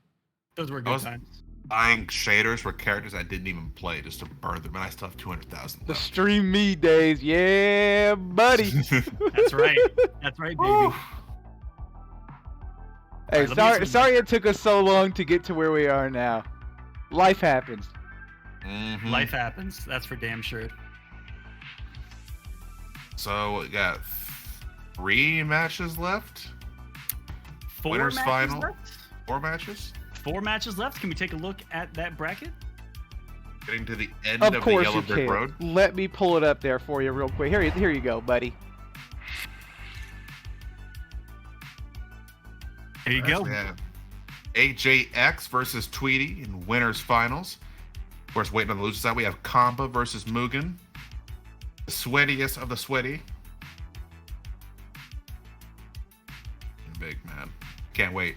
Those were good times. Buying shaders for characters I didn't even play just to burn them, and I still have 200,000. The Stream Me days, yeah, buddy. That's right. That's right, baby. Hey, sorry it took us so long to get to where we are now. Life happens. Life happens. That's for damn sure. So we got 3 matches left. 4 Winners matches final. left? 4 matches. 4 matches left. Can we take a look at that bracket? Getting to the end of the Yellow Brick Road. Let me pull it up there for you real quick. Here you go, buddy. There you go. Yeah. AJX versus Tweety in winners finals. Of course, waiting on the losers side, we have Compa versus Mugen. The sweatiest of the sweaty. Big man. Can't wait.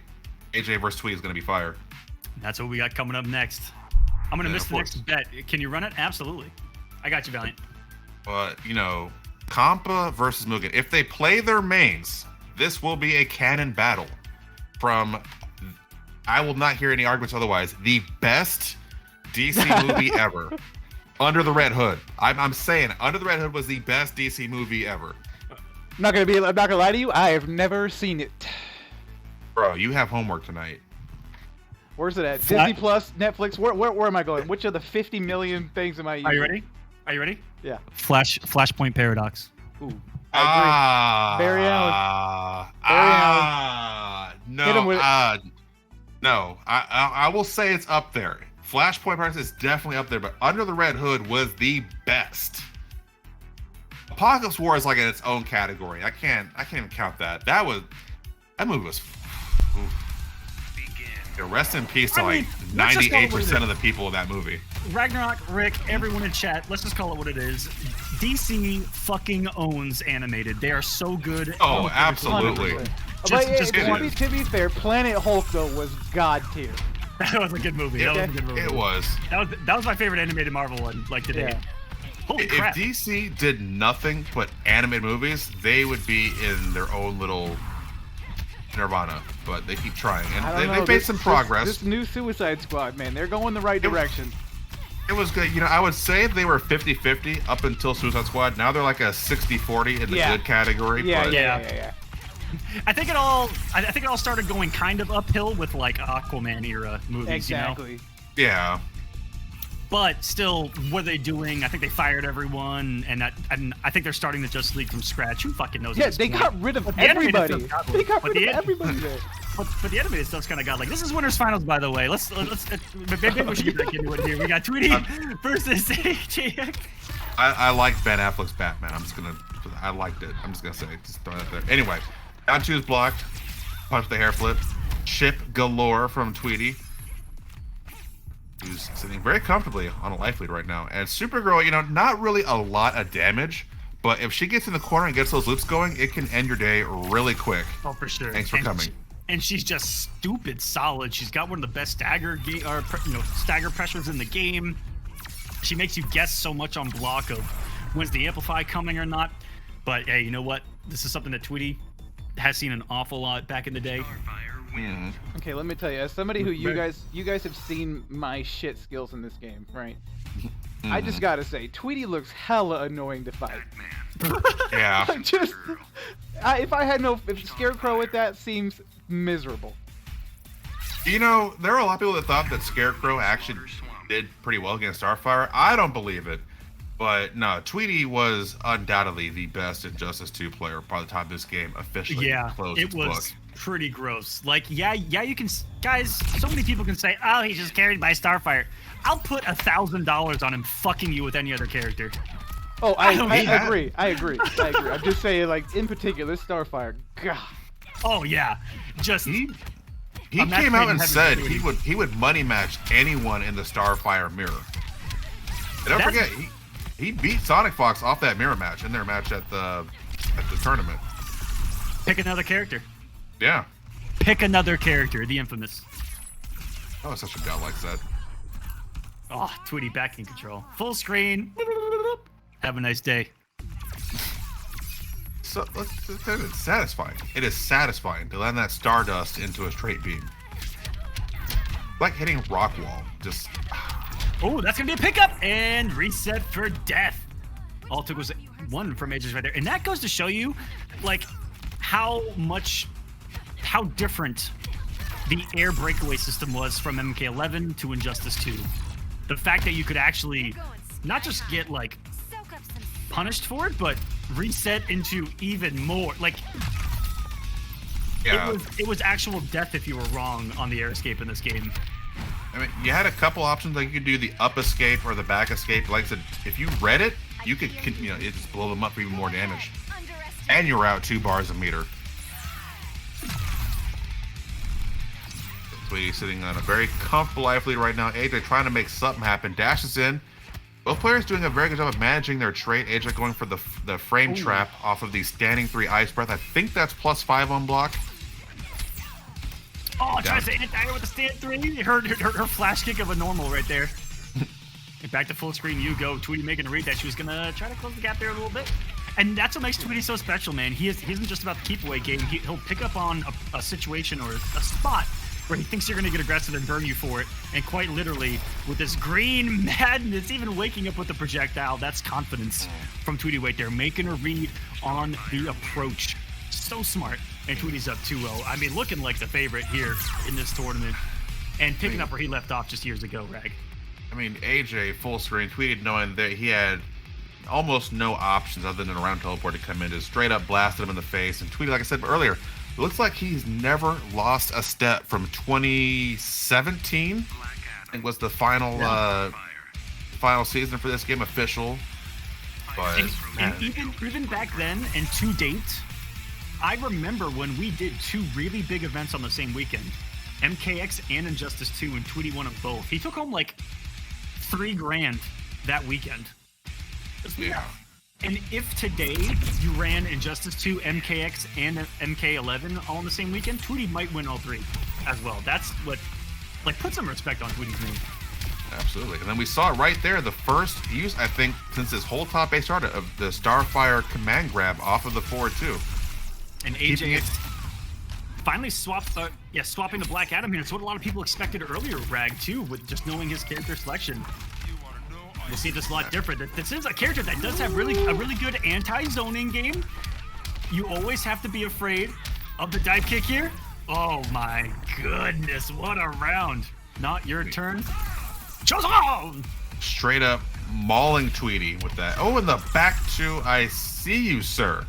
AJ versus Tweety is going to be fire. That's what we got coming up next. I'm going to miss the next bet. Can you run it? Absolutely. I got you, Valiant. But, Compa versus Mugen. If they play their mains, this will be a canon battle from, I will not hear any arguments otherwise, the best DC movie ever. Under the Red Hood. I'm saying Under the Red Hood was the best DC movie ever. I'm not gonna lie to you. I have never seen it. Bro, you have homework tonight. Where's it at? Disney Plus, Netflix. Where am I going? Which of the 50 million things am I using? Are you ready? Yeah. Flashpoint Paradox. Ooh. I agree. Barry Allen. No. Hit him with no. I will say it's up there. Flashpoint Paradox is definitely up there, but Under the Red Hood was the best. Apocalypse War is like in its own category. I can't even count that. That movie was. Rest in peace to 98% of the people in that movie. Ragnarok, Rick, everyone in chat, let's just call it what it is. DC fucking owns animated. They are so good. Oh, absolutely. To be fair, Planet Hulk though was god tier. That was a good movie. It was. That was my favorite animated Marvel one, like today. Yeah. Holy crap. If DC did nothing but animated movies, they would be in their own little Nirvana, but they keep trying, and they made some progress. This new Suicide Squad, man, they're going the right direction. It was good. I would say they were 50-50 up until Suicide Squad. Now they're like a 60-40 in the good category. Yeah. I think it all started going kind of uphill with like Aquaman era movies. Exactly. Yeah. But still, what are they doing? I think they fired everyone, and I think they're starting the Justice League from scratch. Who fucking knows? Yeah, they got rid of everybody. They got rid of everybody there. But the animated stuff's kind of got like, this is winners finals, by the way. Maybe we should get back into it here. We got Tweety versus AJ. I like Ben Affleck's Batman. I liked it. I'm just gonna say, just throw that there. Anyway, down 2 is blocked. Punch the hair flip. Chip galore from Tweety, who's sitting very comfortably on a life lead right now. And Supergirl, not really a lot of damage, but if she gets in the corner and gets those loops going, it can end your day really quick. Oh, for sure. Thanks for coming. And she's just stupid solid. She's got one of the best stagger pressures in the game. She makes you guess so much on block of when's the amplify coming or not. But hey, you know what? This is something that Tweety has seen an awful lot back in the day. Okay, let me tell you, as somebody who you guys have seen my shit skills in this game, right? I just gotta say, Tweety looks hella annoying to fight. Yeah. If Scarecrow with that seems miserable. There are a lot of people that thought that Scarecrow actually did pretty well against Starfire. I don't believe it. But no, Tweety was undoubtedly the best Injustice 2 player by the time this game officially closed its book. Pretty gross. Like, yeah, you can, guys, so many people can say, oh, he's just carried by Starfire. I'll put $1,000 on him fucking you with any other character. Oh, I agree. I agree. I'm just saying, like, in particular, Starfire, God. Oh, yeah. Just... He came out and said he would money match anyone in the Starfire mirror. And don't forget, he beat Sonic Fox off that mirror match in their match at the tournament. Pick another character. Yeah. Pick another character, the infamous. Oh, such a guy likes that. Oh, Tweety back in control. Full screen. Have a nice day. So it's satisfying. It is satisfying to land that Stardust into a straight beam. Like hitting rock wall. Just. Oh, that's gonna be a pickup and reset for death. All it took was 1 from Aegis right there, and that goes to show you, like, how different the air breakaway system was from MK11 to Injustice 2. The fact that you could actually not just get like punished for it, but reset into even more. Like, it was actual death if you were wrong on the air escape in this game. I mean, you had a couple options. Like, you could do the up escape or the back escape. Like I said, if you read it, you could, it just blow them up for even more damage. And you're out 2 bars a meter. Tweety sitting on a very comfortable life lead right now. AJ trying to make something happen. Dashes in. Both players doing a very good job of managing their trait. AJ going for the frame trap off of the standing 3 ice breath. I think that's +5 on block. Oh, tries to anti-air with the stand 3. Her flash kick of a normal right there. And back to full screen you go. Tweety making a read that she was gonna try to close the gap there a little bit. And that's what makes Tweety so special, man. He isn't just about the keep away game. He'll pick up on a situation or a spot where he thinks you're going to get aggressive and burn you for it. And quite literally, with this green madness, even waking up with the projectile, that's confidence from Tweety right there. Making a read on the approach. So smart. And Tweety's up 2-0. I mean, looking like the favorite here in this tournament. And picking up where he left off just years ago, Rag. I mean, AJ full screen tweeted knowing that he had almost no options other than a round teleport to come in, just straight up blasted him in the face. And Tweety, like I said earlier, it looks like he's never lost a step from 2017. It was the final final season for this game official. But and even back then and to date, I remember when we did 2 really big events on the same weekend, MKX and Injustice 2, and Tweety won them both. He took home like $3,000 that weekend. Yeah. And if today you ran Injustice 2, MKX, and MK11 all in the same weekend, Tweety might win all 3 as well. That's what, like, put some respect on Tweety's name. Absolutely. And then we saw right there the first use, I think, since this whole top base started, of the Starfire command grab off of the forward 2. And AJ finally swapping the Black Adam here. It's what a lot of people expected earlier, Rag, too, with just knowing his character selection. We'll see this a lot different. This is a character that does have a really good anti-zoning game. You always have to be afraid of the dive kick here. Oh my goodness, what a round. Not your turn. Showdown! straight up mauling Tweety with that. Oh, and the back to I see you, sir.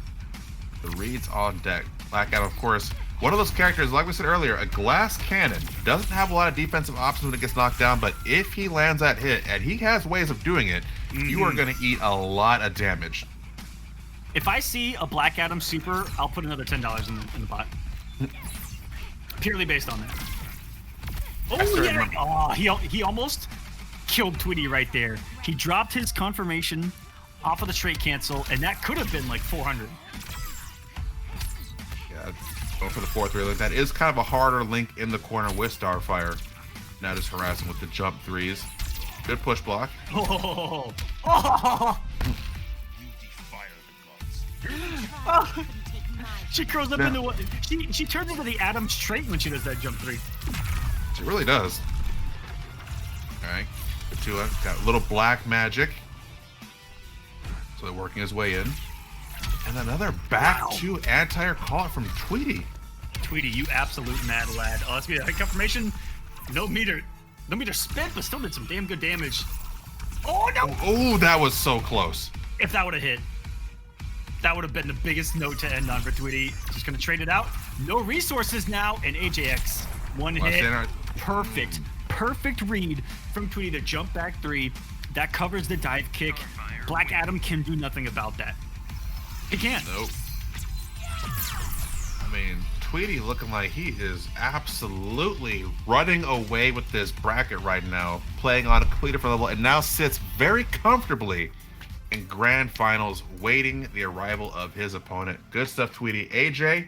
The reads on deck. Black Adam, of course, one of those characters, like we said earlier, a glass cannon. Doesn't have a lot of defensive options when it gets knocked down, but if he lands that hit, and he has ways of doing it, you are going to eat a lot of damage. If I see a Black Adam super, I'll put another $10 in the pot. Purely based on that. Oh, yeah. Oh, he almost killed Tweety right there. He dropped his confirmation off of the straight cancel, and that could have been like 400. Yeah, going for the fourth relay. That is kind of a harder link in the corner with Starfire. Now just harassing with the jump threes. Good push block. Oh. She curls up into what? She turns into the Adam straight when she does that jump three. She really does. All right, Katua got a little black magic. So they're working his way in. And another back to anti-air call from Tweety. Tweety, you absolute mad lad. Oh, that's me. Confirmation. No meter spent, but still did some damn good damage. Oh no! Oh, that was so close. If that would have hit, that would have been the biggest note to end on for Tweety. Just gonna trade it out. No resources now, and AJX. One hit. Perfect read from Tweety to jump back three. That covers the dive kick. Black Adam can do nothing about that. He can't. Nope. I mean, Tweety looking like he is absolutely running away with this bracket right now, playing on a completely different level, and now sits very comfortably in grand finals, waiting the arrival of his opponent. Good stuff, Tweety. AJ,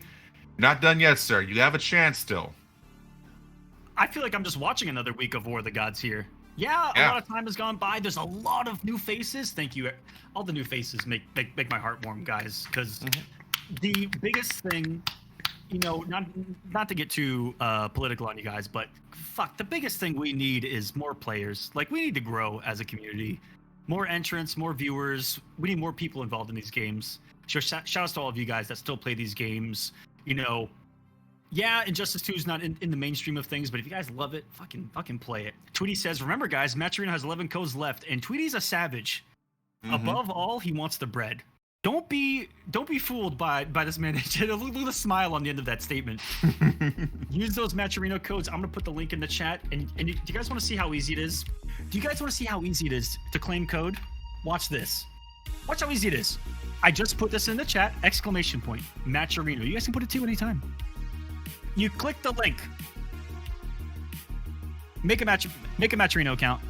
not done yet, sir. You have a chance still. I feel like I'm just watching another week of War of the Gods here. Yeah, a lot of time has gone by. There's a lot of new faces. Thank you. All the new faces make my heart warm, guys. Because the biggest thing, you know, not to get too political on you guys, but fuck, the biggest thing we need is more players. Like, we need to grow as a community. More entrants, more viewers. We need more people involved in these games. So shout out to all of you guys that still play these games. You know, yeah, Injustice 2 is not in the mainstream of things, but if you guys love it, fucking play it. Tweety says, remember guys, Matcherino has 11 codes left, and Tweety's a savage. Above all, he wants the bread. Don't be fooled by this man. Look at the smile on the end of that statement. Use those Matcherino codes. I'm gonna put the link in the chat. And do you guys want to see how easy it is? Do you guys want to see how easy it is to claim code? Watch this. Watch how easy it is. I just put this in the chat. ! Matcherino. You guys can put it too anytime. You click the link. Make a Matcherino account.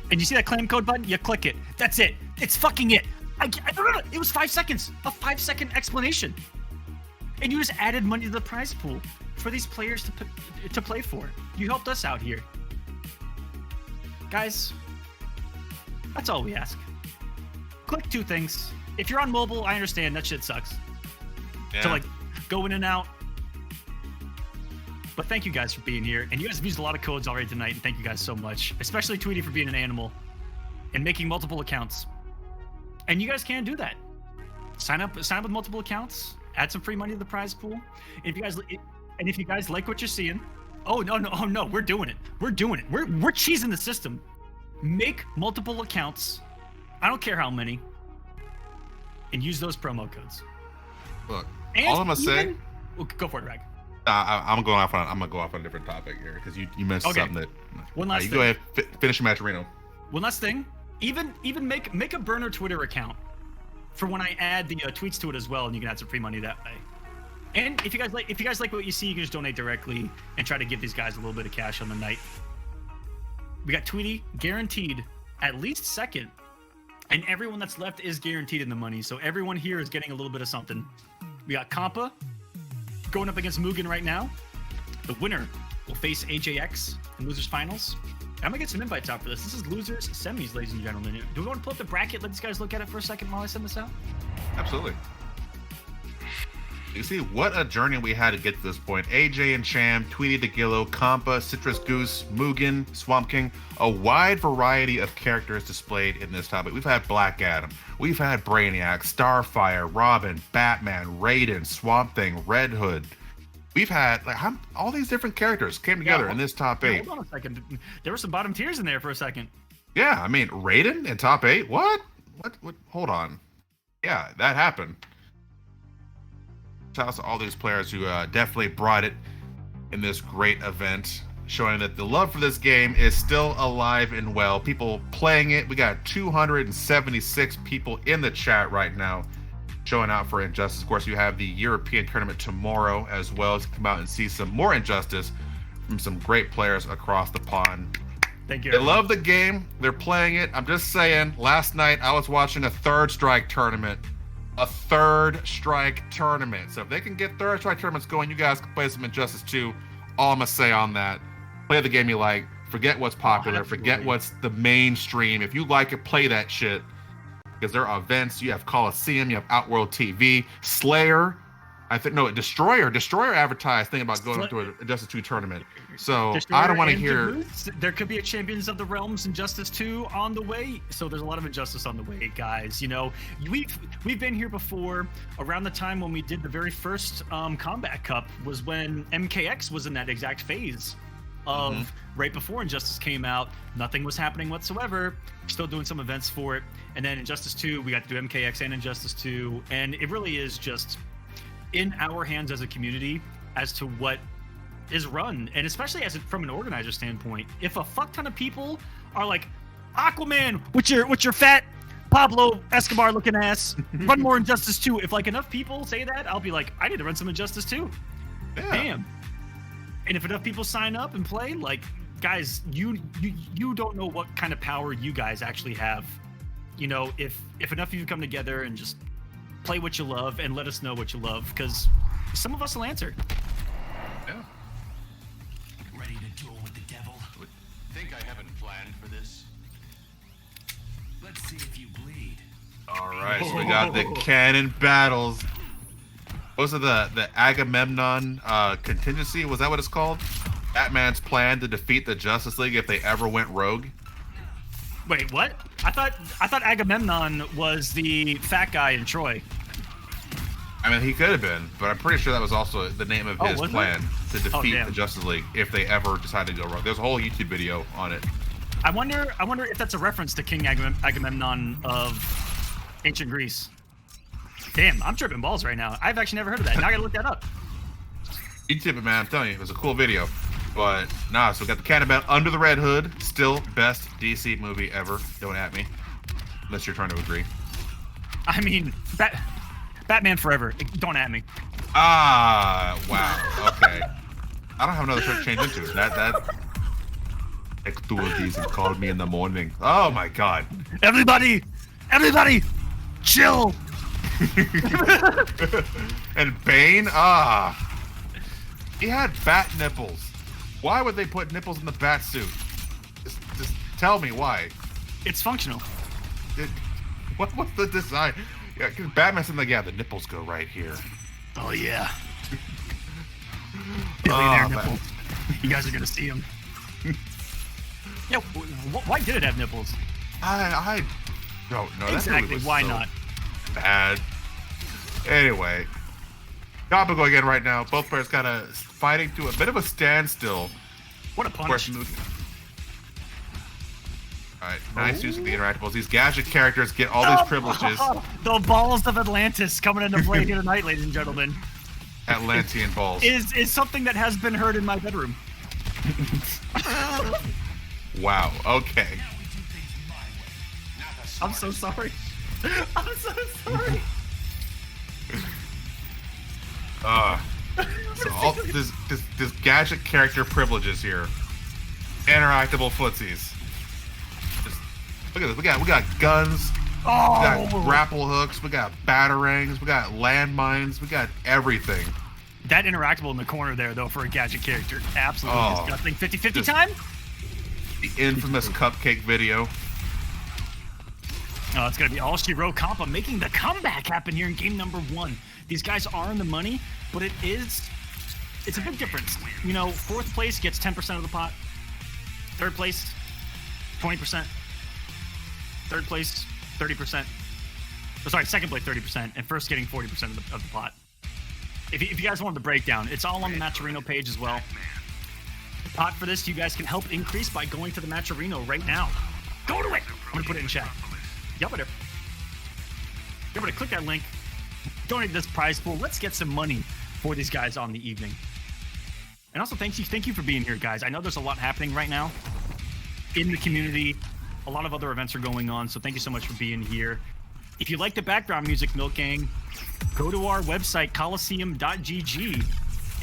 And you see that claim code button? You click it. That's it. It's fucking it. I don't know. It was 5 seconds. A 5-second explanation. And you just added money to the prize pool for these players to play for. You helped us out here. Guys, that's all we ask. Click 2 things. If you're on mobile, I understand that shit sucks. Yeah. To like go in and out. But thank you guys for being here. And you guys have used a lot of codes already tonight, and thank you guys so much. Especially Tweety for being an animal and making multiple accounts. And you guys can do that. Sign up with multiple accounts, add some free money to the prize pool. And if you guys like what you're seeing, oh no, we're doing it. We're cheesing the system. Make multiple accounts. I don't care how many. And use those promo codes. Look, and all I'm gonna say. Well, go for it, Rag. I'm gonna go off on a different topic here because you mentioned something that. One last thing. Go ahead, finish Matcherino. One last thing. Even make a burner Twitter account for when I add the tweets to it as well, and you can add some free money that way. And if you guys like what you see, you can just donate directly and try to give these guys a little bit of cash on the night. We got Tweety guaranteed at least second, and everyone that's left is guaranteed in the money. So everyone here is getting a little bit of something. We got Compa going up against Mugen right now. The winner will face AJX in losers finals. I'm gonna get some invites out for this. This is losers semis, ladies and gentlemen. Do we want to pull up the bracket? Let these guys look at it for a second while I send this out. Absolutely. You see what a journey we had to get to this point. AJ and Cham, Tweety DeGillo, Compa, Citrus Goose, Mugen, Swamp King. A wide variety of characters displayed in this topic. We've had Black Adam. We've had Brainiac, Starfire, Robin, Batman, Raiden, Swamp Thing, Red Hood. we've had like all these different characters came together in this top 8. Hold on a second. There were some bottom tiers in there for a second. Yeah, I mean, Raiden in top 8? What? Hold on. Yeah, that happened. Shout out to all these players who definitely brought it in this great event, showing that the love for this game is still alive and well. People playing it. We got 276 people in the chat right now showing out for Injustice. Of course, you have the European tournament tomorrow as well to come out and see some more Injustice from some great players across the pond. Thank you. They love the game. They're playing it. I'm just saying, last night I was watching a Third Strike tournament. A Third Strike tournament. So if they can get Third Strike tournaments going, you guys can play some Injustice 2. All I'm going to say on that, play the game you like. Forget what's popular. Forget what's the mainstream. If you like it, play that shit. Because there are events. You have Kolosseum. You have Outworld TV. Slayer. Destroyer. Destroyer advertised thinking about going to an Injustice 2 tournament. So Destroyer, I don't want to hear. There could be a Champions of the Realms Injustice 2 on the way. So there's a lot of Injustice on the way, guys. You know, we've been here before. Around the time when we did the very first Combat Cup was when MKX was in that exact phase of right before Injustice came out. Nothing was happening whatsoever. Still doing some events for it. And then Injustice 2, we got to do MKX and Injustice 2. And it really is just in our hands as a community as to what is run, and especially from an organizer standpoint. If a fuck ton of people are like, Aquaman, with your fat Pablo Escobar looking ass, run more Injustice 2. If like enough people say that, I'll be like, I need to run some Injustice 2. Yeah. Damn. And if enough people sign up and play, like, guys, you don't know what kind of power you guys actually have. You know, if enough of you come together and just play what you love and let us know what you love, because some of us will answer. Yeah. Ready to duel with the devil? Think I haven't planned for this? Let's see if you bleed. All right, so we got the canon battles. What was it, the Agamemnon contingency? Was that what it's called? Batman's plan to defeat the Justice League if they ever went rogue. Wait, what? I thought Agamemnon was the fat guy in Troy. I mean, he could have been, but I'm pretty sure that was also the name of his plan to defeat the Justice League if they ever decided to go rogue. There's a whole YouTube video on it. I wonder if that's a reference to King Agamemnon of ancient Greece. Damn, I'm tripping balls right now. I've actually never heard of that. Now I gotta look that up. YouTube it, man. I'm telling you, it was a cool video. But nah, so we got the Canon Battle Under the Red Hood. Still best DC movie ever. Don't at me, unless you're trying to agree. I mean, Batman Forever. Don't at me. Ah, wow. Okay. I don't have another show to change into. That. Take 2 of these and call me in the morning. Oh my God. Everybody, chill. And Bane, he had bat nipples. Why would they put nipples in the bat suit? Just tell me why. It's functional. What's the design? Yeah, cause Batman's like, yeah, the nipples go right here. Oh yeah. Billionaire nipples. You guys are gonna see them. Yeah, why did it have nipples? I don't know. Exactly. Why so not? Bad. Anyway, topical again right now. Both players kind of fighting to a bit of a standstill. What a punish. Alright, nice use of the interactables. These gadget characters get all these privileges. The balls of Atlantis coming into play here tonight, ladies and gentlemen. Atlantean balls. Is something that has been heard in my bedroom. Wow, okay. I'm so sorry. I'm so sorry. So all this gadget character privileges here. Interactable footsies. Just look at this. We got guns. We got grapple hooks. We got batarangs. We got landmines. We got everything. That interactable in the corner there, though, for a gadget character, absolutely disgusting. 50-50 time. The infamous cupcake video. Oh, it's gonna be all she wrote. Compa making the comeback happen here in game number 1. These guys are in the money, but it's a big difference. You know, 4th place gets 10% of the pot. 3rd place, 20%. 3rd place, 30%. Oh, sorry, 2nd place, 30%, and 1st getting 40% of the pot. if you guys want the breakdown, it's all on the Matcherino page as well. The pot for this, you guys can help increase by going to the Matcherino right now. Go to it. I'm gonna put it in chat. Yep, it. Everybody, click that link. Donate this prize pool. Let's get some money for these guys on the evening. And also, thank you for being here, guys. I know there's a lot happening right now in the community. A lot of other events are going on, so thank you so much for being here. If you like the background music, Milk Gang, go to our website, Kolosseum.gg,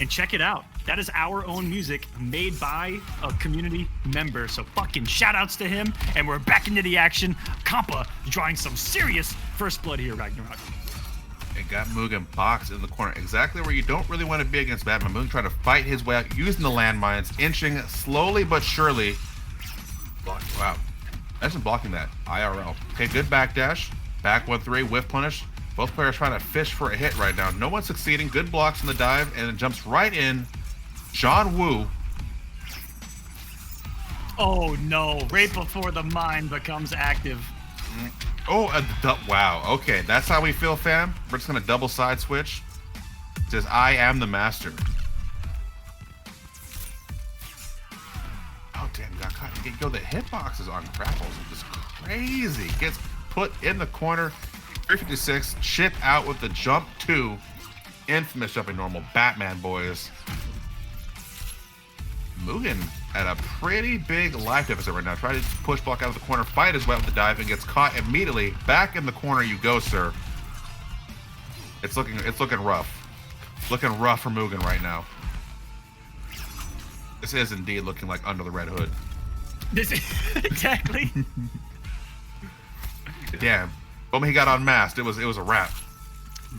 and check it out. That is our own music made by a community member. So fucking shout outs to him. And we're back into the action. Kompa drawing some serious first blood here, Ragnarok. It got Mugen boxed in the corner, exactly where you don't really want to be against Batman. Mugen trying to fight his way out, using the landmines, inching slowly but surely. Wow. Nice and blocking that. IRL. Okay, good backdash. Back 1-3, whiff punish. Both players trying to fish for a hit right now. No one's succeeding. Good blocks in the dive, and it jumps right in. John Woo. Oh no, right before the mine becomes active. Oh, wow. Okay, that's how we feel, fam. We're just gonna double side switch. It says, I am the master. Oh, damn, got caught. Yo, the hitboxes on grapples are just crazy. Gets put in the corner. 356, chip out with the jump 2. Infamous jumping normal. Batman, boys. Mugen at a pretty big life deficit right now. Try to push block out of the corner, fight his way with the dive, and gets caught immediately. Back in the corner you go, sir. It's looking rough. Looking rough for Mugen right now. This is indeed looking like Under the Red Hood. This is exactly. Damn. When he got unmasked, it was a wrap.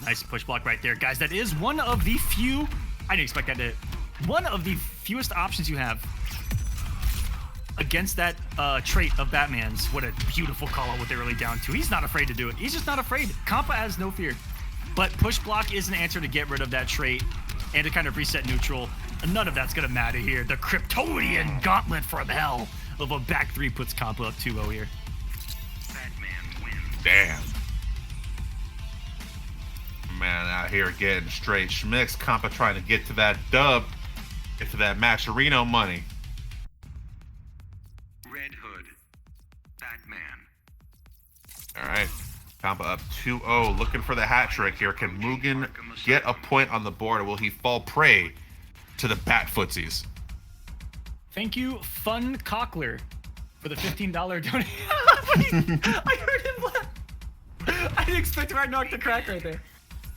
Nice push block right there, guys. That is one of the few. I didn't expect that to. One of the fewest options you have against that trait of Batman's. What a beautiful call out with the early down 2. He's not afraid to do it. He's just not afraid. Kompa has no fear. But push block is an answer to get rid of that trait and to kind of reset neutral. And none of that's going to matter here. The Kryptonian gauntlet from hell of a back 3 puts Kompa up 2-0 here. Batman wins. Damn. Man, out here getting straight schmicks. Kompa trying to get to that dub. Get to that Matcherino money. Red Hood. Batman. All right. Kompa up 2-0. Looking for the hat trick here. Can Mugen get a point on the board, or will he fall prey to the bat footsies? Thank you, Fun Cockler, for the $15 donation. I heard him laugh. I didn't expect Ragnarok to crack right there.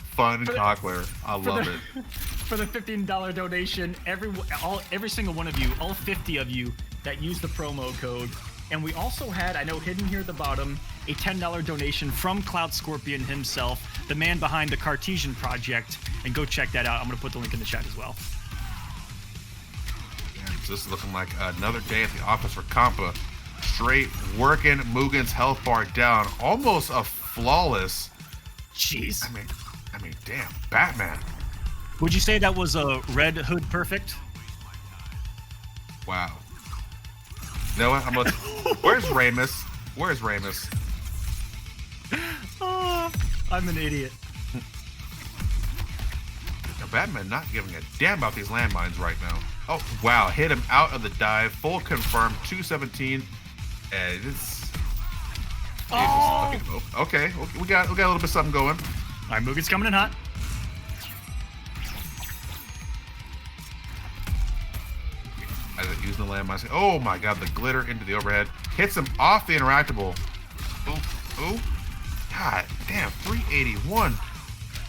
Fun Cockler. I love it. For the $15 donation, every single one of you, all 50 of you that use the promo code. And we also had, I know hidden here at the bottom, a $10 donation from Cloud Scorpion himself, the man behind the Cartesian project. And go check that out. I'm going to put the link in the chat as well. So this is looking like another day at the office for Kompa. Straight working Mugen's health bar down. Almost a flawless. Jeez. I mean, damn. Batman. Would you say that was a Red Hood perfect? Wow. You know what? Where's Ramus? Where's Ramus? Oh, I'm an idiot. Now, Batman not giving a damn about these landmines right now. Oh, wow. Hit him out of the dive. Full confirmed. 217. And it's... Oh! Okay. We got a little bit of something going. All right, Mugen's coming in hot. As it using the landmines. Oh my god, the glitter into the overhead. Hits him off the interactable. Ooh. God damn, 381.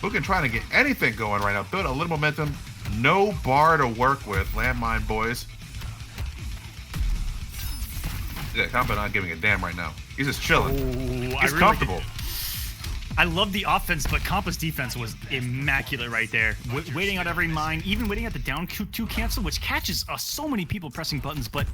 Mugen trying to get anything going right now. Build a little momentum. No bar to work with. Landmine boys. Yeah, Kompa not giving a damn right now. He's just chilling. Ooh, He's comfortable. I love the offense, but Kompa's defense was immaculate right there. Waiting out every mine, even waiting at the down 2 cancel, which catches so many people pressing buttons, but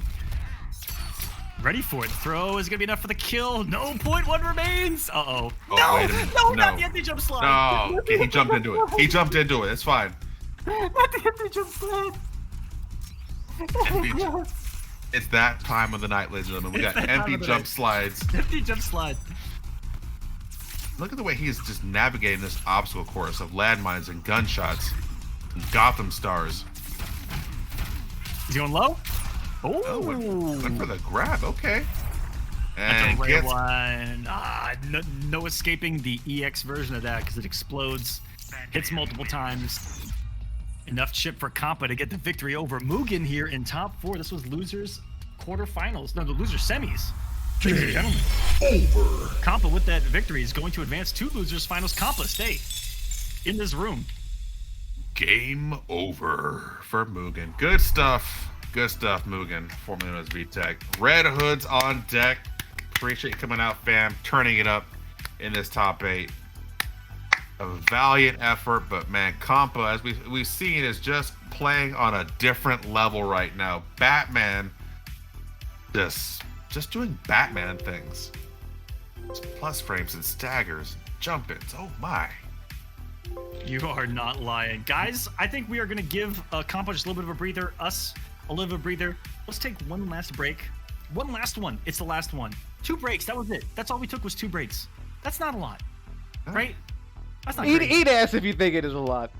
ready for it. Throw is going to be enough for the kill. No, 0.1 remains. Uh-oh. Oh, no, wait a minute. no, not the anti-jump slide. No, okay, he jumped into it. He jumped into it. It's fine. Not the anti-jump slide. It's that time of the night, ladies and gentlemen. We got empty jump slides. Empty jump slide. Look at the way he's just navigating this obstacle course of landmines and gunshots. Gotham Stars. He's going low. Oh, went for the grab. Okay. That's And a rare gets one. No escaping the EX version of that because it explodes, hits multiple times. Enough chip for Kompa to get the victory over Mugen here in top 4. This was losers quarterfinals. No, the loser semis. Ladies and gentlemen. Over. Kompa with that victory is going to advance to losers finals. Kompa, stay in this room. game over for Mugen. Good stuff. Good stuff, Mugen. Formerly known as VTech. Red Hoods on deck. Appreciate you coming out, fam. Turning it up in this top 8. A valiant effort, but man, Kompa, as we've seen, is just playing on a different level right now. Batman, just doing Batman things. Plus frames and staggers, jump-ins. Oh my. You are not lying. Guys, I think we are going to give Kompa just a little bit of a breather. Us a little bit of a breather. Let's take one last break. One last one. It's the last one. 2 breaks. That was it. That's all we took was 2 breaks. That's not a lot. Right? That's not Eat ass if you think it is a lot.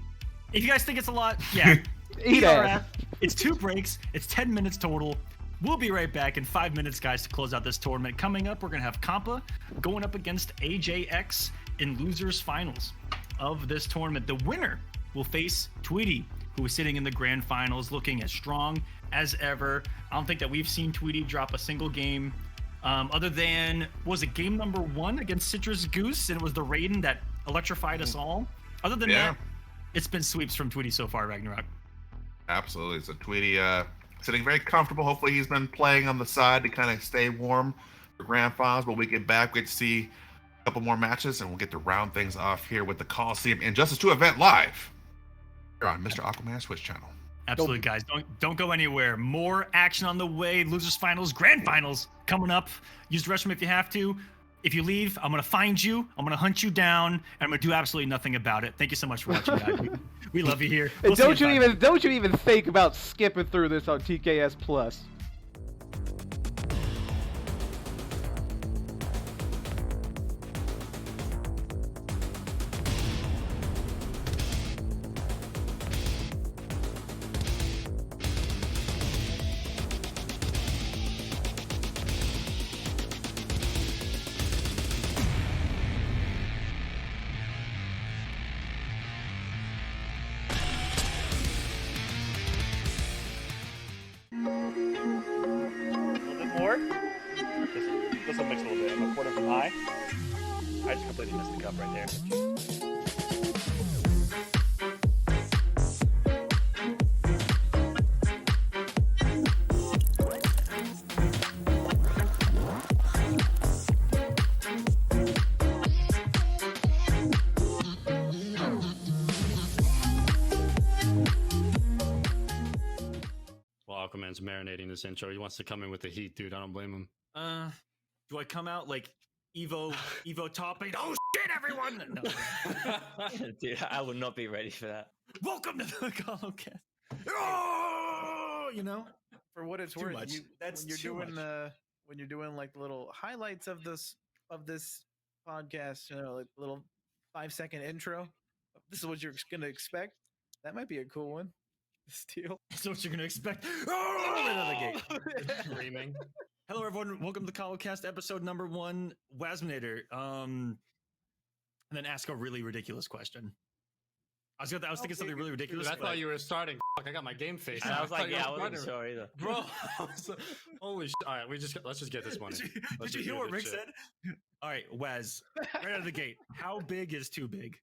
If you guys think it's a lot, yeah. Eat ass. It's 2 breaks. It's 10 minutes total. We'll be right back in 5 minutes, guys, to close out this tournament. Coming up, we're going to have Kompa going up against AJX in losers finals of this tournament. The winner will face Tweety, who is sitting in the grand finals looking as strong as ever. I don't think that we've seen Tweety drop a single game other than, was it game number 1 against Citrus Goose, and it was the Raiden that electrified us all. Other than that, it's been sweeps from Tweety so far, Ragnarok. Absolutely. So Tweety sitting very comfortable. Hopefully he's been playing on the side to kind of stay warm for grand finals. But we get back, we get to see a couple more matches, and we'll get to round things off here with the Kolosseum Injustice 2 event live here on Mr. Aquaman's Twitch channel. Absolutely, guys. Don't go anywhere. More action on the way. Losers finals, grand finals coming up. Use the restroom if you have to. If you leave, I'm gonna find you. I'm gonna hunt you down, and I'm gonna do absolutely nothing about it. Thank you so much for watching, guys. We love you here. We'll don't you even think about skipping through this on TKS Plus. This will mix a little bit. I'm gonna pour it from high. I just completely missed the cup right there. Well, Aquaman's marinating this intro. He wants to come in with the heat, dude. I don't blame him. Do I come out like Evo topping? Oh shit, everyone! No. Dude, I will not be ready for that. Welcome to the Kolosseum. Oh, you know, for what it's too worth, much. That's when you're doing like little highlights of this podcast, you know, like little 5-second intro. This is what you're gonna expect. That might be a cool one. Steal. That's what you're gonna expect. Oh, right out of the gate. Screaming. Hello, everyone. Welcome to the Kolocast episode number 1, Wasminator. And then ask a really ridiculous question. I was thinking something really ridiculous. Dude, I thought you were starting. Fuck, I got my game face. I was like, yeah, I wasn't sure either. Bro, holy shit. All right, let's just get this one. Did you hear what Rick said? All right, Waz, right out of the gate. How big is too big?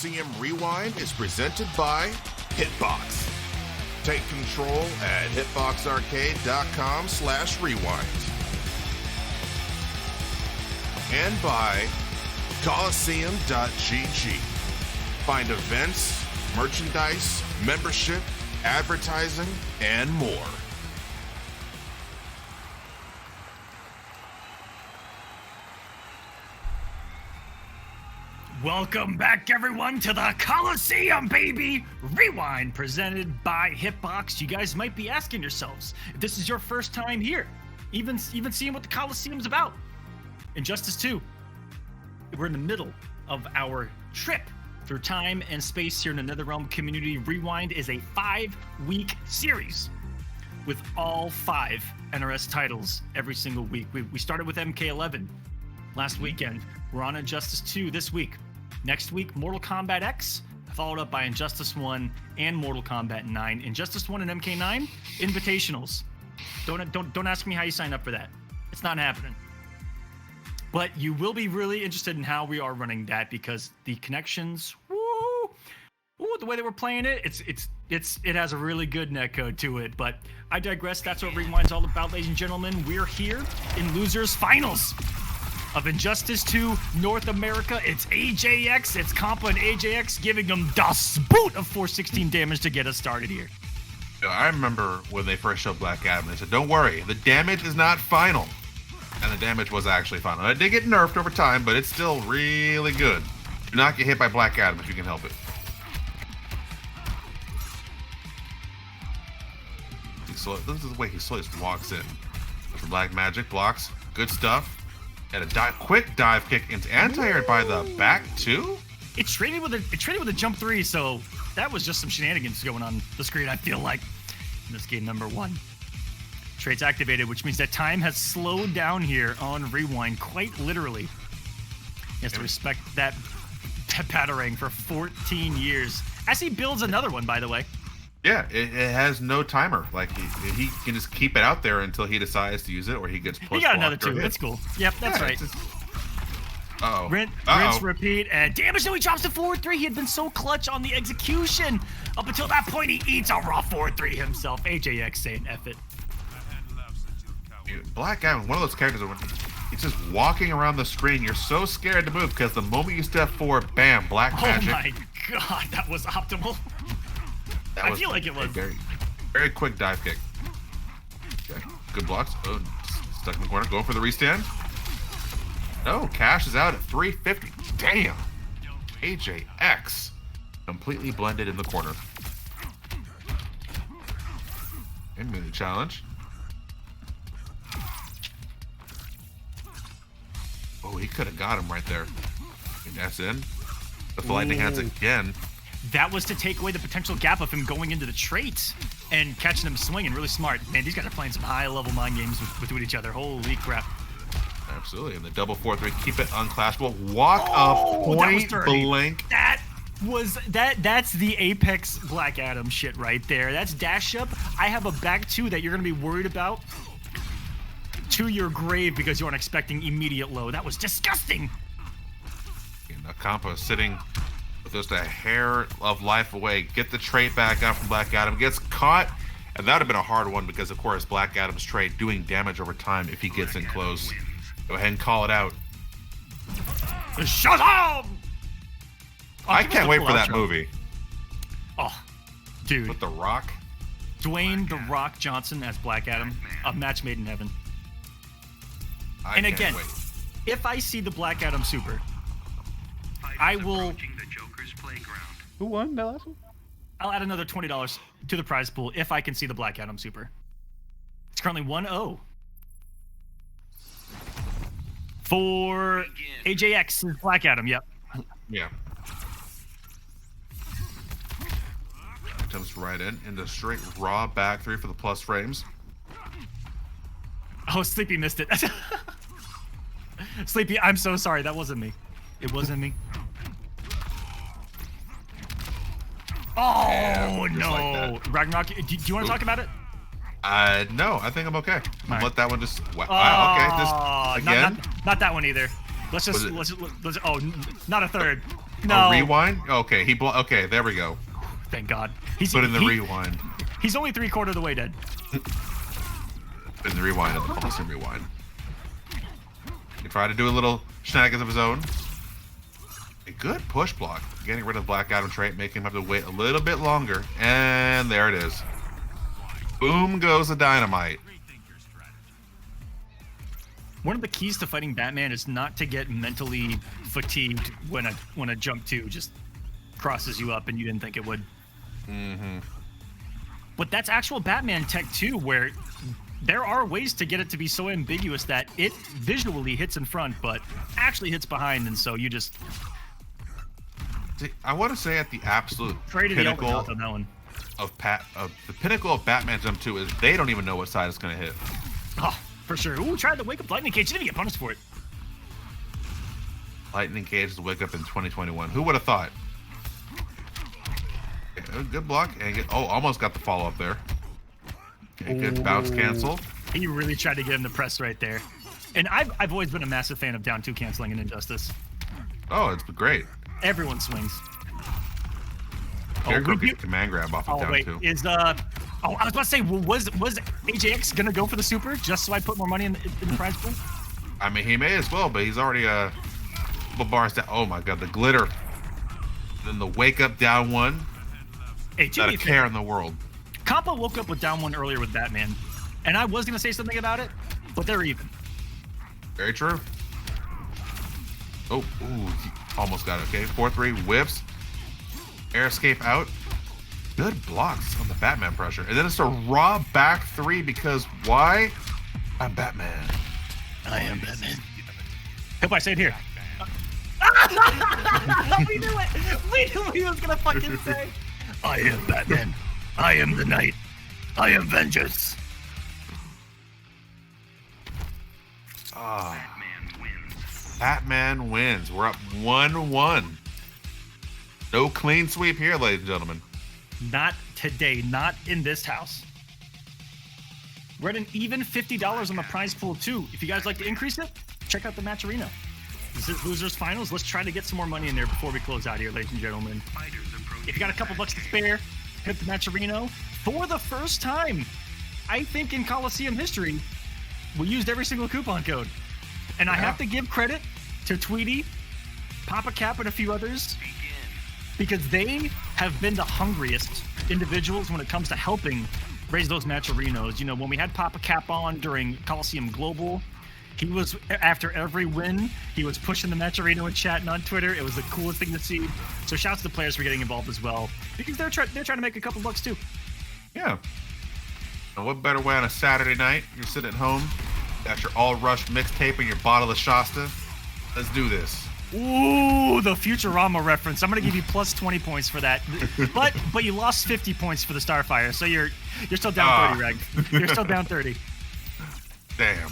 Kolosseum Rewind is presented by Hitbox. Take control at hitboxarcade.com/rewind. And by Kolosseum.gg. Find events, merchandise, membership, advertising, and more. Welcome back, everyone, to the Kolosseum, baby! Rewind, presented by Hitbox. You guys might be asking yourselves, if this is your first time here, even seeing what the Kolosseum's about. Injustice 2. We're in the middle of our trip through time and space here in NetherRealm Community. Rewind is a 5-week series with all 5 NRS titles every single week. We started with MK11 last weekend. We're on Injustice 2 this week. Next week, Mortal Kombat X, followed up by Injustice 1 and Mortal Kombat 9. Injustice 1 and MK9, invitationals. Don't ask me how you sign up for that. It's not happening. But you will be really interested in how we are running that, because the connections, the way that we're playing it, it has a really good netcode to it. But I digress. That's what Rewind's all about, ladies and gentlemen. We're here in Losers Finals of Injustice 2 North America. It's AJX, it's Compa and AJX giving them Das Boot of 416 damage to get us started here. I remember when they first showed Black Adam, they said, don't worry, the damage is not final. And the damage was actually final. It did get nerfed over time, but it's still really good. Do not get hit by Black Adam if you can help it. This is the way he slowly just walks in. For Black Magic, blocks, good stuff. And a quick dive kick into anti-air by the back too. It traded with a jump 3, so that was just some shenanigans going on the screen, I feel like, in this game number 1. Trade's activated, which means that time has slowed down here on Rewind, quite literally. He has to respect that batarang for 14 years. As he builds another one, by the way. Yeah, it has no timer. Like, he can just keep it out there until he decides to use it, or he gets pushed. He got another 2. That's cool. Yep, that's right. Uh-oh. Rinse, repeat, and damage. No, he drops to forward 3. He had been so clutch on the execution. Up until that point, he eats a raw forward 3 himself. AJX saying F it. Black Adam, one of those characters when he's just walking around the screen, you're so scared to move because the moment you step forward, bam, Black Magic. Oh my god, that was optimal. I feel like it was. Very, very quick dive kick. Okay, good blocks. Oh, stuck in the corner, going for the restand. No, cash is out at 350. Damn. AJX completely blended in the corner. Immunity challenge. Oh, he could have got him right there. And that's in. With the lightning hands again. That was to take away the potential gap of him going into the traits and catching him swinging. Really smart. Man, these guys are playing some high-level mind games with each other. Holy crap. Absolutely. And the double 4-3, keep it unclashable. Walk up, point blank. That's the Apex Black Adam shit right there. That's dash up. I have a back 2 that you're going to be worried about to your grave because you aren't expecting immediate low. That was disgusting. And Compa sitting with just a hair of life away. Get the trait back out from Black Adam. Gets caught. And that would have been a hard one because, of course, Black Adam's trait doing damage over time if he gets in close. Go ahead and call it out. Shut up! I can't wait for that movie. Oh, dude. With The Rock. Dwayne The Rock Johnson as Black Adam. A match made in heaven. And again, if I see the Black Adam Super, I will... Who won that last one? I'll add another $20 to the prize pool if I can see the Black Adam Super. It's currently 1-0. For AJX Black Adam, yep. Yeah. Jumps right into straight raw back 3 for the plus frames. Oh, Sleepy missed it. Sleepy, I'm so sorry. That wasn't me. It wasn't me. Oh, no. Like Ragnarok, do you want to talk about it? No, I think I'm okay. Right. Let that one just... Wow, okay, just again? Not that one either. Let's oh, not a third. No. A rewind? Okay, okay, there we go. Thank God. Put in the rewind. He's only 3/4 of the way dead. Put in the rewind of the Kolosseum Rewind. He tried to do a little shenanigans of his own. A good push block. Getting rid of Black Adam trait, making him have to wait a little bit longer. And there it is. Boom goes the dynamite. One of the keys to fighting Batman is not to get mentally fatigued when a jump 2 just crosses you up and you didn't think it would. Mm-hmm. But that's actual Batman tech too, where there are ways to get it to be so ambiguous that it visually hits in front, but actually hits behind, and so you just... See, I want to say at the absolute pinnacle on that one. of the pinnacle of Batman Jump 2 is they don't even know what side it's going to hit. Oh, for sure. Ooh, tried to wake up Lightning Cage. Didn't even get punished for it. Lightning Cage is wake up in 2021. Who would have thought? Okay, good block. And almost got the follow up there. Okay, good bounce cancel. He really tried to get him to press right there. And I've always been a massive fan of down 2 canceling in Injustice. Oh, it's been great. Everyone swings. Scarecrow gets a command grab off of down 2. I was about to say, was AJX gonna go for the super just so I put more money in the prize pool? I mean, he may as well, but he's already a couple bars down. Oh my God, the glitter. Then the wake up down 1. Hey, not a care in the world. Compa woke up with down 1 earlier with Batman, and I was gonna say something about it, but they're even. Very true. Oh, ooh, he almost got it. Okay, 4-3 whiffs. Air escape out. Good blocks on the Batman pressure. And then it's a raw back 3 because why? I'm Batman. I am Batman. Hope I say it here. We knew it. We knew what he was gonna fucking say. I am Batman. I am the Knight. I am vengeance. Batman wins. We're up 1-1. No clean sweep here, ladies and gentlemen. Not today. Not in this house. We're at an even $50 on the prize pool too. If you guys like to increase it, check out the Match Arena. This is Losers Finals. Let's try to get some more money in there before we close out here, ladies and gentlemen. If you got a couple bucks to spare, hit the Match Arena. For the first time, I think in Kolosseum history, we used every single coupon code. And I have to give credit to Tweety, Papa Cap, and a few others, because they have been the hungriest individuals when it comes to helping raise those Matcharinos. You know, when we had Papa Cap on during Kolosseum Global, he was, after every win, he was pushing the Matcharino and chatting on Twitter. It was the coolest thing to see. So shouts to the players for getting involved as well, because they're trying to make a couple bucks too. Yeah. And what better way on a Saturday night? You're sitting at home, got your All Rush mixtape and your bottle of Shasta. Let's do this. Ooh, the Futurama reference. I'm gonna give you plus 20 points for that. But you lost 50 points for the Starfire, so you're still down 30, Reg. You're still down 30. Damn.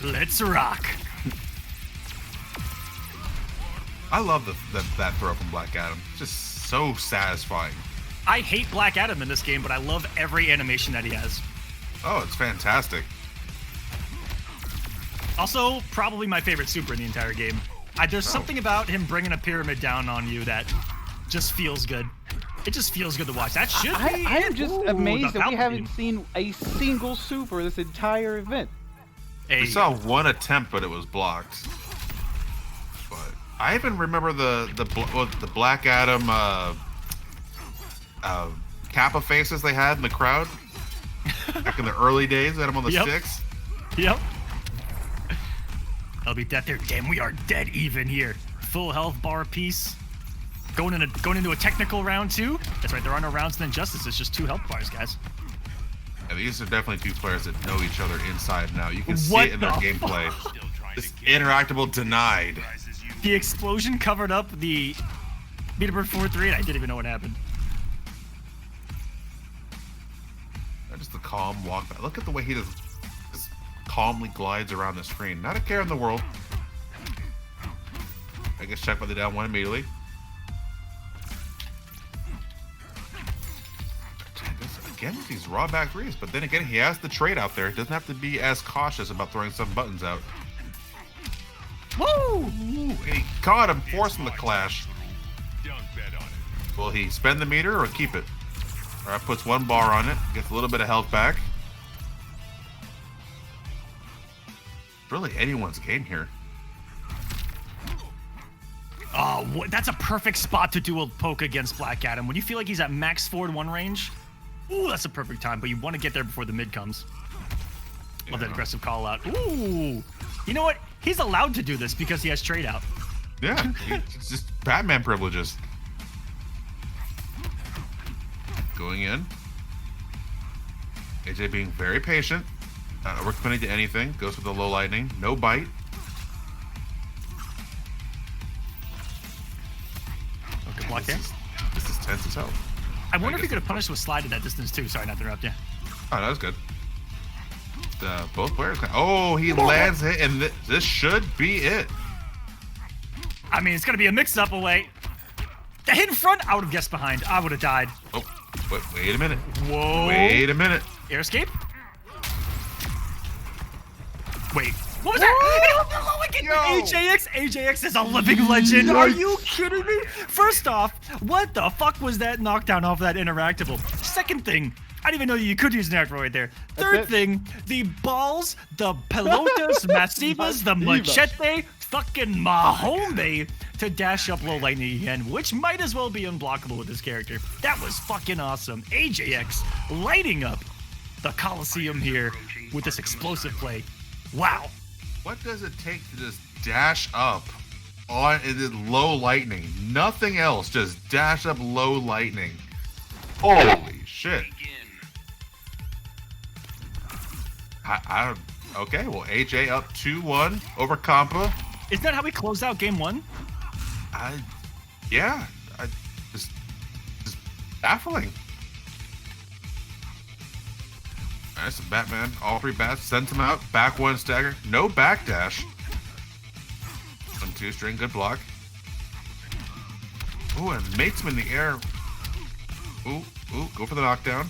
Let's rock. I love that throw from Black Adam. Just so satisfying. I hate Black Adam in this game, but I love every animation that he has. Oh, it's fantastic. Also, probably my favorite super in the entire game. There's something about him bringing a pyramid down on you that just feels good. It just feels good to watch. That should be. I am just amazed that we haven't seen a single super this entire event. We saw one attempt, but it was blocked. But I even remember the Black Adam Kappa faces they had in the crowd back in the early days. They had him on the sticks. Yep. I'll be dead there. Damn, we are dead even here. Full health bar piece. Going into a technical round too. That's right. There are no rounds in Injustice. It's just 2 health bars, guys. Yeah, these are definitely 2 players that know each other inside and out. You can see it in their gameplay. This interactable denied. The explosion covered up the Beaterbird 4-3, and I didn't even know what happened. Just the calm walk back. Look at the way he just calmly glides around the screen. Not a care in the world. I guess check by the down 1 immediately. Again with these raw back 3s, but then again, he has the trade out there. He doesn't have to be as cautious about throwing some buttons out. Woo! And he caught him, forcing the clash. Will he spend the meter or keep it? All right, puts 1 bar on it, gets a little bit of health back. Really anyone's game here. Oh, that's a perfect spot to do a poke against Black Adam. When you feel like he's at max forward 1 range, ooh, that's a perfect time, but you want to get there before the mid comes. Love that aggressive call out. Ooh. You know what? He's allowed to do this because he has trade out. Yeah, it's just Batman privileges. Going in. AJ being very patient. Not overcommitting to anything. Goes for the low lightning. No bite. Okay, block there. This is tense as hell. I wonder if he could have punished with slide at that distance too. Sorry, not to interrupt you. Oh, that was good. Both players. Oh, he lands it, and this should be it. I mean, it's going to be a mix-up away. The hit in front, I would have guessed behind. I would have died. Oh, wait a minute. Whoa. Wait a minute. Air escape? Wait. What was that? AJX is a living legend. Are you kidding me? First off, what the fuck was that knockdown off that interactable? Second thing, I didn't even know you could use an arrow right there. Third thing, the balls, the pelotas, masivas, the machete, fucking Mahombe to dash up low lightning again, which might as well be unblockable with this character. That was fucking awesome. AJX lighting up the Kolosseum here with this explosive play. Wow. What does it take to just dash up on low lightning? Nothing else, just dash up low lightning. Holy shit. Okay, well, AJ up 2-1 over Kompa. Isn't that how we closed out game 1? Yeah. Just baffling. Nice, Batman. All 3 bats sends him out. Back 1 stagger. No backdash. 1-2 string. Good block. Ooh, and mates him in the air. Ooh, go for the knockdown.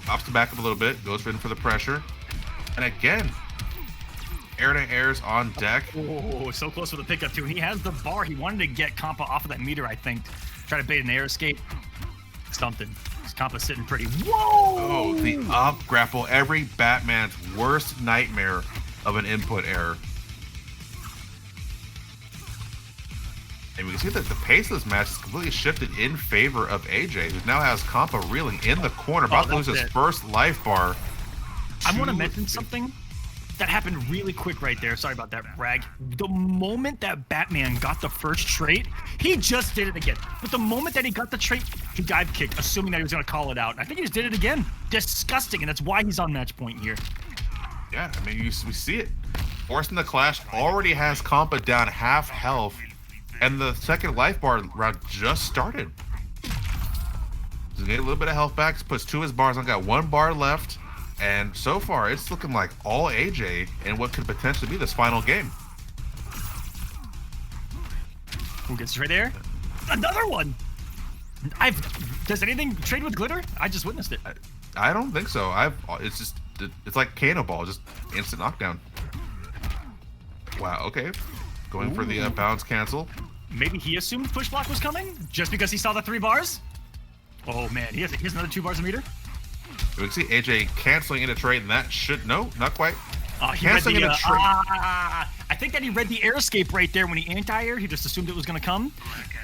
Pops the back up a little bit. Goes in for the pressure. And again, air to airs on deck. Oh, so close with the pickup too. He has the bar. He wanted to get Kompa off of that meter, I think. Try to bait an air escape. Something. Kompa's sitting pretty. Whoa! Oh, the up grapple. Every Batman's worst nightmare of an input error. And we can see that the pace of this match is completely shifted in favor of AJ, who now has Kompa reeling in the corner, about to lose his first life bar. I want to mention something that happened really quick right there. Sorry about that, Rag. The moment that Batman got the first trait, he just did it again. But the moment that he got the trait, he dive kicked, assuming that he was going to call it out. I think he just did it again. Disgusting, and that's why he's on match point here. Yeah, I mean, we see it. Forcing the clash already has Kompa down half health, and the second life bar round just started. He's getting a little bit of health back, puts 2 of his bars on, got 1 bar left. And so far, it's looking like all AJ in what could potentially be this final game. Who gets right there? Another one! Does anything trade with glitter? I just witnessed it. I don't think so. It's like Cannonball, just instant knockdown. Wow, okay. Going for the bounce cancel. Maybe he assumed push block was coming just because he saw the 3 bars? Oh man, he has another 2 bars a meter? We can see AJ canceling into trade, and that should... No, not quite. He canceling into trade. I think that he read the air escape right there when he anti-aired. He just assumed it was going to come.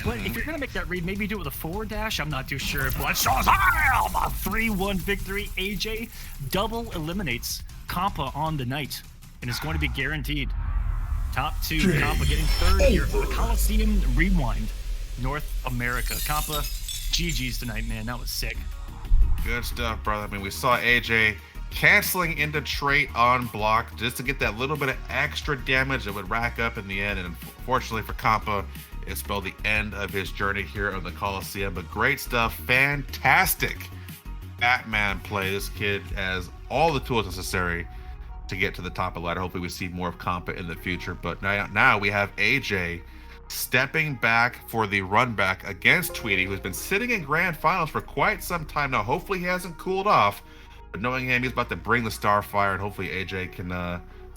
But if you're going to make that read, maybe do it with a forward dash. I'm not too sure. Bloodshaw's a 3-1 victory. AJ double eliminates Kompa on the night, and it's going to be guaranteed. Top 2, Kompa getting 3rd here for the Kolosseum Rewind, North America. Kompa, GG's tonight, man. That was sick. Good stuff, brother. I mean, we saw AJ canceling into trait on block just to get that little bit of extra damage that would rack up in the end. And unfortunately for Kompa, it spelled the end of his journey here on the Kolosseum. But great stuff. Fantastic Batman play. This kid has all the tools necessary to get to the top of the ladder. Hopefully we see more of Kompa in the future. But now we have AJ stepping back for the run back against Tweety, who's been sitting in grand finals for quite some time now. Hopefully he hasn't cooled off, but knowing him, he's about to bring the Starfire, and hopefully AJ can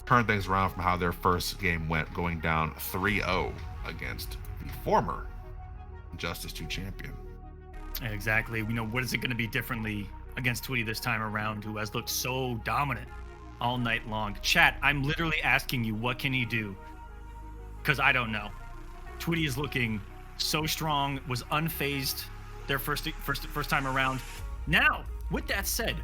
turn things around from how their first game went, going down 3-0 against the former Injustice 2 champion. Exactly. What is it going to be differently against Tweety this time around, who has looked so dominant all night long? Chat, I'm literally asking you, what can he do? Because I don't know. Tweety is looking so strong, was unfazed their first time around. Now, with that said,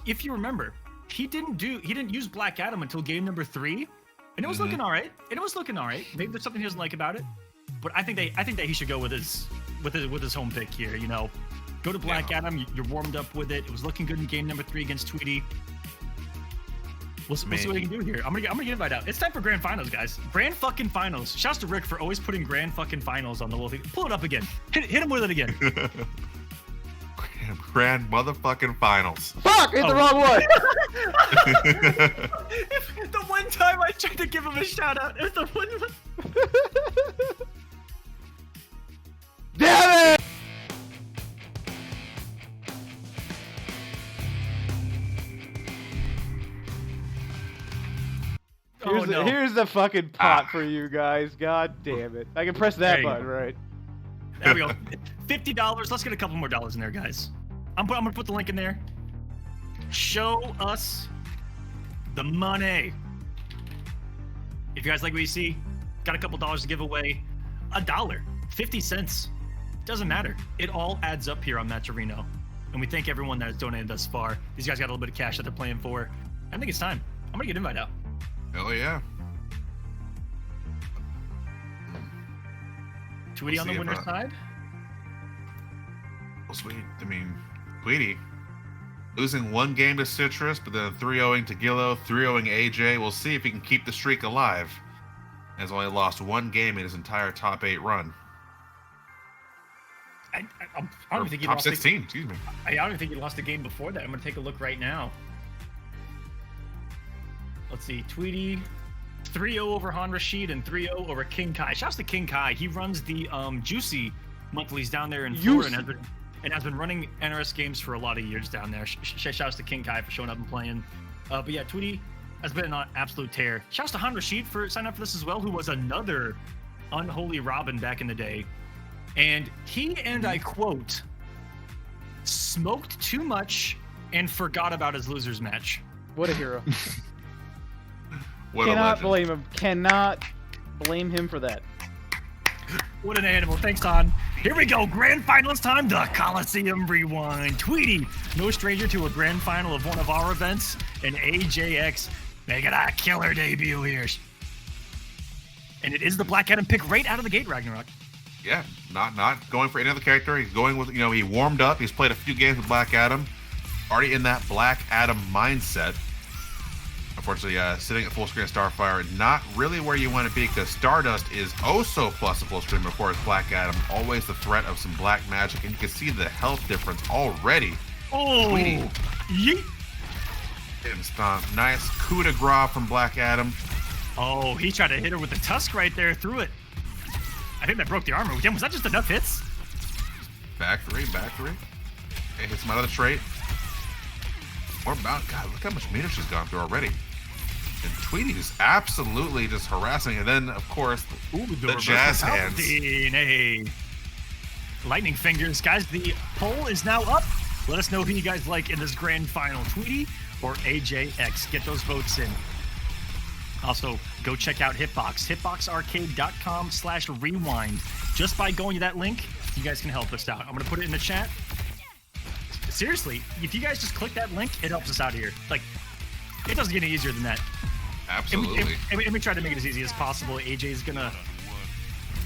if you remember, he didn't use Black Adam until game number 3, and it was looking all right. Maybe there's something he doesn't like about it, but I think that he should go with his home pick here. Go to Black Adam. You're warmed up with it. It was looking good in game number 3 against Tweety. We'll see what he can do here. I'm gonna get invited out. It's time for grand finals, guys. Grand fucking finals. Shouts to Rick for always putting grand fucking finals on the little thing. Pull it up again. Hit him with it again. Grand motherfucking finals. Fuck! Hit the wrong one. The one time I tried to give him a shout out. It's the one. Damn it! Here's the fucking pot for you guys. God damn it. I can press that button, right? There we go. $50. Let's get a couple more dollars in there, guys. I'm gonna put the link in there. Show us the money. If you guys like what you see, got a couple dollars to give away. $1, 50 cents. Doesn't matter. It all adds up here on Matcherino. And we thank everyone that has donated thus far. These guys got a little bit of cash that they're playing for. I think it's time. I'm gonna get invited out. Hell yeah. Tweety on the winner's side. Well, sweet. I mean, Tweety losing one game to Citrus, but then 3-0ing to Gillo, 3-0ing AJ. We'll see if he can keep the streak alive. Has only lost one game in his entire top 8 run. I don't even think he top lost 16. Excuse me. I don't even think he lost a game before that. I'm gonna take a look right now. Let's see, Tweety, 3-0 over Han Rashid and 3-0 over King Kai. Shouts to King Kai. He runs the Juicy monthlies down there in Florida and has been running NRS games for a lot of years down there. Shouts to King Kai for showing up and playing. But yeah, Tweety has been an absolute tear. Shouts to Han Rashid for signing up for this as well, who was another unholy Robin back in the day. And he, and I quote, smoked too much and forgot about his losers match. What a hero. Cannot blame him. Cannot blame him for that. What an animal. Thanks, Don. Here we go. Grand finals time. The Kolosseum Rewind. Tweety, no stranger to a grand final of one of our events. And AJX making a killer debut here. And it is the Black Adam pick right out of the gate, Ragnarok. Yeah, not going for any other character. He's going with, he warmed up. He's played a few games with Black Adam. Already in that Black Adam mindset. Unfortunately, sitting at full screen of Starfire, not really where you want to be, because Stardust is oh so plus a full screen before it's Black Adam. Always the threat of some black magic, and you can see the health difference already. Oh, Tweety. Yeet. And stomp. Nice coup de grace from Black Adam. Oh, he tried to hit her with the tusk right there through it. I think that broke the armor. Damn, was that just enough hits? Back three. Okay, hits him out of the trait. More bound. God, look how much meter she's gone through already. And Tweety is absolutely just harassing. And then, of course, the jazz hands. Hey. Lightning fingers. Guys, the poll is now up. Let us know who you guys like in this grand final, Tweety or AJX. Get those votes in. Also, go check out Hitbox, hitboxarcade.com/rewind. Just by going to that link, you guys can help us out. I'm going to put it in the chat. Seriously, if you guys just click that link, it helps us out here. Like, it doesn't get any easier than that. Absolutely. And we try to make it as easy as possible. AJ is going to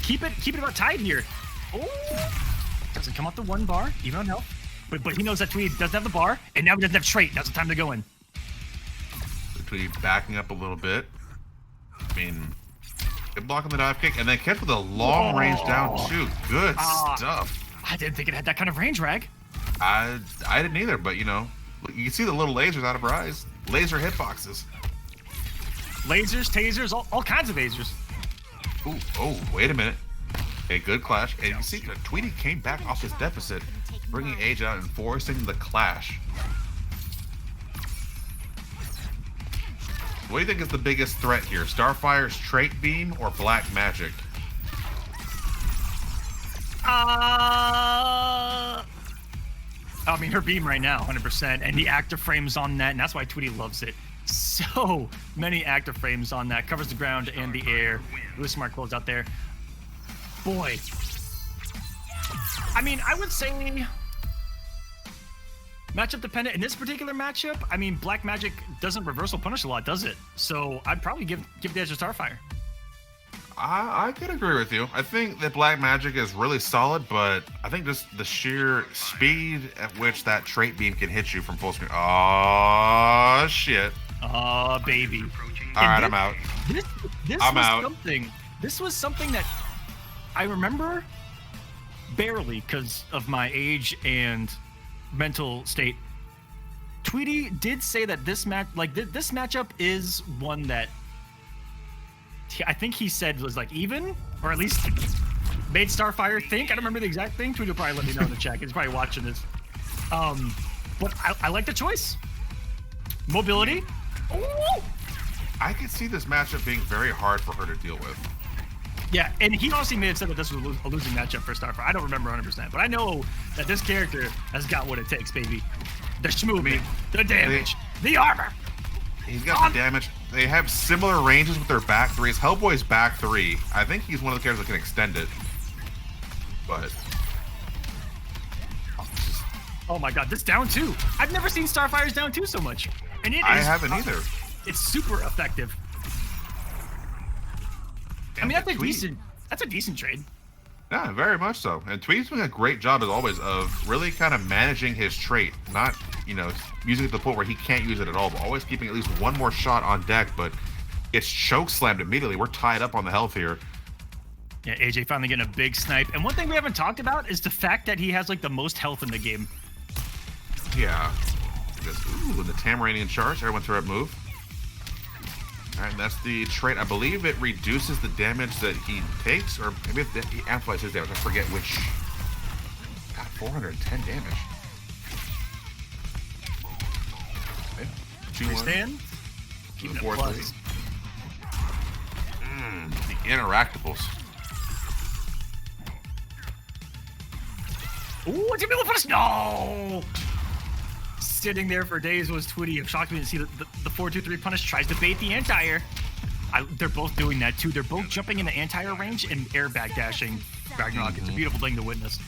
keep it about tight here. Oh, doesn't come up to 1 bar, even on health. But he knows that Tweety doesn't have the bar, and now he doesn't have trait. Now's the time to go in. Tweety backing up a little bit. I mean, good block on the dive kick, and then kept with a long range down too. Good stuff. I didn't think it had that kind of range, Rag. I didn't either, but you can see the little lasers out of her eyes. Laser hitboxes. Lasers, tasers, all kinds of lasers. Ooh, oh, wait a minute. Okay, good clash. And you see that Tweety came back off his deficit, bringing Age out and forcing the clash. What do you think is the biggest threat here? Starfire's trait beam or black magic? I mean, her beam right now, 100%, and the active frames on that, and that's why Tweety loves it. So many active frames on that. Covers the ground and the air. Really smart close out there. Boy. I mean, I would say matchup dependent. In this particular matchup, I mean, black magic doesn't reversal punish a lot, does it? So I'd probably give the edge to Starfire. I could agree with you. I think that black magic is really solid, but I think just the sheer speed at which that trait beam can hit you from full screen. Oh shit. Oh baby. All right, I'm out. This was something that I remember barely because of my age and mental state. Tweety did say that this matchup is one that I think he said was like even, or at least made Starfire think. I don't remember the exact thing. Tweety will probably let me know in the chat. He's probably watching this. But I like the choice. Mobility. Ooh. I could see this matchup being very hard for her to deal with. Yeah, and he honestly may have said that this was a losing matchup for Starfire. I don't remember 100%, but I know that this character has got what it takes, baby. The movement, the damage, the armor. He's got the damage. They have similar ranges with their back threes. Hellboy's back three. I think he's one of the characters that can extend it. But oh my god, this down two. I've never seen Starfire's down two so much. And I haven't either. It's super effective. I mean, that's a decent trade. Yeah, very much so. And Tweety's doing a great job, as always, of really kind of managing his trait. Not, using it to the point where he can't use it at all, but always keeping at least one more shot on deck, but it's choke slammed immediately. We're tied up on the health here. Yeah, AJ finally getting a big snipe. And one thing we haven't talked about is the fact that he has, like, the most health in the game. Yeah. Ooh, the Tamaranian charge. Everyone throw up move. All right, and that's the trait. I believe it reduces the damage that he takes, or maybe he amplifies his damage. I forget which. God, 410 damage. Okay. 2-1. Stand. Keep it 4-3. The interactables. Ooh, it's a middle first. No! Sitting there for days was Tweety. I'm shocked we didn't see the 4-2-3 punish. Tries to bait the anti-air. They're both doing that too. They're both jumping into anti-air range and airbag dashing Ragnarok. It's a beautiful thing to witness.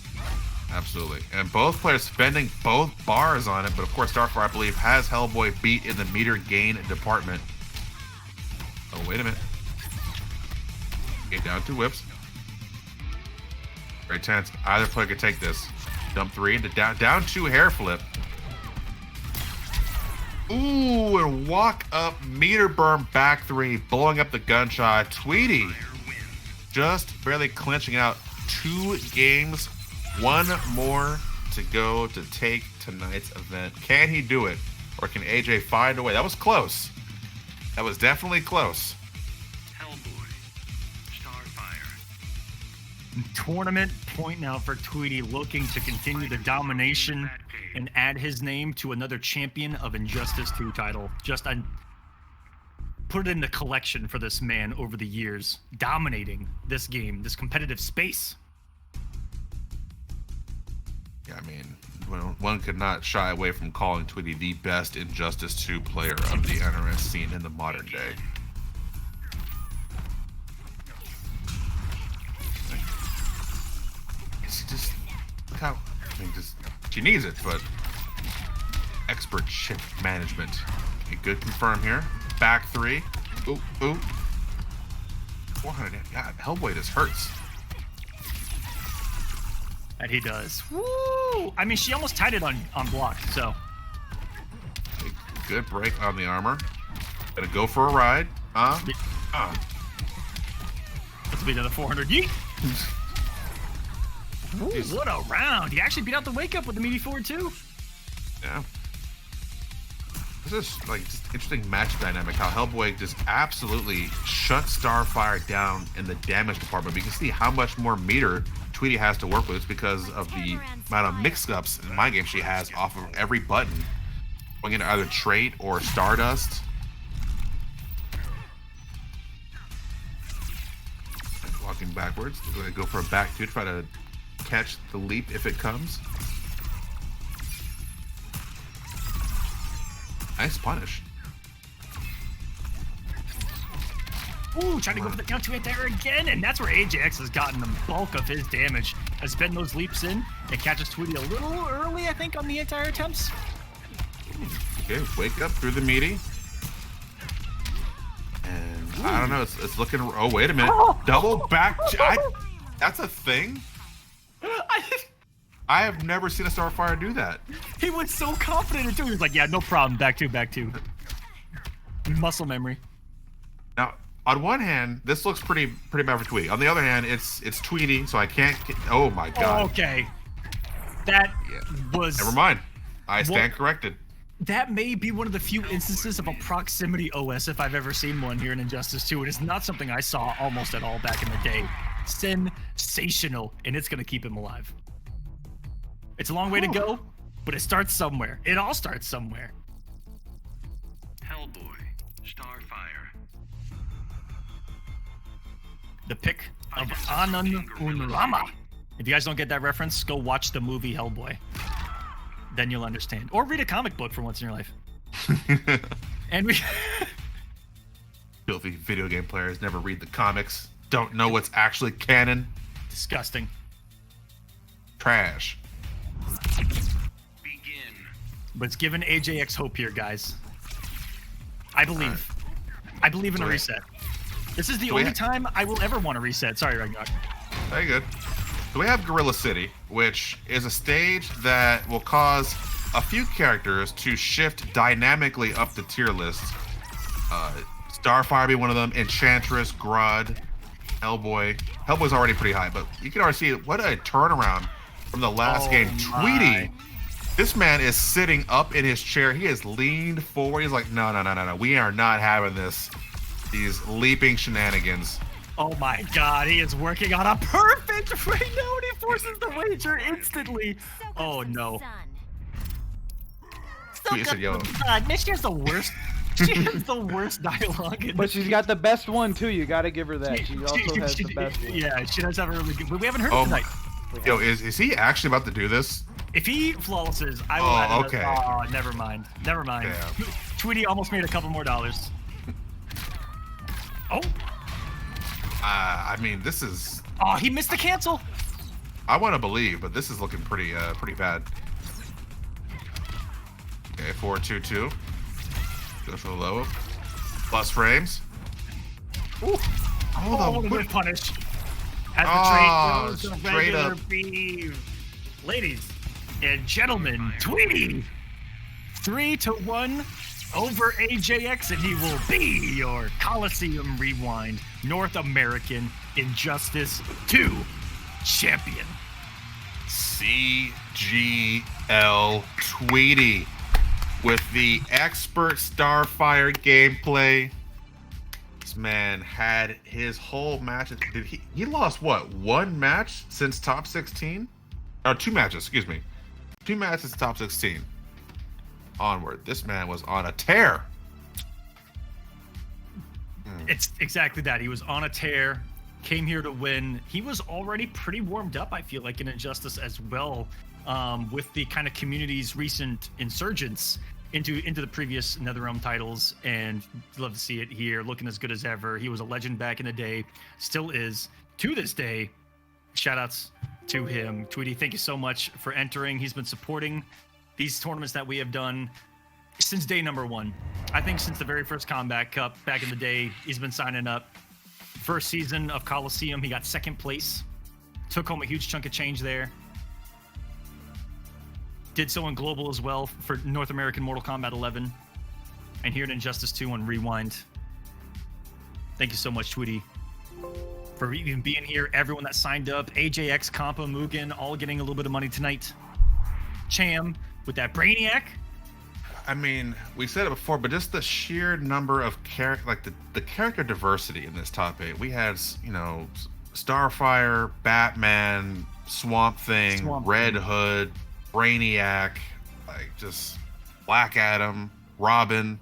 Absolutely. And both players spending both bars on it, but of course Starfire, I believe, has Hellboy beat in the meter gain department. Oh, wait a minute. Okay, down 2 whips. Very tense. Either player could take this. Dump 3 into down 2 hair flip. Ooh, and walk up meter burn back 3, blowing up the gunshot. Tweety just barely clinching out 2 games. 1 more to go to take tonight's event. Can he do it? Or can AJ find a way? That was close. That was definitely close. Hellboy, Starfire. Tournament point now for Tweety, looking to continue the domination and add his name to another champion of Injustice 2 title. Just put it in the collection for this man over the years, dominating this game, this competitive space. Yeah, I mean, one could not shy away from calling Tweety the best Injustice 2 player of the NRS scene in the modern day. It's just, look how, she needs it, but expert chip management. Okay, good confirm here. Back 3. Ooh. 400. God, Hellboy just hurts. And he does. Woo! I mean, she almost tied it on block, so. Good break on the armor. Gonna go for a ride. That's be another 400. Yeet! Ooh, what a round. He actually beat out the wake up with the meaty forward too. Yeah. This is just interesting match dynamic, how Hellboy just absolutely shuts Starfire down in the damage department. But you can see how much more meter Tweety has to work with. It's because of the amount of mix-ups in my game she has off of every button. Going into either trait or Stardust. walking backwards. We're gonna go for a back two to try to catch the leap if it comes. Nice punish. Ooh, trying to go for the down two hit there again, and that's where AJX has gotten the bulk of his damage. Has been those leaps in and catches Tweety a little early, I think, on the entire attempts. Okay, wake up through the meaty. And I don't know, it's looking. Oh, wait a minute. Double back. That's a thing? I have never seen a Starfire do that. He was so confident in it too. He was like, yeah, no problem. Back two, back two. Muscle memory. Now, on one hand, this looks pretty bad for Tweety. On the other hand, it's Tweety, so I can't. Oh my god. Oh, okay. That was. Never mind. I stand corrected. That may be one of the few instances of a proximity OS if I've ever seen one here in Injustice 2. It is not something I saw almost at all back in the day. Sensational, and it's gonna keep him alive. It's a long way to go, but it starts somewhere. It all starts somewhere. Hellboy, Starfire. The pick of Anand Unrama. If you guys don't get that reference, go watch the movie Hellboy. Then you'll understand. Or read a comic book for once in your life. And we... Filthy video game players never read the comics. Don't know what's actually canon. Disgusting. Trash. Begin. But it's given AJX hope here, guys. I believe. Right. I believe in a reset. This is the only time I will ever want to reset. Sorry, Ragnarok. Very good. So we have Gorilla City, which is a stage that will cause a few characters to shift dynamically up the tier list. Starfire be one of them, Enchantress, Grodd, Hellboy. Hellboy's already pretty high, but you can already see what a turnaround from the last game. Tweety, this man is sitting up in his chair. He is leaned forward. He's like, no. We are not having this. These leaping shenanigans. Oh my god, he is working on a perfect right now, and he forces the wager instantly. Oh no. So Said, yo. She has the worst. She has the worst dialogue. But she's got the best one too. You got to give her that. She also has the best one. Yeah, she does have a really good. But we haven't heard it tonight. Yo, is he actually about to do this? If he flawlesses, I will. Oh, okay. Oh, never mind. Never mind. Damn. Tweety almost made a couple more dollars. Oh. I mean, this is. Oh, he missed the cancel. I want to believe, but this is looking pretty bad. Okay, 4-2-2. Go for the low. Plus frames. Ooh. Oh, the whip punish. As the train goes to regular beam. Ladies and gentlemen, Tweety 3-1 over AJX, and he will be your Kolosseum Rewind North American Injustice 2 champion. CGL Tweety with the expert Starfire gameplay. This man had his whole match. Did he lost what? One match since top 16? Or 2 matches, excuse me. 2 matches top 16. Onward. This man was on a tear. It's exactly that. He was on a tear, came here to win. He was already pretty warmed up, I feel like, in Injustice as well, with the kind of community's recent insurgence into the previous NetherRealm titles, and love to see it here, looking as good as ever. He was a legend back in the day, still is to this day. Shoutouts to him. Tweety, thank you so much for entering. He's been supporting these tournaments that we have done since day number 1. I think since the very first Combat Cup back in the day, he's been signing up. First season of Kolosseum, he got 2nd place. Took home a huge chunk of change there. Did so in Global as well for North American Mortal Kombat 11. And here in Injustice 2 on Rewind. Thank you so much, Tweety, for even being here. Everyone that signed up, AJX, Compa, Mugen, all getting a little bit of money tonight. Cham with that Brainiac. I mean, we said it before, but just the sheer number of the character diversity in this top 8. We had, Starfire, Batman, Swamp Thing, Red Hood, Brainiac, just Black Adam, Robin.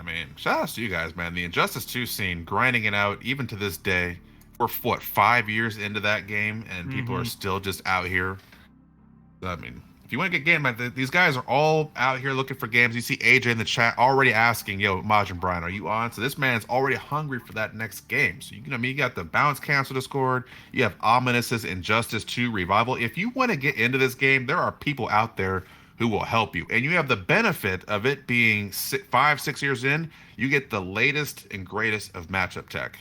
I mean, shout outs to you guys, man. The Injustice 2 scene, grinding it out even to this day. We're, 5 years into that game, and people are still just out here. I mean, if you want to get game, man, these guys are all out here looking for games. You see AJ in the chat already asking, yo, Maj and Brian, are you on? So this man's already hungry for that next game. So, you got the Bounce Cancel Discord. You have Ominous's Injustice 2 Revival. If you want to get into this game, there are people out there who will help you. And you have the benefit of it being 5-6 years in. You get the latest and greatest of matchup tech.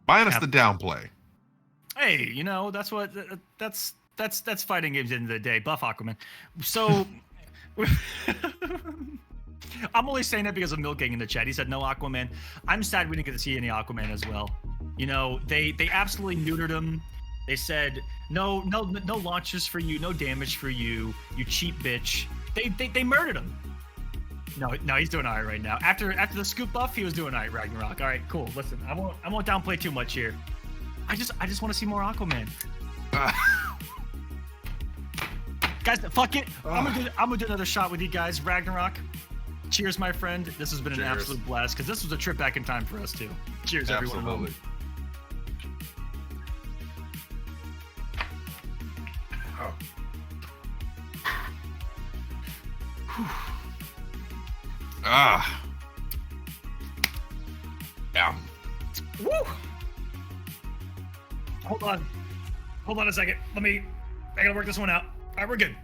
Minus the downplay. Hey, that's what that's fighting games at the end of the day. Buff Aquaman. So I'm only saying that because of Milking in the chat. He said no Aquaman. I'm sad we didn't get to see any Aquaman as well. They absolutely neutered him. They said no launches for you, no damage for you, you cheap bitch. They murdered him. No, he's doing alright right now. After the scoop buff, he was doing alright, Ragnarok. Alright, cool. Listen, I won't downplay too much here. I just want to see more Aquaman. Guys, fuck it. I'm gonna do another shot with you guys. Ragnarok. Cheers, my friend. This has been an absolute blast because this was a trip back in time for us too. Cheers, everyone. Absolutely. Yeah. Woo! Hold on a second. I gotta work this one out. All right, we're good.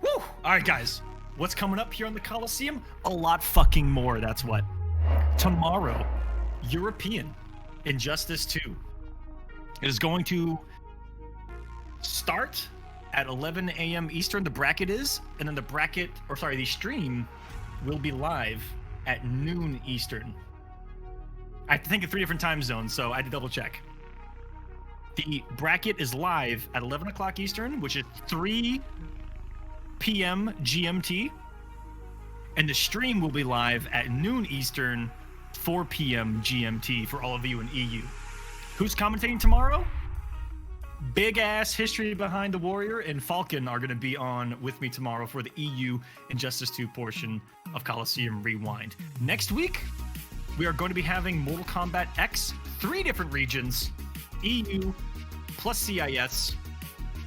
Woo! All right, guys. What's coming up here on the Kolosseum? A lot fucking more, that's what. Tomorrow, European Injustice 2. It is going to start at 11 a.m. Eastern, the bracket is, and then the stream will be live at noon Eastern. I have to think of 3 different time zones, so I had to double check. The bracket is live at 11 o'clock Eastern, which is 3 p.m. GMT, and the stream will be live at noon Eastern, 4 p.m. GMT for all of you in EU. Who's commentating tomorrow? Big ass history behind the Warrior and Falcon are going to be on with me tomorrow for the EU Injustice 2 portion of Kolosseum Rewind. Next week, we are going to be having Mortal Kombat X, 3 different regions, EU plus CIS,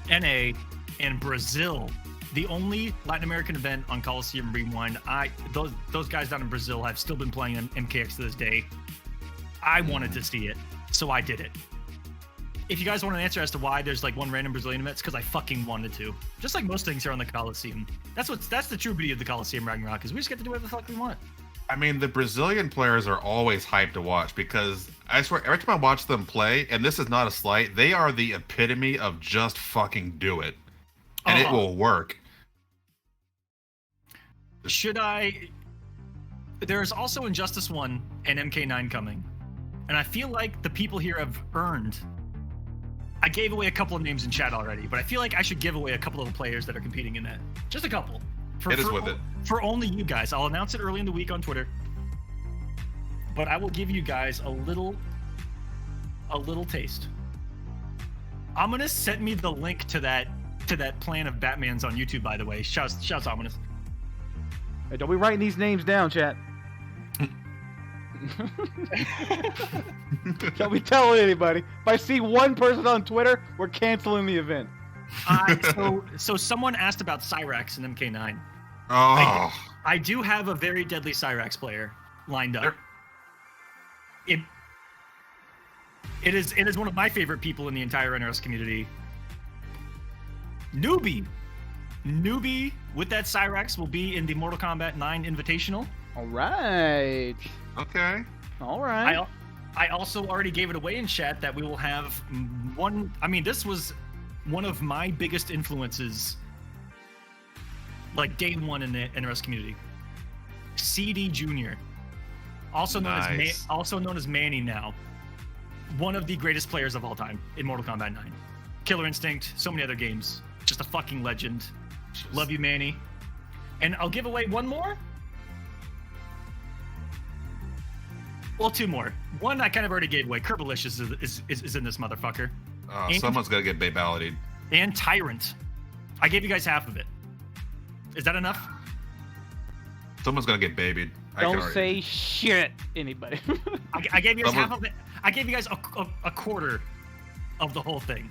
NA, and Brazil. The only Latin American event on Kolosseum Rewind. Those guys down in Brazil have still been playing MKX to this day. I wanted to see it, so I did it. If you guys want an answer as to why there's like one random Brazilian event, it's because I fucking wanted to. Just like most things here on the Kolosseum. That's the true beauty of the Kolosseum Ragnarok, is we just get to do whatever the fuck we want. I mean, the Brazilian players are always hyped to watch because I swear every time I watch them play, and this is not a slight, they are the epitome of just fucking do it. And it will work. There's also Injustice 1 and MK9 coming. And I feel like the people here have earned. I gave away a couple of names in chat already, but I feel like I should give away a couple of the players that are competing in that. Just a couple. For only you guys. I'll announce it early in the week on Twitter. But I will give you guys a little taste. Ominous sent me the link to that plan of Batman's on YouTube, by the way. Shouts Ominous. Hey, don't be writing these names down, chat. Don't be telling anybody. If I see one person on Twitter, we're canceling the event. So someone asked about Cyrax and MK9. Oh. I do have a very deadly Cyrax player lined up. It is one of my favorite people in the entire NRS community. Newbie with that Cyrax will be in the Mortal Kombat 9 Invitational. All right. Okay. All right. I also already gave it away in chat that we will have one. I mean, this was one of my biggest influences, like day one in the NRS community. CD Jr., also known as Manny now, one of the greatest players of all time in Mortal Kombat 9. Killer Instinct, so many other games. Just a fucking legend. Love you, Manny. And I'll give away one more. Well, 2 more. One I kind of already gave away. Kerbalicious is in this motherfucker. Someone's got to get babality. And Tyrant. I gave you guys half of it. Is that enough? Someone's going to get babied. Don't say shit, anybody. I gave you guys half of it. I gave you guys a quarter of the whole thing.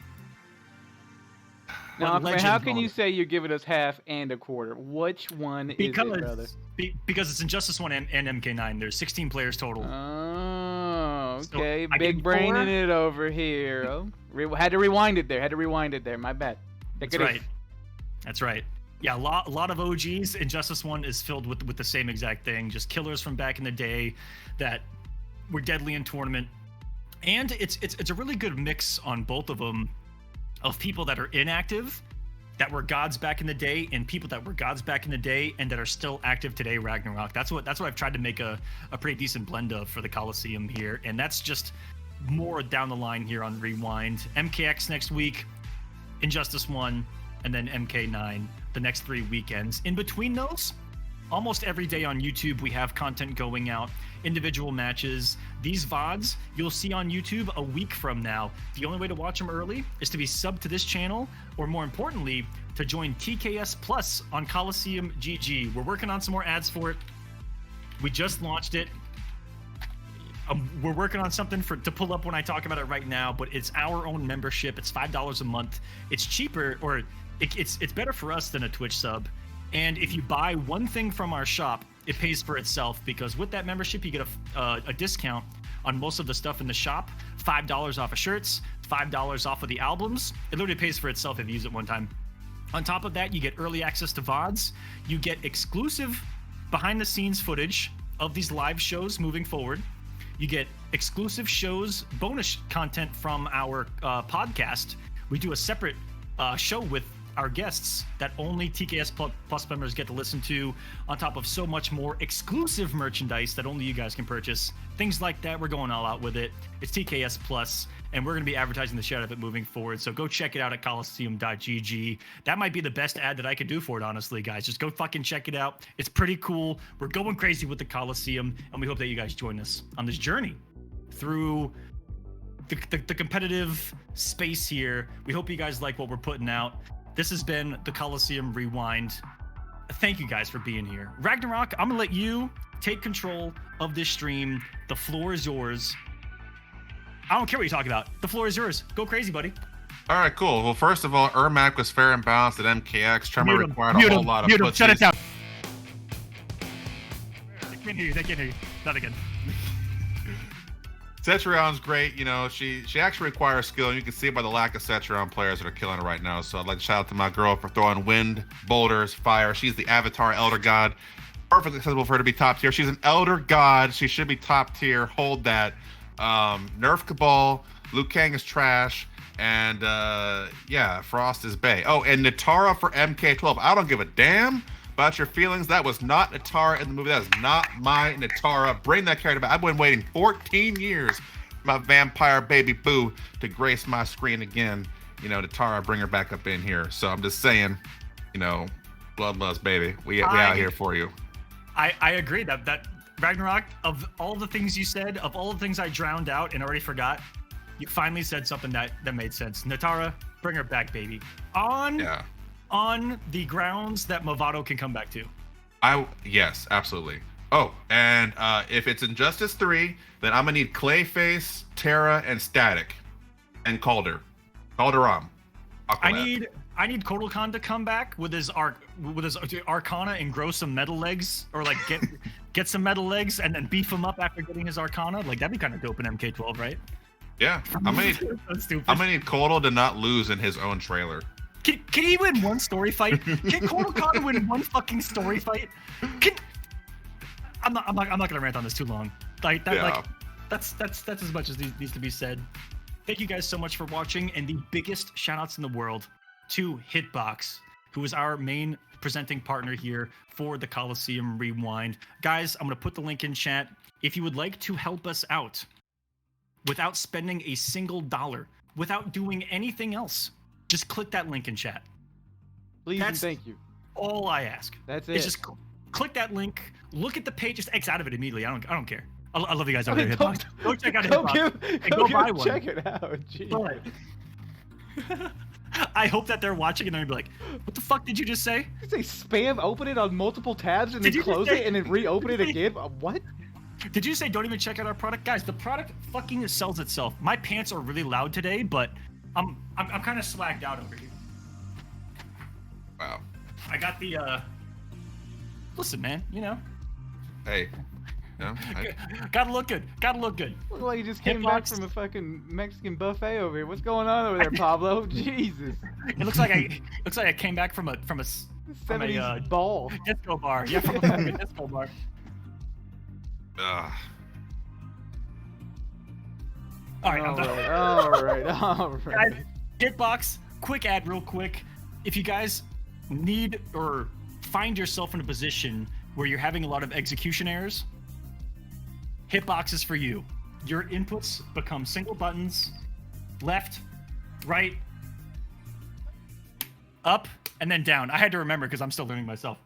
Now, how can you say you're giving us half and a quarter? Which one is it, brother? Because it's Injustice 1 and MK9. There's 16 players total. Oh, okay. So big braining it over here. Oh, had to rewind it there. My bad. That's right. That's right. Yeah, a lot of OGs. Injustice 1 is filled with the same exact thing. Just killers from back in the day that were deadly in tournament. And it's a really good mix on both of them of people that are inactive, that were gods back in the day, and people that were gods back in the day and that are still active today, Ragnarok. That's what I've tried to make a pretty decent blend of for the Kolosseum here. And that's just more down the line here on Rewind. MKX next week, Injustice 1, and then MK9 the next 3 weekends. In between those, almost every day on YouTube, we have content going out, individual matches. These VODs you'll see on YouTube a week from now. The only way to watch them early is to be subbed to this channel, or more importantly, to join TKS Plus on Kolosseum GG. We're working on some more ads for it. We just launched it. We're working on something to pull up when I talk about it right now, but it's our own membership. It's $5 a month. It's cheaper, or it's better for us than a Twitch sub. And if you buy one thing from our shop, it pays for itself, because with that membership, you get a discount on most of the stuff in the shop. $5 off of shirts, $5 off of the albums. It literally pays for itself if you use it one time. On top of that, you get early access to VODs. You get exclusive behind-the-scenes footage of these live shows moving forward. You get exclusive shows, bonus content from our podcast. We do a separate show with our guests that only TKS Plus members get to listen to, on top of so much more exclusive merchandise that only you guys can purchase. Things like that. We're going all out with it. It's TKS Plus, and we're going to be advertising the shit out of it moving forward. So go check it out at Kolosseum.gg. That might be the best ad that I could do for it, honestly, guys. Just go fucking check it out. It's pretty cool. We're going crazy with the Kolosseum, and we hope that you guys join us on this journey through the competitive space here. We hope you guys like what we're putting out. This has been the Kolosseum Rewind. Thank you guys for being here. Ragnarok, I'm gonna let you take control of this stream. The floor is yours. I don't care what you talk about. The floor is yours. Go crazy, buddy. All right, cool. Well, first of all, Ermac was fair and balanced at MKX. Tremor required a whole lot of pussies. Shut it down. They can't hear you. They can't hear you. Not again. Cetrion's great. You know, she actually requires skill, and you can see it by the lack of Cetrion players that are killing her right now. So I'd like to shout out to my girl for throwing wind, boulders, fire. She's the Avatar Elder God. Perfectly acceptable for her to be top tier. She's an Elder God. She should be top tier. Hold that. Nerf Cabal. Liu Kang is trash. And yeah, Frost is Bay. Oh, and Natara for MK12. I don't give a damn about your feelings. That was not Natara in the movie. That is not my Natara. Bring that character back. I've been waiting 14 years for my vampire baby boo to grace my screen again. You know, Natara, bring her back up in here. So I'm just saying, you know, bloodlust, baby. We out here for you. I agree that Ragnarok, of all the things you said, of all the things I drowned out and already forgot, you finally said something that made sense. Natara, bring her back, baby. On the grounds that Movado can come back to. Yes, absolutely. Oh, and if it's Injustice 3, then I'm gonna need Clayface, Terra, and Static, and Calderon. I need Kotal Khan to come back with his Arcana and grow some metal legs, or like get some metal legs and then beef him up after getting his Arcana. Like that'd be kind of dope in MK12, right? Yeah, I'm gonna need Kotal to not lose in his own trailer. Can he win one story fight? Can Kotal Khan win one fucking story fight? I'm not gonna rant on this too long. Like that's as much as needs to be said. Thank you guys so much for watching, and the biggest shout outs in the world to Hitbox, who is our main presenting partner here for the Kolosseum Rewind. Guys, I'm gonna put the link in chat. If you would like to help us out without spending a single dollar, without doing anything else, just click that link in chat. Please and thank you. All I ask. That's it. Is just click that link, look at the page, just X out of it immediately. I don't care. I love you guys over there. Hitbox. Go check out Hitbox and go buy one. Check it out. Jeez. I hope that they're watching and they're gonna be like, "What the fuck did you just say?" You say spam, open it on multiple tabs, and Did then you close say- it, and then reopen it again. What? Did you say don't even check out our product, guys? The product fucking sells itself. My pants are really loud today, but I'm kind of swagged out over here. Wow. I got the Listen, man. You know. Hey. No, Gotta look good. Gotta look good. Look like you just came back Hitbox. from a fucking Mexican buffet over here. What's going on over there, Pablo? Jesus. It looks like I came back from a 70s ball. disco bar. Yeah, from a disco bar. Ugh. All right, I'm done. All right. Guys, Hitbox, quick ad real quick. If you guys need or find yourself in a position where you're having a lot of execution errors, Hitbox is for you. Your inputs become single buttons, left, right, up, and then down. I had to remember because I'm still learning myself.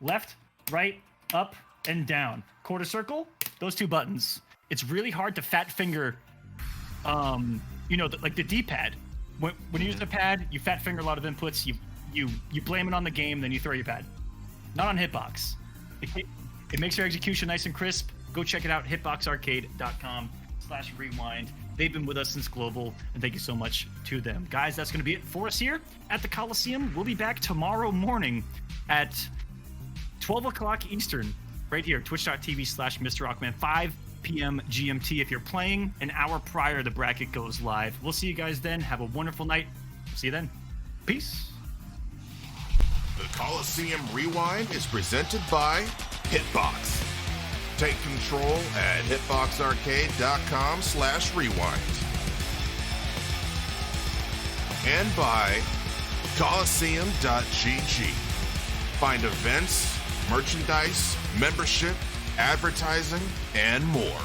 Left, right, up, and down. Quarter circle, those two buttons. It's really hard to fat finger, like the D-pad. When you use the pad, you fat finger a lot of inputs. You blame it on the game, then you throw your pad. Not on Hitbox. It makes your execution nice and crisp. Go check it out, hitboxarcade.com/rewind. They've been with us since Global, and thank you so much to them. Guys, that's going to be it for us here at the Kolosseum. We'll be back tomorrow morning at 12 o'clock Eastern, right here, twitch.tv/Mr. Rockman, 5 p.m. GMT. If you're playing, an hour prior, the bracket goes live. We'll see you guys then. Have a wonderful night. See you then. Peace. The Kolosseum Rewind is presented by Hitbox. Take control at hitboxarcade.com/rewind. And by Kolosseum.gg. Find events, merchandise, membership, advertising, and more.